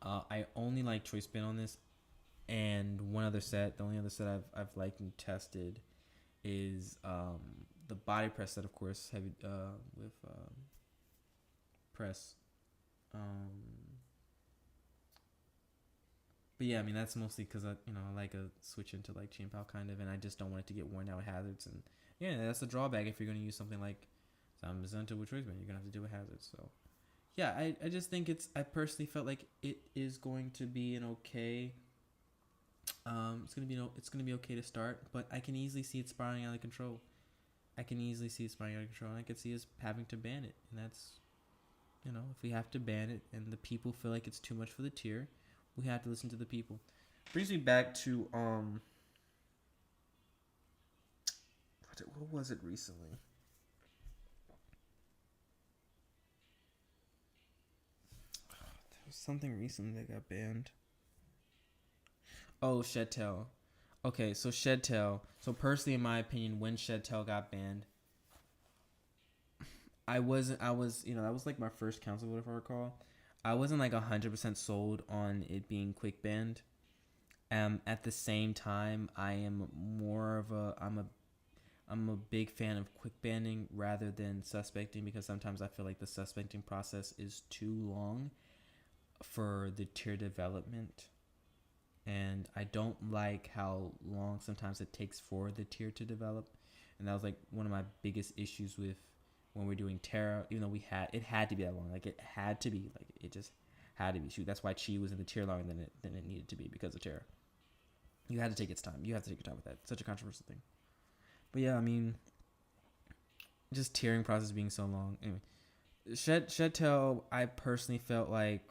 I only like Choice Band on this, and the only other set I've liked and tested is the body press set, of course, heavy with press. But yeah, I mean that's mostly because I like a switch into like Chain Pal kind of, and I just don't want it to get worn down with hazards, and yeah, that's the drawback if you're going to use something like Zamazenta with Choice Band. You're gonna have to deal with hazards. So yeah, I just think I personally felt like it is going to be an okay. It's gonna be okay to start, but I can easily see it spiraling out of control. And I could see us having to ban it, and that's, if we have to ban it, and the people feel like it's too much for the tier, we have to listen to the people. Brings me back to what was it recently? There was something recently that got banned. Oh, Shedtail. Okay, so Shedtail. So personally, in my opinion, when Shedtail got banned, I wasn't. I was, that was like my first council vote, if I recall. I wasn't like 100% sold on it being quick banned. At the same time, I am more of a. I'm a big fan of quick banning rather than suspecting, because sometimes I feel like the suspecting process is too long for the tier development, and I don't like how long sometimes it takes for the tier to develop. And that was like one of my biggest issues with when we're doing Terra, even though it had to be that long. Like it had to be, like it just had to be. Shoot, that's why Chi was in the tier longer than it needed to be, because of Terra. You had to take its time. You have to take your time with that. It's such a controversial thing. But yeah, I mean, just tiering process being so long. Anyway, Shedtail, I personally felt like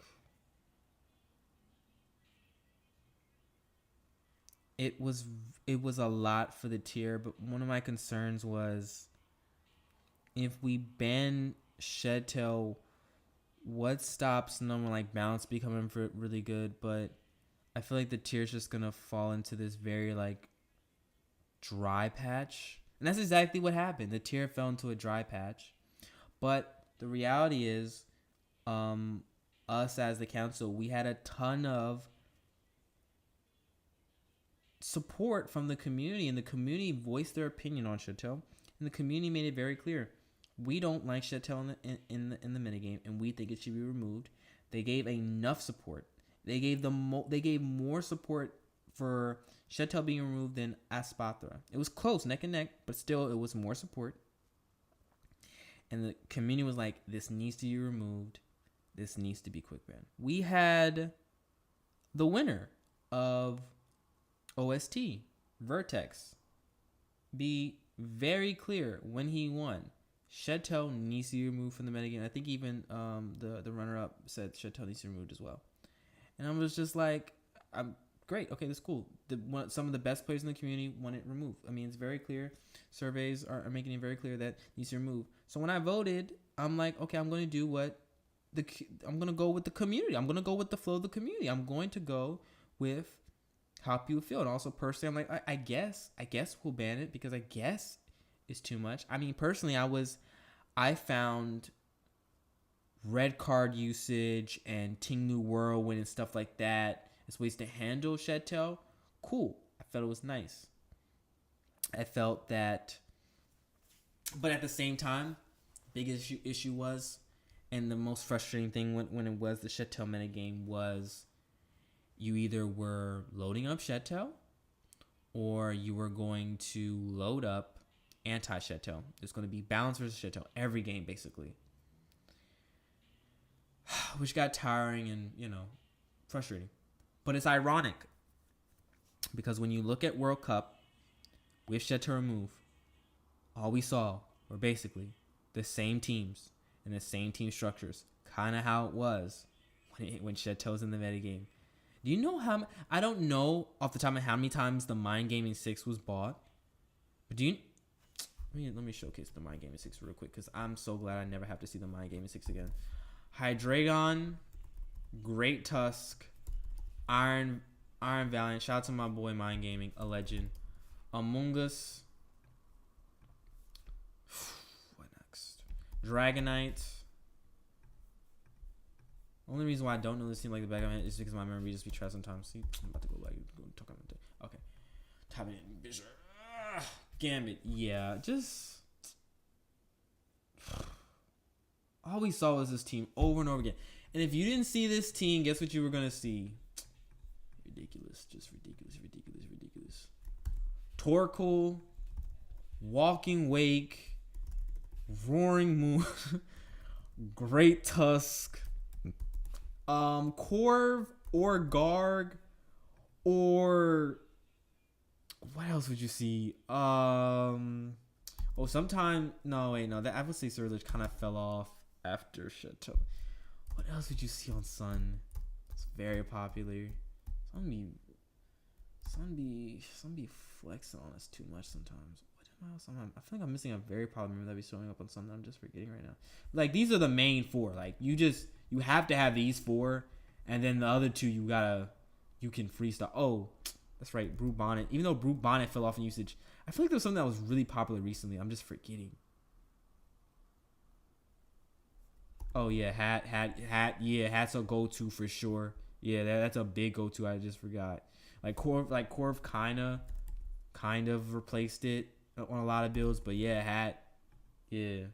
it was a lot for the tier. But one of my concerns was, if we ban Shedtail, what stops someone like Balance becoming really good? But I feel like the tier is just gonna fall into this very like dry patch, and that's exactly what happened. The tier fell into a dry patch. But the reality is, us as the council, we had a ton of support from the community, and the community voiced their opinion on Shedtail, and the community made it very clear: we don't like Shedtail in the minigame, and we think it should be removed. They gave enough support. They gave more support for Shedtail being removed than Espathra. It was close, neck and neck, but still, it was more support. And the community was like, this needs to be removed. This needs to be quick ban. We had the winner of OST, Vertex, be very clear when he won. Shedtail needs to be removed from the metagame. I think even the runner-up said Shedtail needs to be removed as well. And I was just like, I'm great. Okay, that's cool. Some of the best players in the community want it removed. I mean, it's very clear. Surveys are making it very clear that it needs to be removed. So when I voted, I'm like, okay, I'm going to do I'm going to go with the community. I'm going to go with the flow of the community. I'm going to go with how people feel. And also personally, I'm like, I guess we'll ban it, because I guess it's too much. I mean, personally, I found red card usage and Tinglu Whirlwind and stuff like that as ways to handle Shedtail. Cool. I felt it was nice. I felt that, but at the same time, biggest issue was, and the most frustrating thing when it was the Shedtail metagame, was you either were loading up Shedtail or you were going to load up anti-Shedtail. It's going to be Balance versus Shedtail every game, basically. Which got tiring and, frustrating. But it's ironic, because when you look at World Cup with Shedtail removed, all we saw were basically the same teams and the same team structures. Kind of how it was when Shedtail was in the metagame. Do you know I don't know off the top of my head how many times the Mind Gaming 6 was bought. But let me showcase the Mind Gaming 6 real quick, because I'm so glad I never have to see the Mind Gaming 6 again. Hydreigon, Great Tusk, Iron Valiant. Shout out to my boy Mind Gaming, a legend. Among Us. What next? Dragonite. Only reason why I don't know this team like the back of my head is because my memory just be trash sometimes. See, I'm about to go talk on the day. Okay. Type it in. Bishop. Gambit. Yeah, just all we saw was this team over and over again. And if you didn't see this team, guess what you were gonna see? Ridiculous. Just ridiculous. Torkoal, Walking Wake, Roaring Moon, Great Tusk, Corv or Garg, or what else would you see? That obviously Surge kind of fell off after Shedtail. What else would you see on Sun? It's very popular. Sun be flexing on us too much sometimes. What else? I feel like I'm missing a very popular member that be showing up on Sun that I'm just forgetting right now. Like, these are the main four. Like, you have to have these four, and then the other two you can freestyle. Oh, That's right, Brute Bonnet. Even though Brute Bonnet fell off in usage, I feel like there was something that was really popular recently. I'm just forgetting. Oh yeah, hat. Yeah, hat's a go-to for sure. Yeah, that's a big go-to. I just forgot. Corv kind of replaced it on a lot of builds, but yeah, hat. Yeah,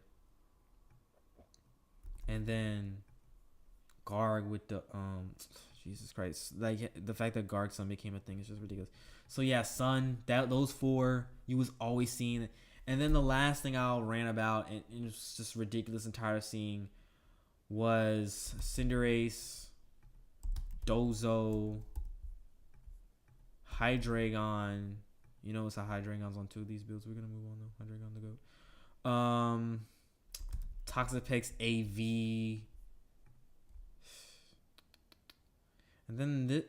and then Garg with the Jesus Christ, like the fact that Garg Sun became a thing is just ridiculous. So yeah, Sun, that those four you was always seeing, and then the last thing I'll rant about, and it's just ridiculous and tired of seeing, was Cinderace, Dozo, Hydreigon. You know it's a Hydreigon's on two of these builds. We're gonna move on though. Hydreigon the goat. Toxapex AV. And then this.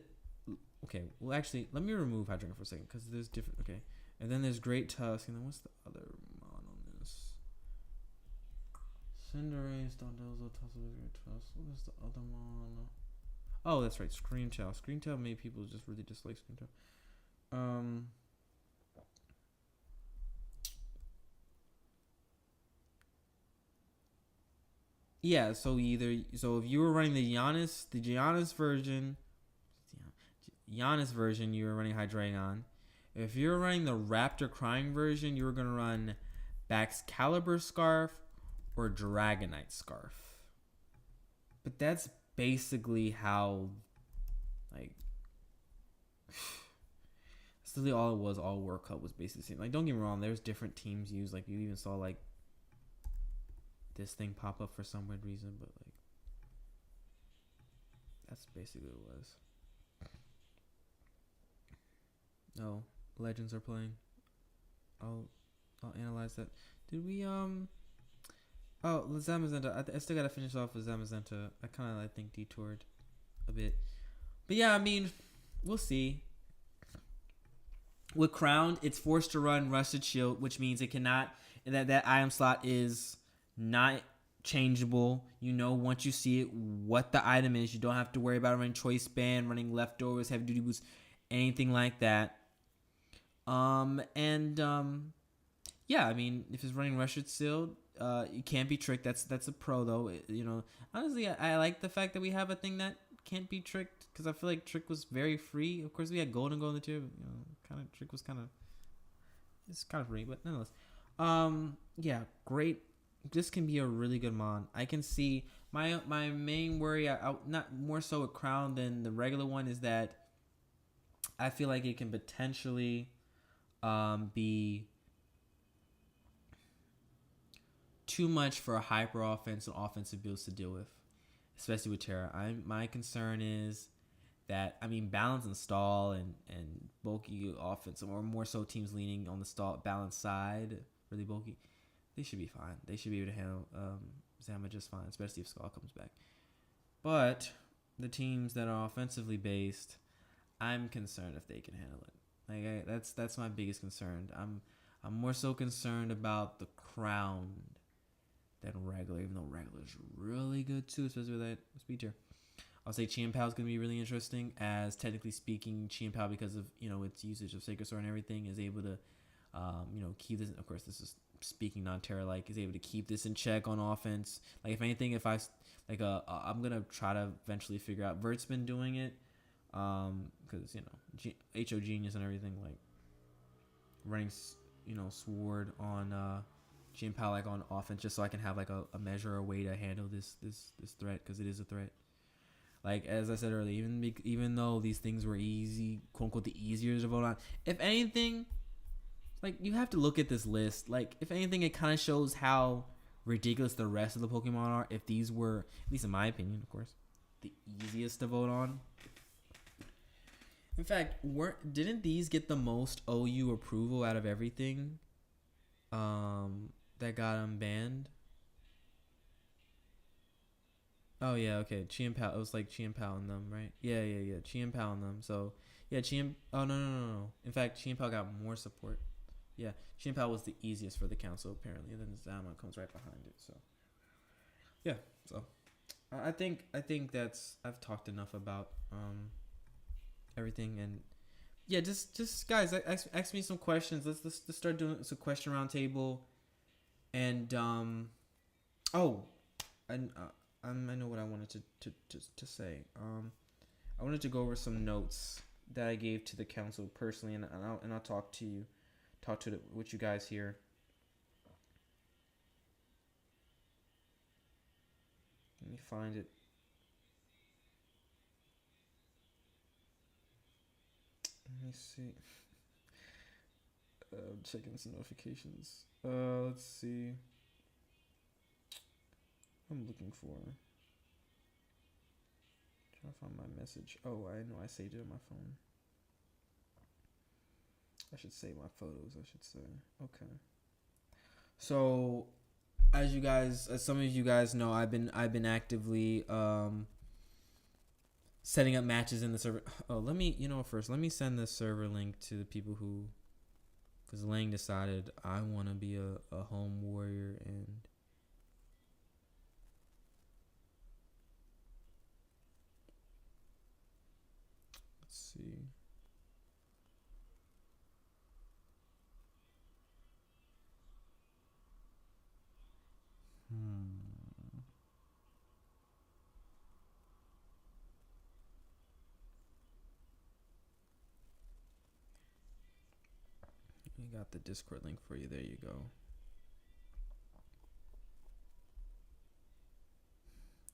Okay, well actually, let me remove Hydreigon for a second because there's different. Okay, and then there's Great Tusk, and then what's the other mon on this? Cinderace, Dondozo, Toxapex, Great Tusk. What is the other mon? Oh, that's right, Screamtail. Screamtail made people just really dislike Screamtail. Yeah, so if you were running the Giannis version, you were running Hydreigon. If you were running the Raptor Crying version, you were gonna run Baxcalibur Scarf or Dragonite Scarf. But that's basically how, like, that's really all it was. All World Cup was basically the same. Like, don't get me wrong, there's different teams used. Like, you even saw like this thing pop up for some weird reason, but like that's basically what it was. Oh, Legends are playing. I'll analyze that. Did we Oh, Zamazenta. I still gotta finish off with Zamazenta. I kind of I think detoured a bit, but yeah, I mean, we'll see. With Crowned, it's forced to run Rusted Shield, which means it cannot. That item slot is not changeable. You know, once you see it, what the item is. You don't have to worry about running Choice Band, running Leftovers, Heavy Duty Boost, anything like that. Yeah, I mean, if it's running Rusted Shield, you can't be tricked. That's a pro though. Honestly, I like the fact that we have a thing that can't be tricked because I feel like Trick was very free. Of course, we had Golden Gold in the tier. Kind of Trick was it's kind of free, but nonetheless. Yeah, great. This can be a really good mon. I can see my main worry, I not more so with Crown than the regular one, is that I feel like it can potentially be too much for a hyper offense and offensive builds to deal with, especially with Terra. My concern is that, I mean, balance and stall and bulky offense, or more so teams leaning on the stall balance side, really bulky, they should be fine. They should be able to handle Zama just fine, especially if Skull comes back. But the teams that are offensively based, I'm concerned if they can handle it. Like that's my biggest concern. I'm more so concerned about the Crown than regular, even though regular is really good too, especially with that speed tier. I'll say Chien-Pao is going to be really interesting, as technically speaking, Chien-Pao, because of its usage of Sacred Sword and everything, is able to keep this. Of course, this is speaking non-Terra like, is able to keep this in check on offense. Like, if anything, if I like I'm gonna try to eventually figure out. Vert's been doing it, because HO Genius and everything, like running Sword on Chien-Pao like on offense, just so I can have like a measure or way to handle this threat, because it is a threat. Like, as I said earlier, even though these things were easy, quote unquote, the easier to vote on, if anything, like, you have to look at this list. Like, if anything, it kind of shows how ridiculous the rest of the Pokemon are. If these were, at least in my opinion, of course, the easiest to vote on. In fact, didn't these get the most OU approval out of everything that got them banned? Oh yeah, okay. Chien-Pao. It was like Chien-Pao and them, right? Yeah. Chien-Pao and them. So yeah, Oh no. In fact, Chien-Pao got more support. Yeah, Chien-Pao was the easiest for the council apparently, and then Zama comes right behind it. So yeah. So I think that's, I've talked enough about everything, and yeah, just guys, ask me some questions. Let's start doing some question round table. And oh, and I know what I wanted to say. I wanted to go over some notes that I gave to the council personally, and I'll talk to you, with you guys here. Let me find it. Let me see. Checking some notifications. Let's see. I'm looking for. Trying to find my message. Oh, I know I saved it on my phone. I should save my photos. I should say. Okay. So, as some of you guys know, I've been actively setting up matches in the server. Oh, let me send the server link to the people who, because Lang decided I want to be a home warrior, and let's see. I got the Discord link for you. There you go.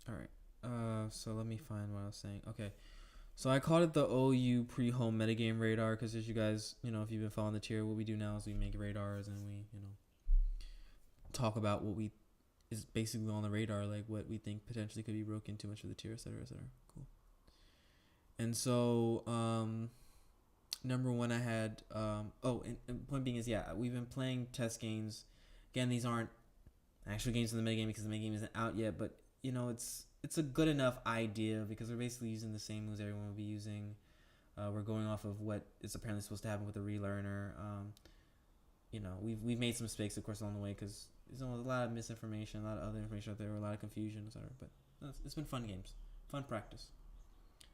All right. So let me find what I was saying. Okay. So I called it the OU pre-home metagame radar because, as you guys, if you've been following the tier, what we do now is we make radars and we, talk about what we is basically on the radar, like what we think potentially could be broken too much for the tier, etc., etc. Cool. And so, number one, I had and point being is, yeah, we've been playing test games. Again, these aren't actual games in the metagame because the metagame isn't out yet, but it's a good enough idea because we're basically using the same moves everyone will be using. We're going off of what is apparently supposed to happen with the relearner. We've made some mistakes, of course, along the way because there's a lot of misinformation, a lot of other information out there, a lot of confusion, etc. But it's been fun games, fun practice,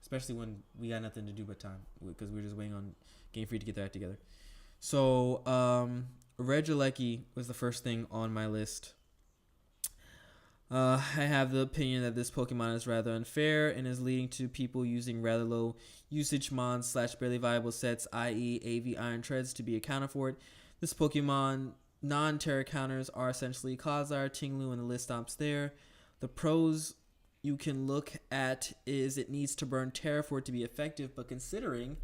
especially when we got nothing to do but time because we're just waiting on Game Freak to get that together. So, Regieleki was the first thing on my list. I have the opinion that this Pokemon is rather unfair and is leading to people using rather low usage mons / barely viable sets, i.e. AV Iron Treads, to be accounted for it. This Pokemon non-terra counters are essentially Quasar, Tinglu, and the list stops there. The pros you can look at is it needs to burn terra for it to be effective, but considering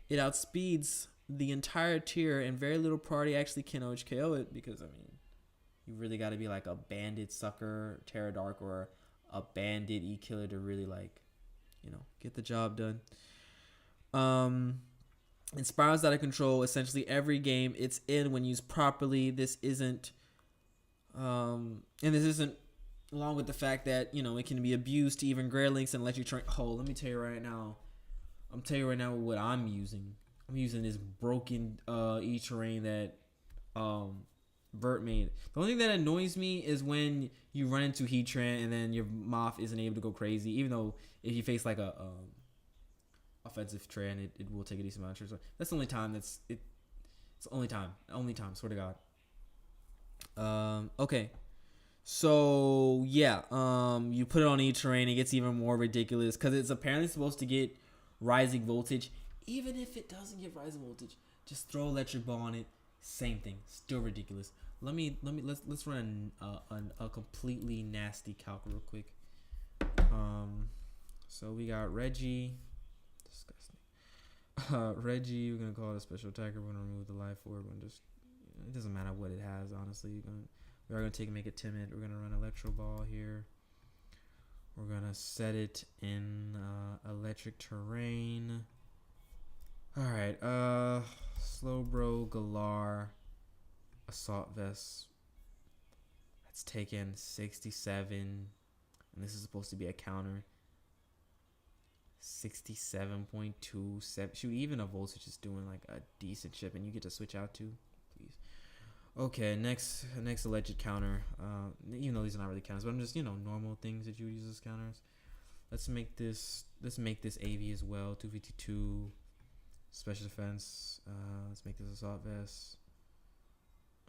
it outspeeds the entire tier and very little priority actually can OHKO it, because you really got to be like a bandit sucker Terra Dark or a bandit E-Killer to really get the job done. It spirals out of control essentially every game it's in when used properly. This isn't along with the fact that it can be abused to even Great Links and let you train. Let me tell you right now. I'm telling you right now what I'm using. I'm using this broken E-Terrain that Vert made. The only thing that annoys me is when you run into Heatran and then your Moth isn't able to go crazy, even though if you face like a offensive Tran, it will take a decent amount of turns. That's the only time it's the only time, swear to God. Okay. So yeah, you put it on E-Terrain, it gets even more ridiculous because it's apparently supposed to get rising voltage. Even if it doesn't get rising voltage, just throw electric ball on it. Same thing, still ridiculous. Let's run a completely nasty calc real quick. So we got Reggie, disgusting. Reggie, we're gonna call it a special attacker. We're gonna remove the life orb and just it doesn't matter what it has, honestly. We are gonna make it timid. We're gonna run Electro Ball here. We're gonna set it in electric terrain. All right, Slowbro, Galar, Assault Vest. That's taken 67, and this is supposed to be a counter. 67.27. Shoot, even a Voltage is doing like a decent chip, and you get to switch out to, please. Okay, next alleged counter. Even though these are not really counters, but I'm just normal things that you would use as counters. Let's make this AV as well. 252. Special defense. Let's make this assault vest.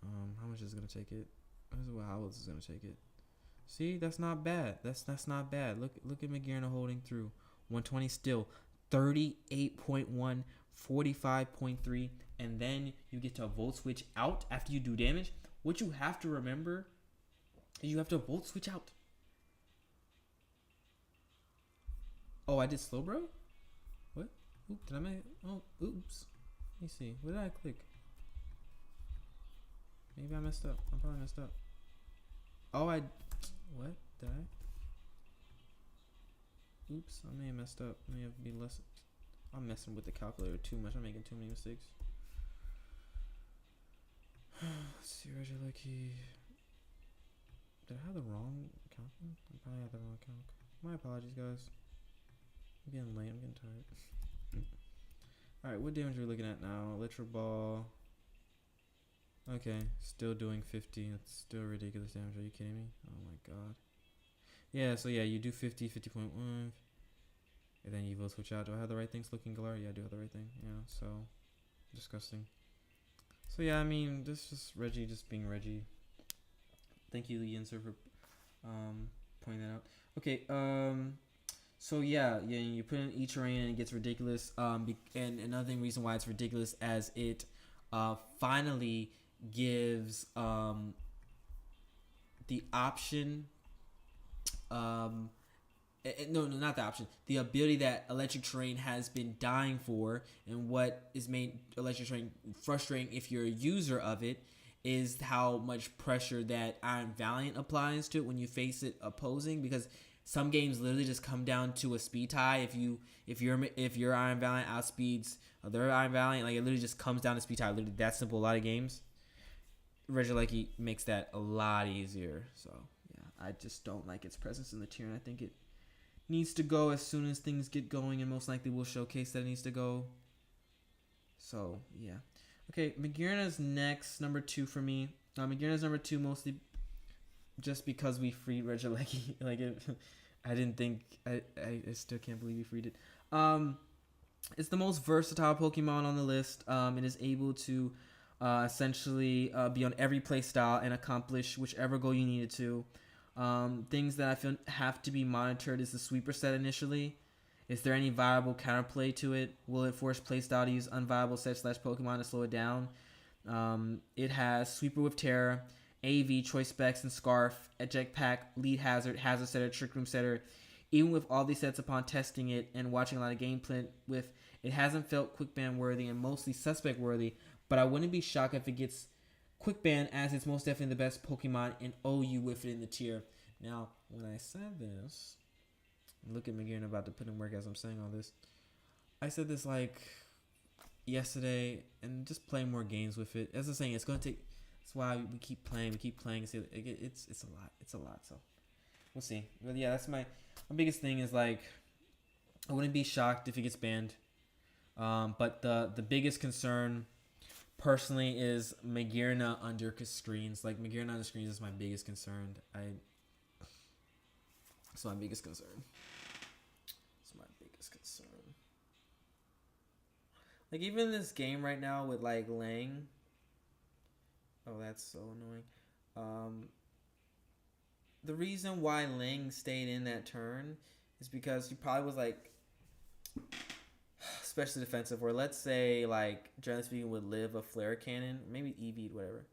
How much is it gonna take it? How else is it gonna take it? See, that's not bad. That's not bad. Look at McGearna holding through. 120 still. 38.1, 45.3, and then you get to volt switch out after you do damage. What you have to remember is you have to volt switch out. Oh, I did slow, bro? What? Oop, did I make? Oh, oops. Let me see. What did I click? Maybe I messed up. I probably messed up. Oh, what? Did I? Oops, I may have messed up. I may have been less. I'm messing with the calculator too much. I'm making too many mistakes. Let's see, Reggie Lucky. Did I have the wrong count? I probably had the wrong count. My apologies, guys. I'm getting late. I'm getting tired. Alright, what damage are we looking at now? Electro Ball. Okay, still doing 50. That's still ridiculous damage. Are you kidding me? Oh my god. Yeah, so yeah, you do 50, 50.1. And then you will switch out. Do I have the right things looking, Galar? Yeah, I do have the right thing. Yeah, so disgusting. So yeah, I mean, this is just Reggie just being Reggie. Thank you, Yinser, for pointing that out. Okay, so yeah, you put in each terrain and it gets ridiculous. And another reason why it's ridiculous as it finally gives the option no, not the option. The ability that electric terrain has been dying for, and what is made electric terrain frustrating if you're a user of it, is how much pressure that Iron Valiant applies to it when you face it opposing. Because some games literally just come down to a speed tie. If your Iron Valiant outspeeds their Iron Valiant, like it literally just comes down to speed tie. Literally that simple. A lot of games. Regieleki makes that a lot easier. So yeah, I just don't like its presence in the tier, and I think it needs to go as soon as things get going, and most likely will showcase that it needs to go. So yeah, okay. Magearna's next, number 2 for me. Magearna's number 2 mostly just because we freed Regieleki. Like I didn't think I still can't believe we freed it. It's the most versatile Pokemon on the list. It is able to essentially be on every play style and accomplish whichever goal you need it to. Things that I feel have to be monitored is the sweeper set initially. Is there any viable counterplay to it? Will it force playstyle to use unviable set / Pokemon to slow it down? It has Sweeper with Terra, AV, Choice Specs, and Scarf, Eject Pack, Lead Hazard, Hazard Setter, Trick Room Setter. Even with all these sets upon testing it and watching a lot of gameplay with, it hasn't felt Quick Band worthy and mostly Suspect worthy, but I wouldn't be shocked if it gets Quick Band, as it's most definitely the best Pokemon in OU with it in the tier. Now, when I said this, look at Magearna about to put in work as I'm saying all this. I said this like yesterday, and just play more games with it. As I'm saying, it's gonna take. That's why we keep playing. It's a lot. So we'll see. But yeah, that's my biggest thing is like I wouldn't be shocked if it gets banned. But the biggest concern personally is Magearna under screens. Like Magearna under screens is my biggest concern. It's my biggest concern. Like even this game right now with like Lang. Oh, that's so annoying. The reason why Lang stayed in that turn is because he probably was like especially defensive, or let's say like generally speaking would live a flare cannon, maybe EV'd, whatever.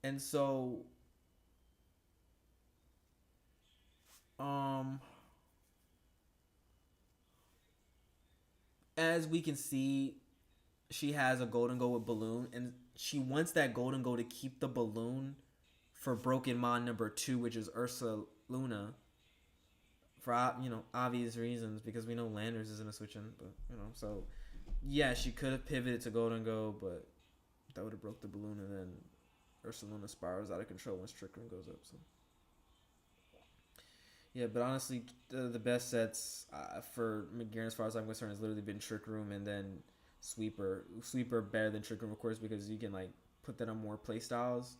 And so as we can see, she has a golden goal with balloon, and she wants that golden goal to keep the balloon for Broken Mon number 2, which is Ursaluna, for obvious reasons, because we know Landers isn't a switch in, but so yeah, she could have pivoted to Golden Go, but that would have broke the balloon, and then Ursaluna spirals out of control once Trick Room goes up. So yeah, but honestly, the best sets for Magearna, as far as I'm concerned, has literally been Trick Room and then Sweeper. Sweeper better than Trick Room, of course, because you can like put that on more play styles.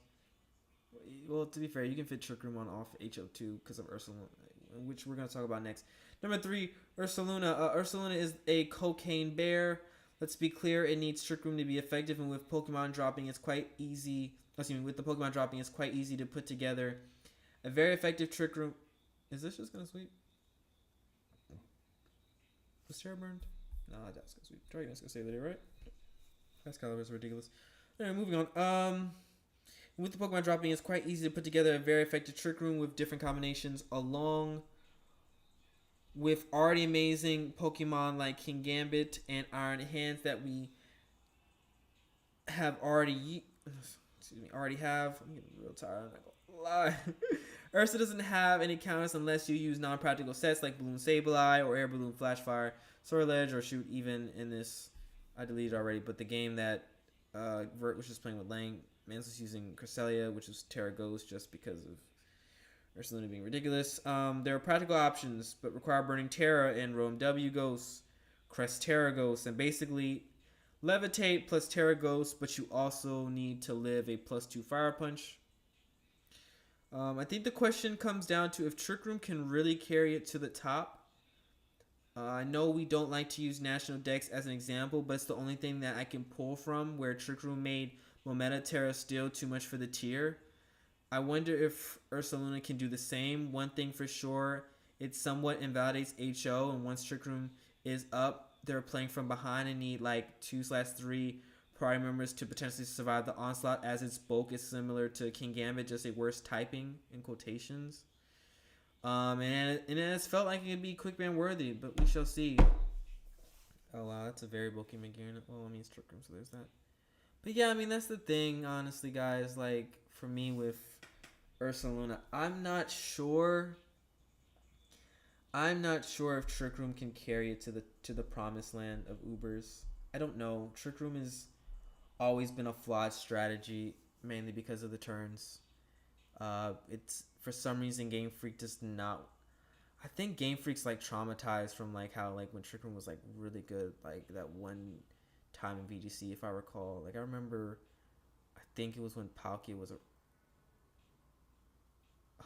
Well, to be fair, you can fit Trick Room on off HO2 because of Ursaluna, which we're going to talk about next. Number 3, Ursaluna. Ursaluna is a cocaine bear. Let's be clear, it needs Trick Room to be effective, and with Pokemon dropping, it's quite easy. Excuse me, with the Pokemon dropping, it's quite easy to put together a very effective Trick Room. Is this just gonna sweep? Was Terra burned? No, that's gonna sweep. Dragon's gonna save the day, right? Excalibur's ridiculous. Alright, moving on. With the Pokemon dropping, it's quite easy to put together a very effective Trick Room with different combinations, along with already amazing Pokemon like King Gambit and Iron Hands that we have already have. I'm getting real tired. I'm not gonna lie. Ursa doesn't have any counters unless you use non-practical sets like Balloon Sableye or Air Balloon Flashfire, Sortilege, or shoot even in this. I deleted already, but the game that Vert was just playing with Lang, Mans was using Cresselia, which is Terra Ghost, just because of Ursaluna being ridiculous. There are practical options, but require burning Terra and Roam W Ghost, Crest Terra Ghost, and basically Levitate plus Terra Ghost, but you also need to live a +2 Fire Punch. I think the question comes down to if Trick Room can really carry it to the top. I know we don't like to use National Dex as an example, but it's the only thing that I can pull from where Trick Room made Momenta Terra Steel too much for the tier. I wonder if Ursaluna can do the same. One thing for sure, it somewhat invalidates HO, and once Trick Room is up, they're playing from behind and need like 2/3 priority members to potentially survive the onslaught, as its bulk is similar to King Gambit, just a worse typing in quotations. And it has felt like it could be quick ban worthy, but we shall see. Oh wow, that's a very bulky Magearna. Well, I mean, it's Trick Room, so there's that. But yeah, I mean, that's the thing, honestly, guys. Like, for me with Ursaluna, I'm not sure if Trick Room can carry it to the promised land of Ubers. I don't know. Trick Room has always been a flawed strategy, mainly because of the turns. It's for some reason Game Freak does not. I think Game Freak's like traumatized from like how like when Trick Room was like really good, like that one time in VGC, if I recall. Like I remember, I think it was when Palkia was a.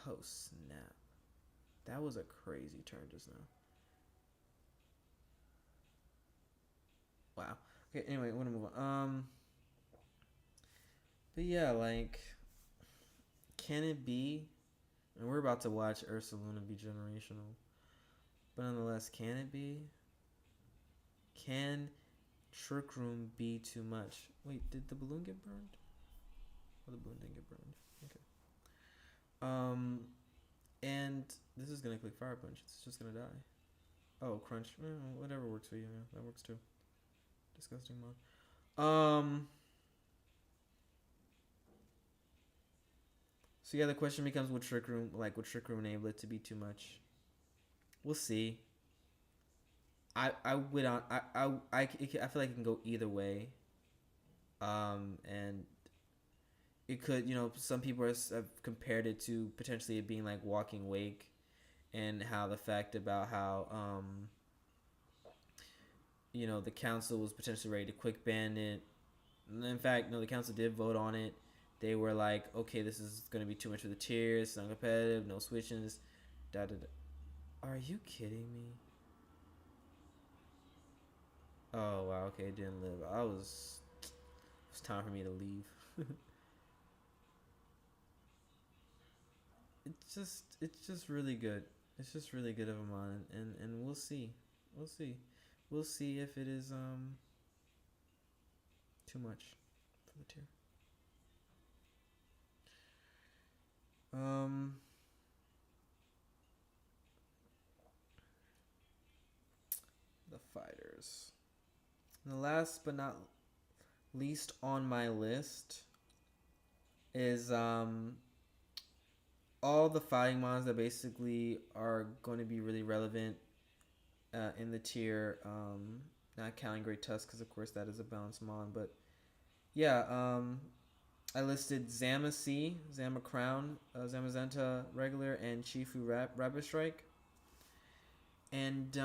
Oh snap! That was a crazy turn just now. Wow. Okay. Anyway, I want to move on. But yeah, like, can it be? And we're about to watch Ursaluna be generational. But nonetheless, can it be? Can Trick Room be too much? Wait, did the balloon get burned? Oh, the balloon didn't get burned. Okay. And this is gonna click Fire Punch. It's just gonna die. Oh, Crunch. Whatever works for you. Yeah, that works too. Disgusting mod. So yeah, the question becomes: would Trick Room enable it to be too much? We'll see. I feel like it can go either way. And it could, some people have compared it to potentially it being like Walking Wake, and how the fact about how the council was potentially ready to quick ban it. And in fact, no, the council did vote on it. They were like, okay, this is going to be too much for the tiers, it's not competitive, no switches, da da da. Are you kidding me? Oh wow, okay, it didn't live. It was time for me to leave. It's just really good. It's just really good of a mod, and we'll see. We'll see if it is too much for the tier. The fighters. And the last but not least on my list is all the fighting mons that basically are going to be really relevant in the tier. Not counting Great Tusk, because of course that is a balanced mon, but yeah, I listed Zamac, Zamacrown, Zamazenta regular, and Chifu Rapid Strike. And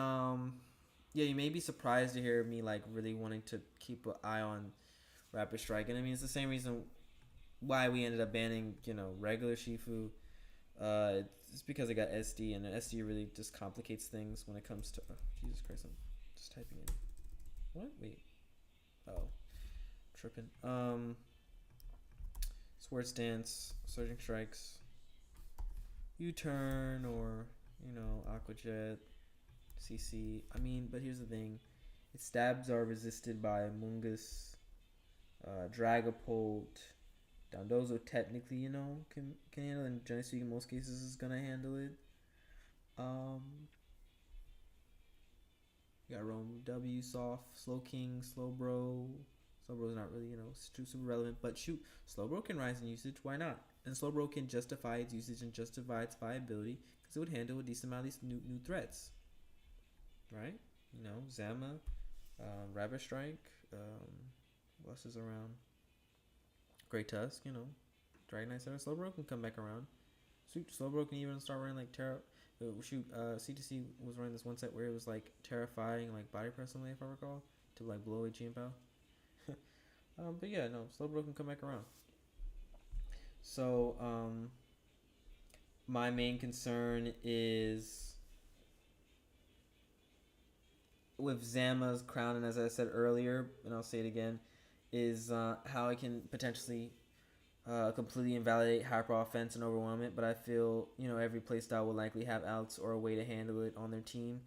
yeah, you may be surprised to hear me like really wanting to keep an eye on Rapid Strike, and I mean it's the same reason why we ended up banning regular Shifu. It's because I got SD, and SD really just complicates things when it comes to. Oh, Jesus Christ! I'm just typing in. What? Wait. Oh, tripping. Swords Dance, Surging Strikes, U-Turn, or Aqua Jet, CC. I mean, but here's the thing: its stabs are resisted by Mungus, Dragapult, Dondozo. Technically, can handle, and Geneseo in most cases is gonna handle it. Um, you got Rome W, Soft, Slow King, Slowbro. Slowbro's not really, super relevant, but shoot, Slowbro can rise in usage. Why not? And Slowbro can justify its usage and justify its viability because it would handle a decent amount of these new threats, right? Zama, Rabbit Strike. What else is around? Great Tusk. Dragonite Center. Slowbro can come back around. Shoot, Slowbro can even start running like Terra. CTC was running this one set where it was like terrifying, like body press only, if I recall, to like blow away Chienpao. But yeah, no, Slowbro can come back around. So, my main concern is with Zama's crown, and as I said earlier, and I'll say it again, is how it can potentially completely invalidate hyper offense and overwhelm it. But I feel every playstyle will likely have outs or a way to handle it on their team.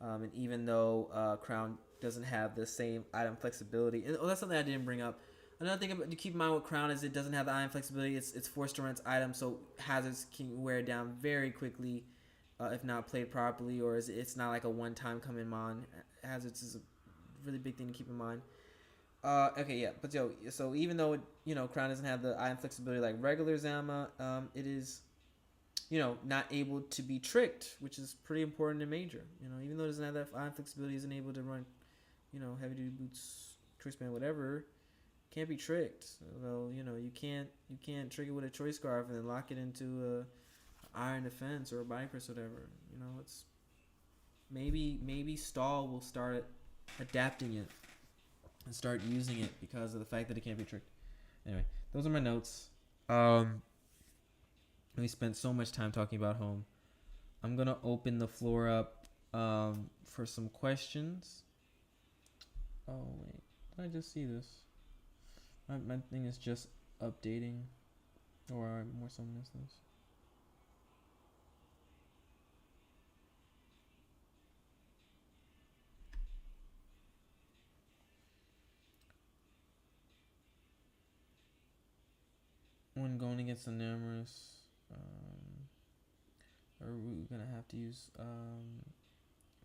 And even though Crown doesn't have the same item flexibility, and that's something I didn't bring up. Another thing to keep in mind with Crown is it doesn't have the item flexibility. It's forced to run its item, so hazards can wear down very quickly if not played properly, or it's not like a one-time come in mon. Hazards is a really big thing to keep in mind. Okay, yeah, but so even though Crown doesn't have the item flexibility like regular Zama, it is not able to be tricked, which is pretty important in Major. Even though it doesn't have that item flexibility, isn't able to run, heavy duty boots, choice band, whatever. Can't be tricked. So you can't trick it with a choice scarf and then lock it into a iron defense or a body press, whatever. It's maybe Stall will start adapting it and start using it because of the fact that it can't be tricked. Anyway, those are my notes. We spent so much time talking about home. I'm gonna open the floor up for some questions. Oh wait, did I just see this? My thing is just updating, or I more so missed this. When going against the Namorous, are we gonna have to use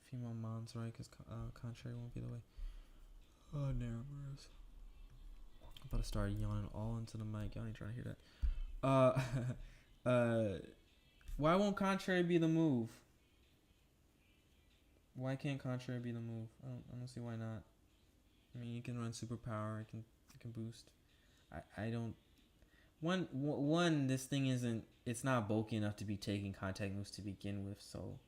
female mons, right? Because contrary won't be the way. Oh, Namorous. I'm about to start yawning all into the mic. Y'all ain't trying to hear that. Why won't contrary be the move? Why can't contrary be the move? I don't see why not. I mean, you can run superpower. It can boost. I don't. One, this thing isn't. It's not bulky enough to be taking contact moves to begin with, so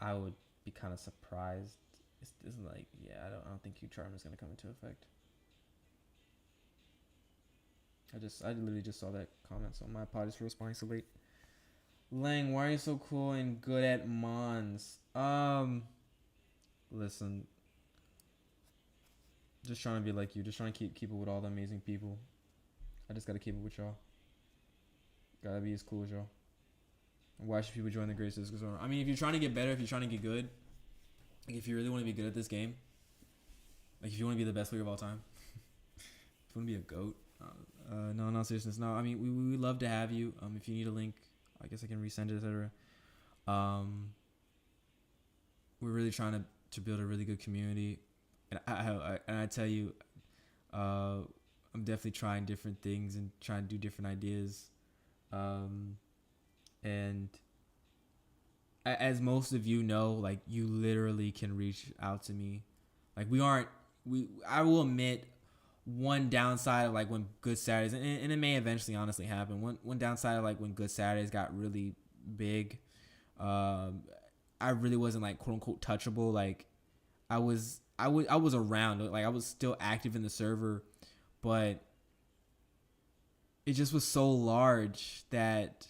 I would be kind of surprised. It's like, yeah, I don't think Q-Charm is gonna come into effect. I literally just saw that comment, so my apologies for responding so late. Lang, why are you so cool and good at Mons? Listen, just trying to be like you, just trying to keep it with all the amazing people. I just gotta keep it with y'all. Gotta be as cool as y'all. Why should people join the Great Discus? I mean, if you're trying to get better, if you're trying to get good, like if you really want to be good at this game, like if you want to be the best player of all time, if you want to be a GOAT, no seriousness, no. I mean, we would love to have you. If you need a link, I guess I can resend it, etc. We're really trying to build a really good community, and I tell you, I'm definitely trying different things and trying to do different ideas. And as most of you know, like you literally can reach out to me. Like I will admit one downside of like when Good Saturdays, and it may eventually honestly happen. One downside of like when Good Saturdays got really big, I really wasn't like quote unquote touchable. Like I was around, like I was still active in the server, but it just was so large that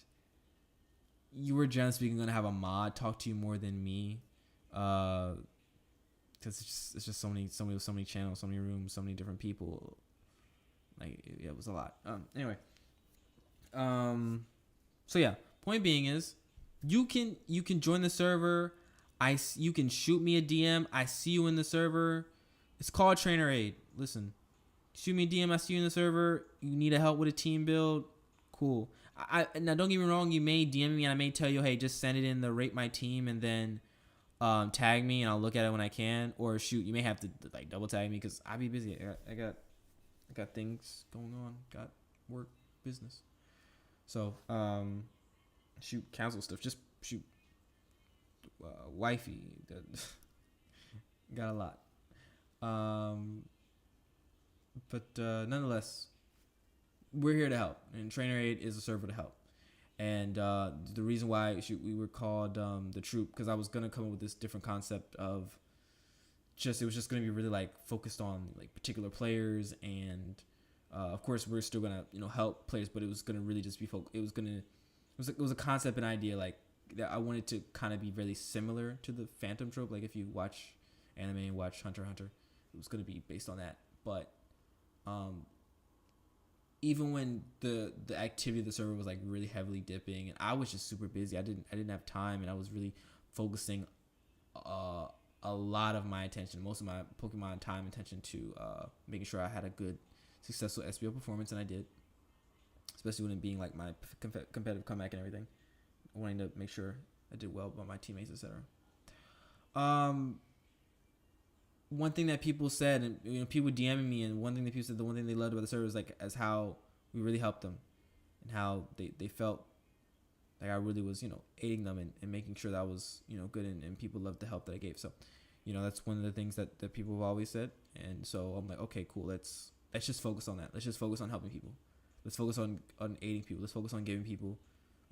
you were generally speaking gonna have a mod talk to you more than me, because because it's just so many channels, so many rooms, so many different people. Like yeah, it was a lot. Anyway, so yeah, point being is, you can join the server. You can shoot me a DM. I see you in the server. It's called Trainer Aid. Listen, shoot me a DM. I see you in the server. You need a help with a team build. Cool. Now don't get me wrong. You may DM me and I may tell you, hey, just send it in the rate my team and then tag me and I'll look at it when I can. Or shoot, you may have to like double tag me because I be busy. I got things going on. Got work, business. So shoot, cancel stuff. Just shoot, wifey. Got a lot. Um, but nonetheless, we're here to help, and Trainer Aid is a server to help. And the reason why we were called the Troop, because I was gonna come up with this different concept of it was just gonna be really like focused on like particular players, and of course we're still gonna help players, but it was gonna really just be it was a concept and idea like that I wanted to kind of be really similar to the Phantom trope. Like if you watch anime and watch Hunter x Hunter, it was gonna be based on that. But um, even when the activity of the server was like really heavily dipping, and I was just super busy, I didn't have time, and I was really focusing a lot of my attention, most of my Pokemon time and attention to making sure I had a good, successful SBO performance, and I did, especially when it being like my competitive comeback and everything, wanting to make sure I did well by my teammates, etc. One thing that people said, and people DMing me, and one thing that people said, the one thing they loved about the server is like as how we really helped them, and how they felt like I really was aiding them and making sure that I was good, and people loved the help that I gave. So that's one of the things that people have always said, and so I'm like, okay, cool, let's just focus on that. Let's just focus on helping people. Let's focus on aiding people. Let's focus on giving people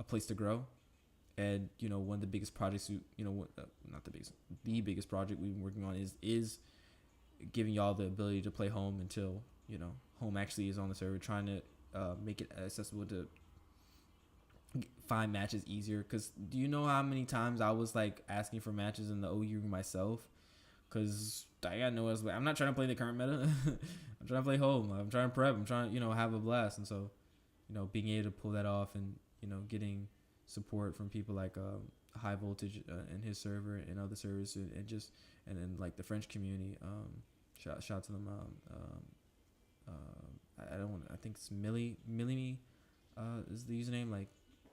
a place to grow. And one of the biggest projects not the biggest project we've been working on is giving y'all the ability to play home until home actually is on the server, trying to make it accessible to find matches easier. Because do you know how many times I was like asking for matches in the OU myself, because I got no else. I'm not trying to play the current meta. I'm trying to play home. I'm trying to prep. I'm trying to have a blast. And so being able to pull that off, and getting support from people like High Voltage and his server and other servers, and then like the French community. Shout to them. I don't want. I think it's Millie is the username. Like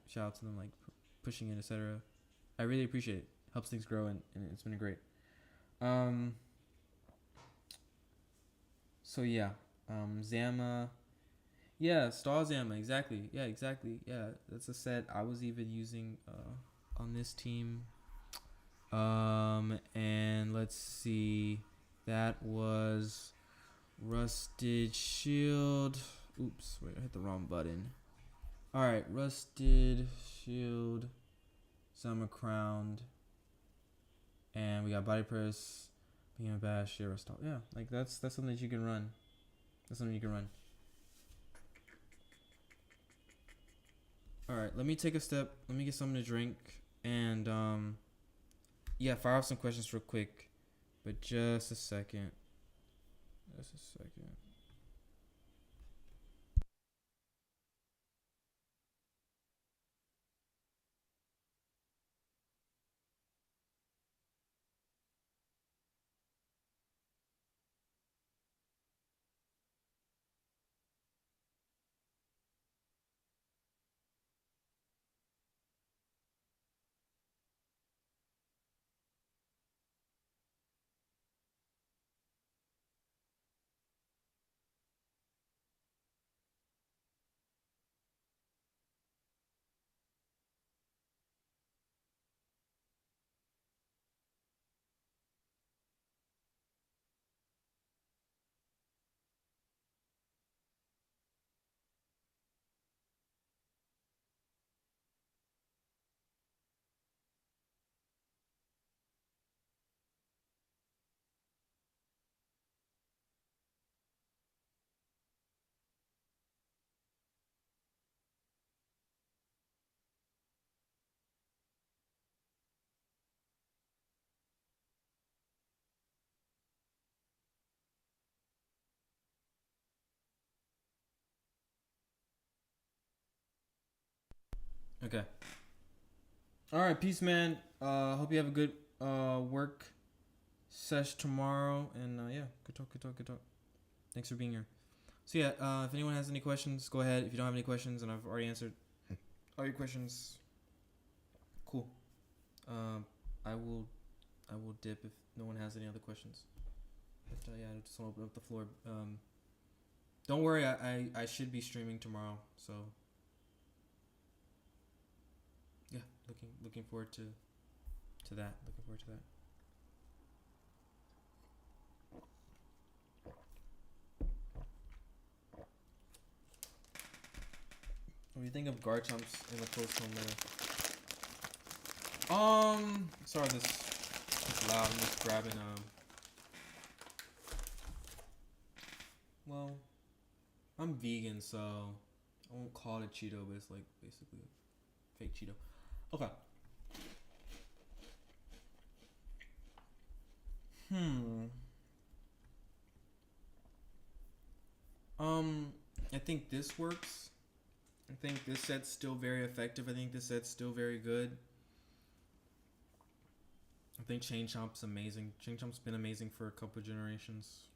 shout out to them, like pushing it, etc. I really appreciate it. Helps things grow, and it's been great. So yeah, Zama. Yeah, Star Zama, exactly. Yeah, exactly. Yeah, that's a set I was even using on this team. And let's see, that was Rusted Shield. Oops, wait, I hit the wrong button. All right, Rusted Shield, Summer Crowned, and we got Body Press, Beam Bash, Share Restore. Yeah, like that's something that you can run. That's something you can run. All right, let me take a step. Let me get something to drink, and yeah, fire off some questions real quick, but just a second. Just a second. Okay. All right, peace, man. Hope you have a good work sesh tomorrow, and yeah, good talk, good talk, good talk. Thanks for being here. So yeah, if anyone has any questions, go ahead. If you don't have any questions, and I've already answered all your questions, cool. Um, I will dip if no one has any other questions. But yeah, I just want to open up the floor. Don't worry, I should be streaming tomorrow, so yeah, looking forward to that. Looking forward to that. What do you think of Garchomp's in the post home layer? Sorry, this is loud. I'm just grabbing well, I'm vegan, so I won't call it Cheeto, but it's like basically a fake Cheeto. Okay. Hmm. I think this works. I think this set's still very effective. I think this set's still very good. I think Chain Chomp's amazing. Chain Chomp's been amazing for a couple of generations.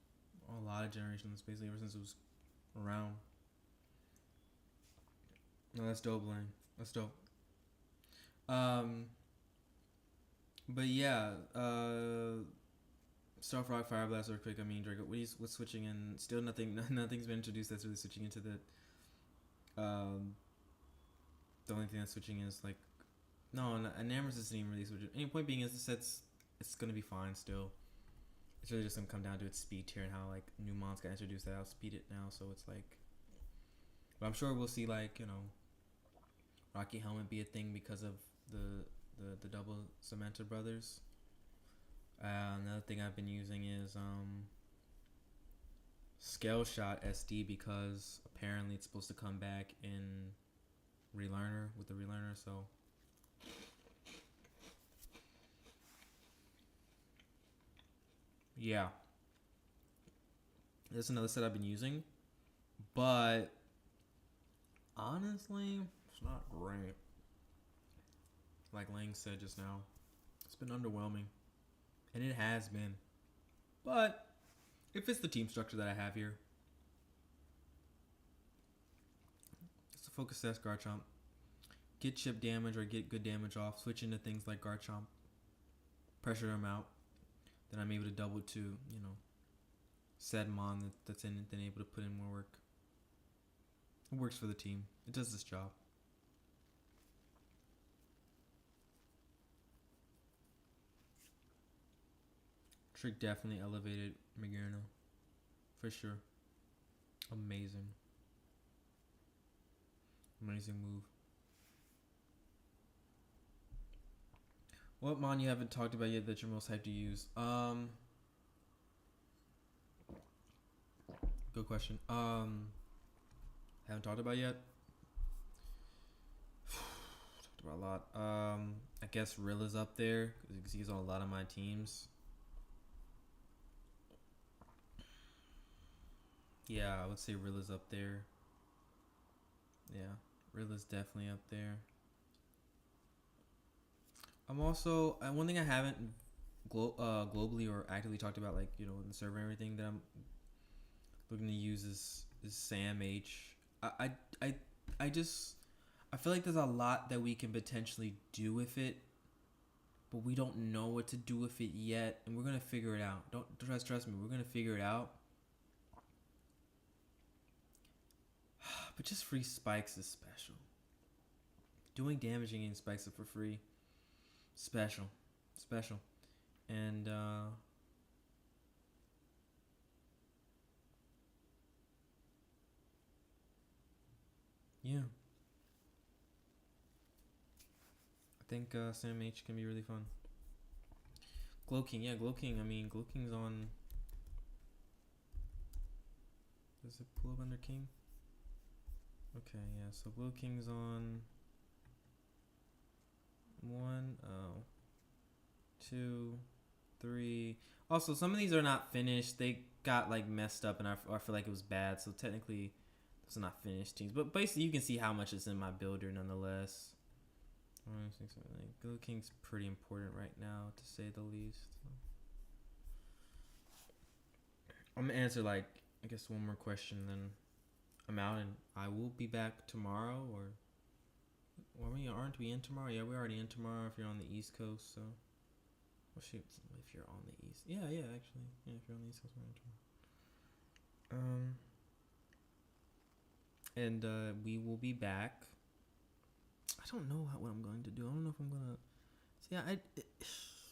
A lot of generations, basically, ever since it was around. No, that's dope, Lane. That's dope. Um, but yeah, Starfrog, Fire Blast, Earthquake. I mean, Draco. What's switching in? Still nothing. Nothing's been introduced that's really switching into the. The only thing that's switching is like, no, Enamorous isn't even really switching. Any point being is the set's it's gonna be fine still. It's really just gonna come down to its speed tier and how like new mons got introduced that outspeed it now. So it's like, but I'm sure we'll see like Rocky Helmet be a thing because of the double Cementa brothers. Another thing I've been using is Scale Shot SD because apparently it's supposed to come back in Relearner with the Relearner. So yeah, that's another set I've been using, but honestly, it's not great. Like Lang said just now, it's been underwhelming, and it has been. But if it's the team structure that I have here, it's a focus test Garchomp. Get chip damage or get good damage off. Switch into things like Garchomp. Pressure him out. Then I'm able to double to, said Mon that's in it, then able to put in more work. It works for the team. It does this job. Trick definitely elevated Magearna. For sure. Amazing. Amazing move. What Mon you haven't talked about yet that you're most hyped to use? Good question. Haven't talked about yet. Talked about a lot. I guess Rilla's up there because he's on a lot of my teams. Yeah, I would say Rilla's up there. Yeah, Rilla's definitely up there. I'm also one thing I haven't globally or actively talked about, like in the server and everything that I'm looking to use is Sam H. I just I feel like there's a lot that we can potentially do with it, but we don't know what to do with it yet, and we're gonna figure it out. Don't trust me. We're gonna figure it out. But just free spikes is special. Doing damage and getting spikes for free, special, and yeah. I think Sam H can be really fun. Glow King, yeah, Glow King. I mean, Glow King's on. Does it pull up under King? Okay, yeah. So Glow King's on 1, 2, 3. Also, some of these are not finished. They got like messed up, and I feel like it was bad. So technically, those are not finished teams. But basically, you can see how much is in my builder, nonetheless. Go King's pretty important right now, to say the least. I'm gonna answer like I guess one more question, then I'm out, and I will be back tomorrow. Or aren't we in tomorrow? Yeah, we're already in tomorrow. If you're on the East Coast, so well, shoot, if you're on the East, yeah, actually, yeah, if you're on the East Coast, we're in tomorrow. And we will be back. I don't know what I'm going to do. I don't know if I'm gonna. See,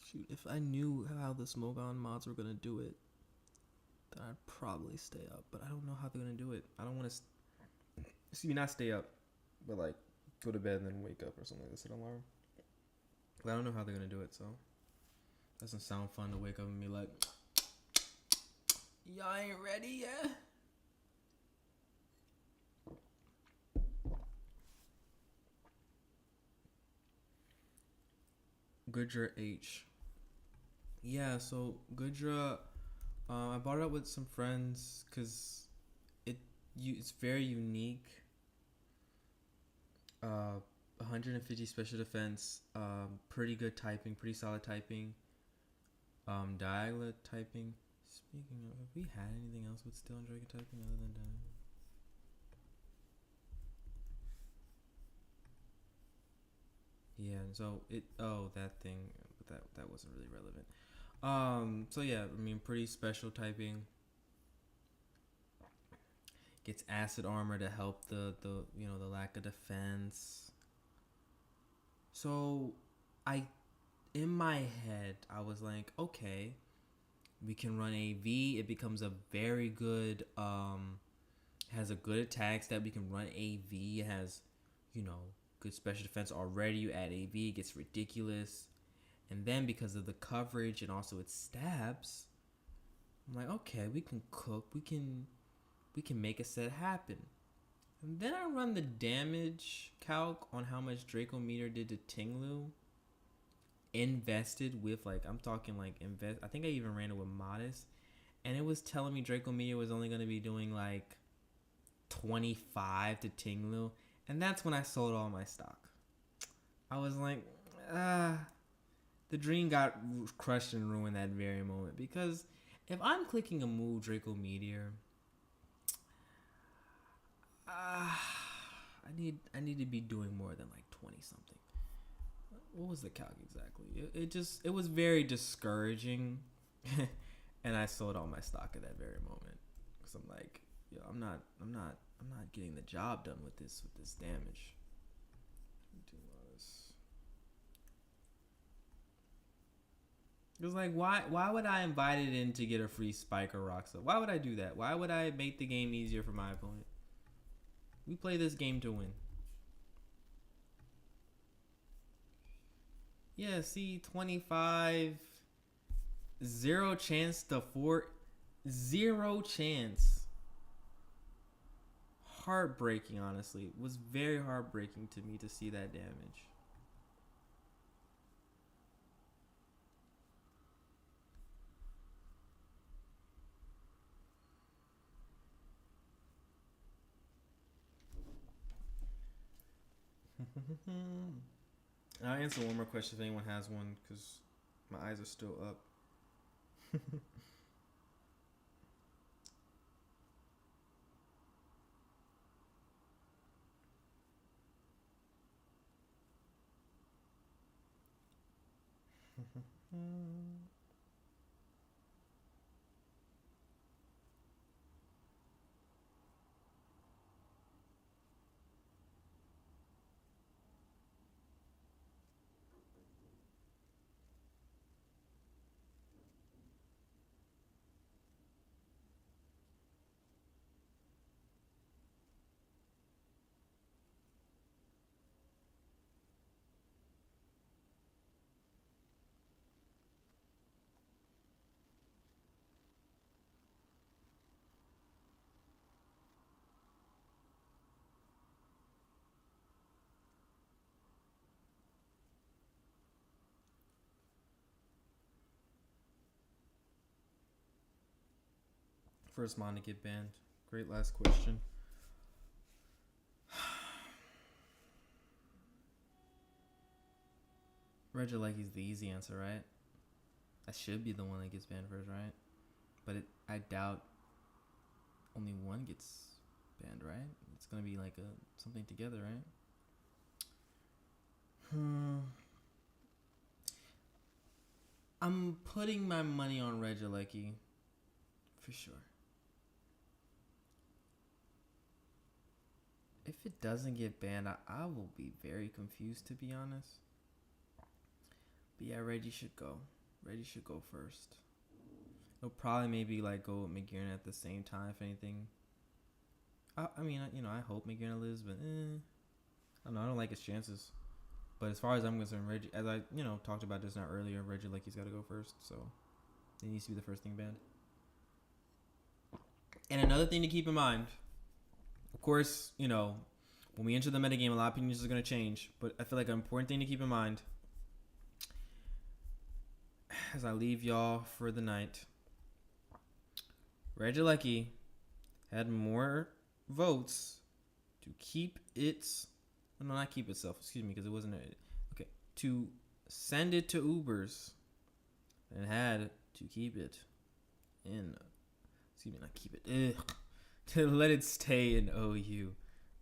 shoot. If I knew how the Smoke On mods were gonna do it, then I'd probably stay up. But I don't know how they're gonna do it. I don't want to. Excuse me, not stay up, but like go to bed and then wake up or something. Like set an alarm. But I don't know how they're gonna do it. So doesn't sound fun to wake up and be like, "Y'all ain't ready yet." Gudra H. Yeah, so Gudra, I bought it up with some friends because it's very unique. 150 special defense, pretty good typing, pretty solid typing, dialect typing. Speaking of, have we had anything else with Steel and Dragon typing other than dialect? Yeah, so that thing, but that wasn't really relevant. So yeah, I mean, pretty special typing. Gets acid armor to help the lack of defense. So, in my head, I was like, okay, we can run AV. It becomes a very good has a good attack stat. We can run AV. It has, good special defense already. You add AV, it gets ridiculous. And then because of the coverage and also its stabs, I'm like, okay, we can cook. We can make a set happen. And then I run the damage calc on how much Draco Meteor did to Tinglu. Invested with I think I even ran it with Modest. And it was telling me Draco Meteor was only going to be doing 25 to Tinglu. And that's when I sold all my stock. I was like, the dream got crushed and ruined that very moment. Because if I'm clicking a move Draco Meteor, I need to be doing more than 20 something. What was the calc exactly? It was very discouraging, and I sold all my stock at that very moment because I'm like, I'm not getting the job done with this damage. It was like, why would I invite it in to get a free Spike or Roxa? Why would I do that? Why would I make the game easier for my opponent? We play this game to win. Yeah, see, 25. 0 chance to 4. 0 chance. Heartbreaking, honestly. It was very heartbreaking to me to see that damage. I'll answer one more question if anyone has one, because my eyes are still up. First mon to get banned. Great last question. Regieleki is the easy answer, right? That should be the one that gets banned first, right? But I doubt only one gets banned, right? It's gonna be like something together, right? I'm putting my money on Regieleki for sure. If it doesn't get banned, I will be very confused, to be honest. But yeah, Reggie should go. Reggie should go first. He'll probably maybe like go with McGearna at the same time, if anything. I mean, I hope McGearna lives, but I don't know. I don't like his chances. But as far as I'm concerned, Reggie, as I talked about just now earlier, Regieleki's got to go first, so he needs to be the first thing banned. And another thing to keep in mind, of course, when we enter the metagame, a lot of opinions are going to change. But I feel like an important thing to keep in mind as I leave y'all for the night, Regieleki had more votes to keep its... No, not keep itself. Excuse me, because it wasn't... Okay. To send it to Ubers and had to keep it in... Excuse me, not keep it. Ugh. To let it stay in OU.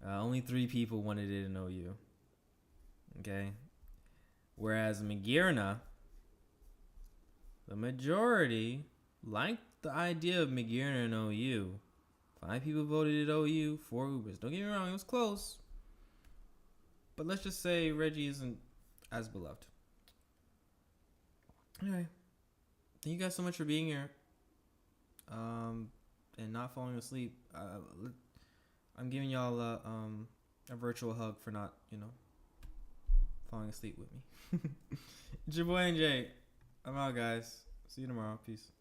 Only 3 people wanted it in OU. Okay. Whereas McGearna, the majority liked the idea of McGearna in OU. 5 people voted at OU, 4 Ubers. Don't get me wrong, it was close. But let's just say Reggie isn't as beloved. Anyway, thank you guys so much for being here. And not falling asleep. I'm giving y'all a virtual hug for not, falling asleep with me. It's your boy NJ. I'm out, guys. See you tomorrow. Peace.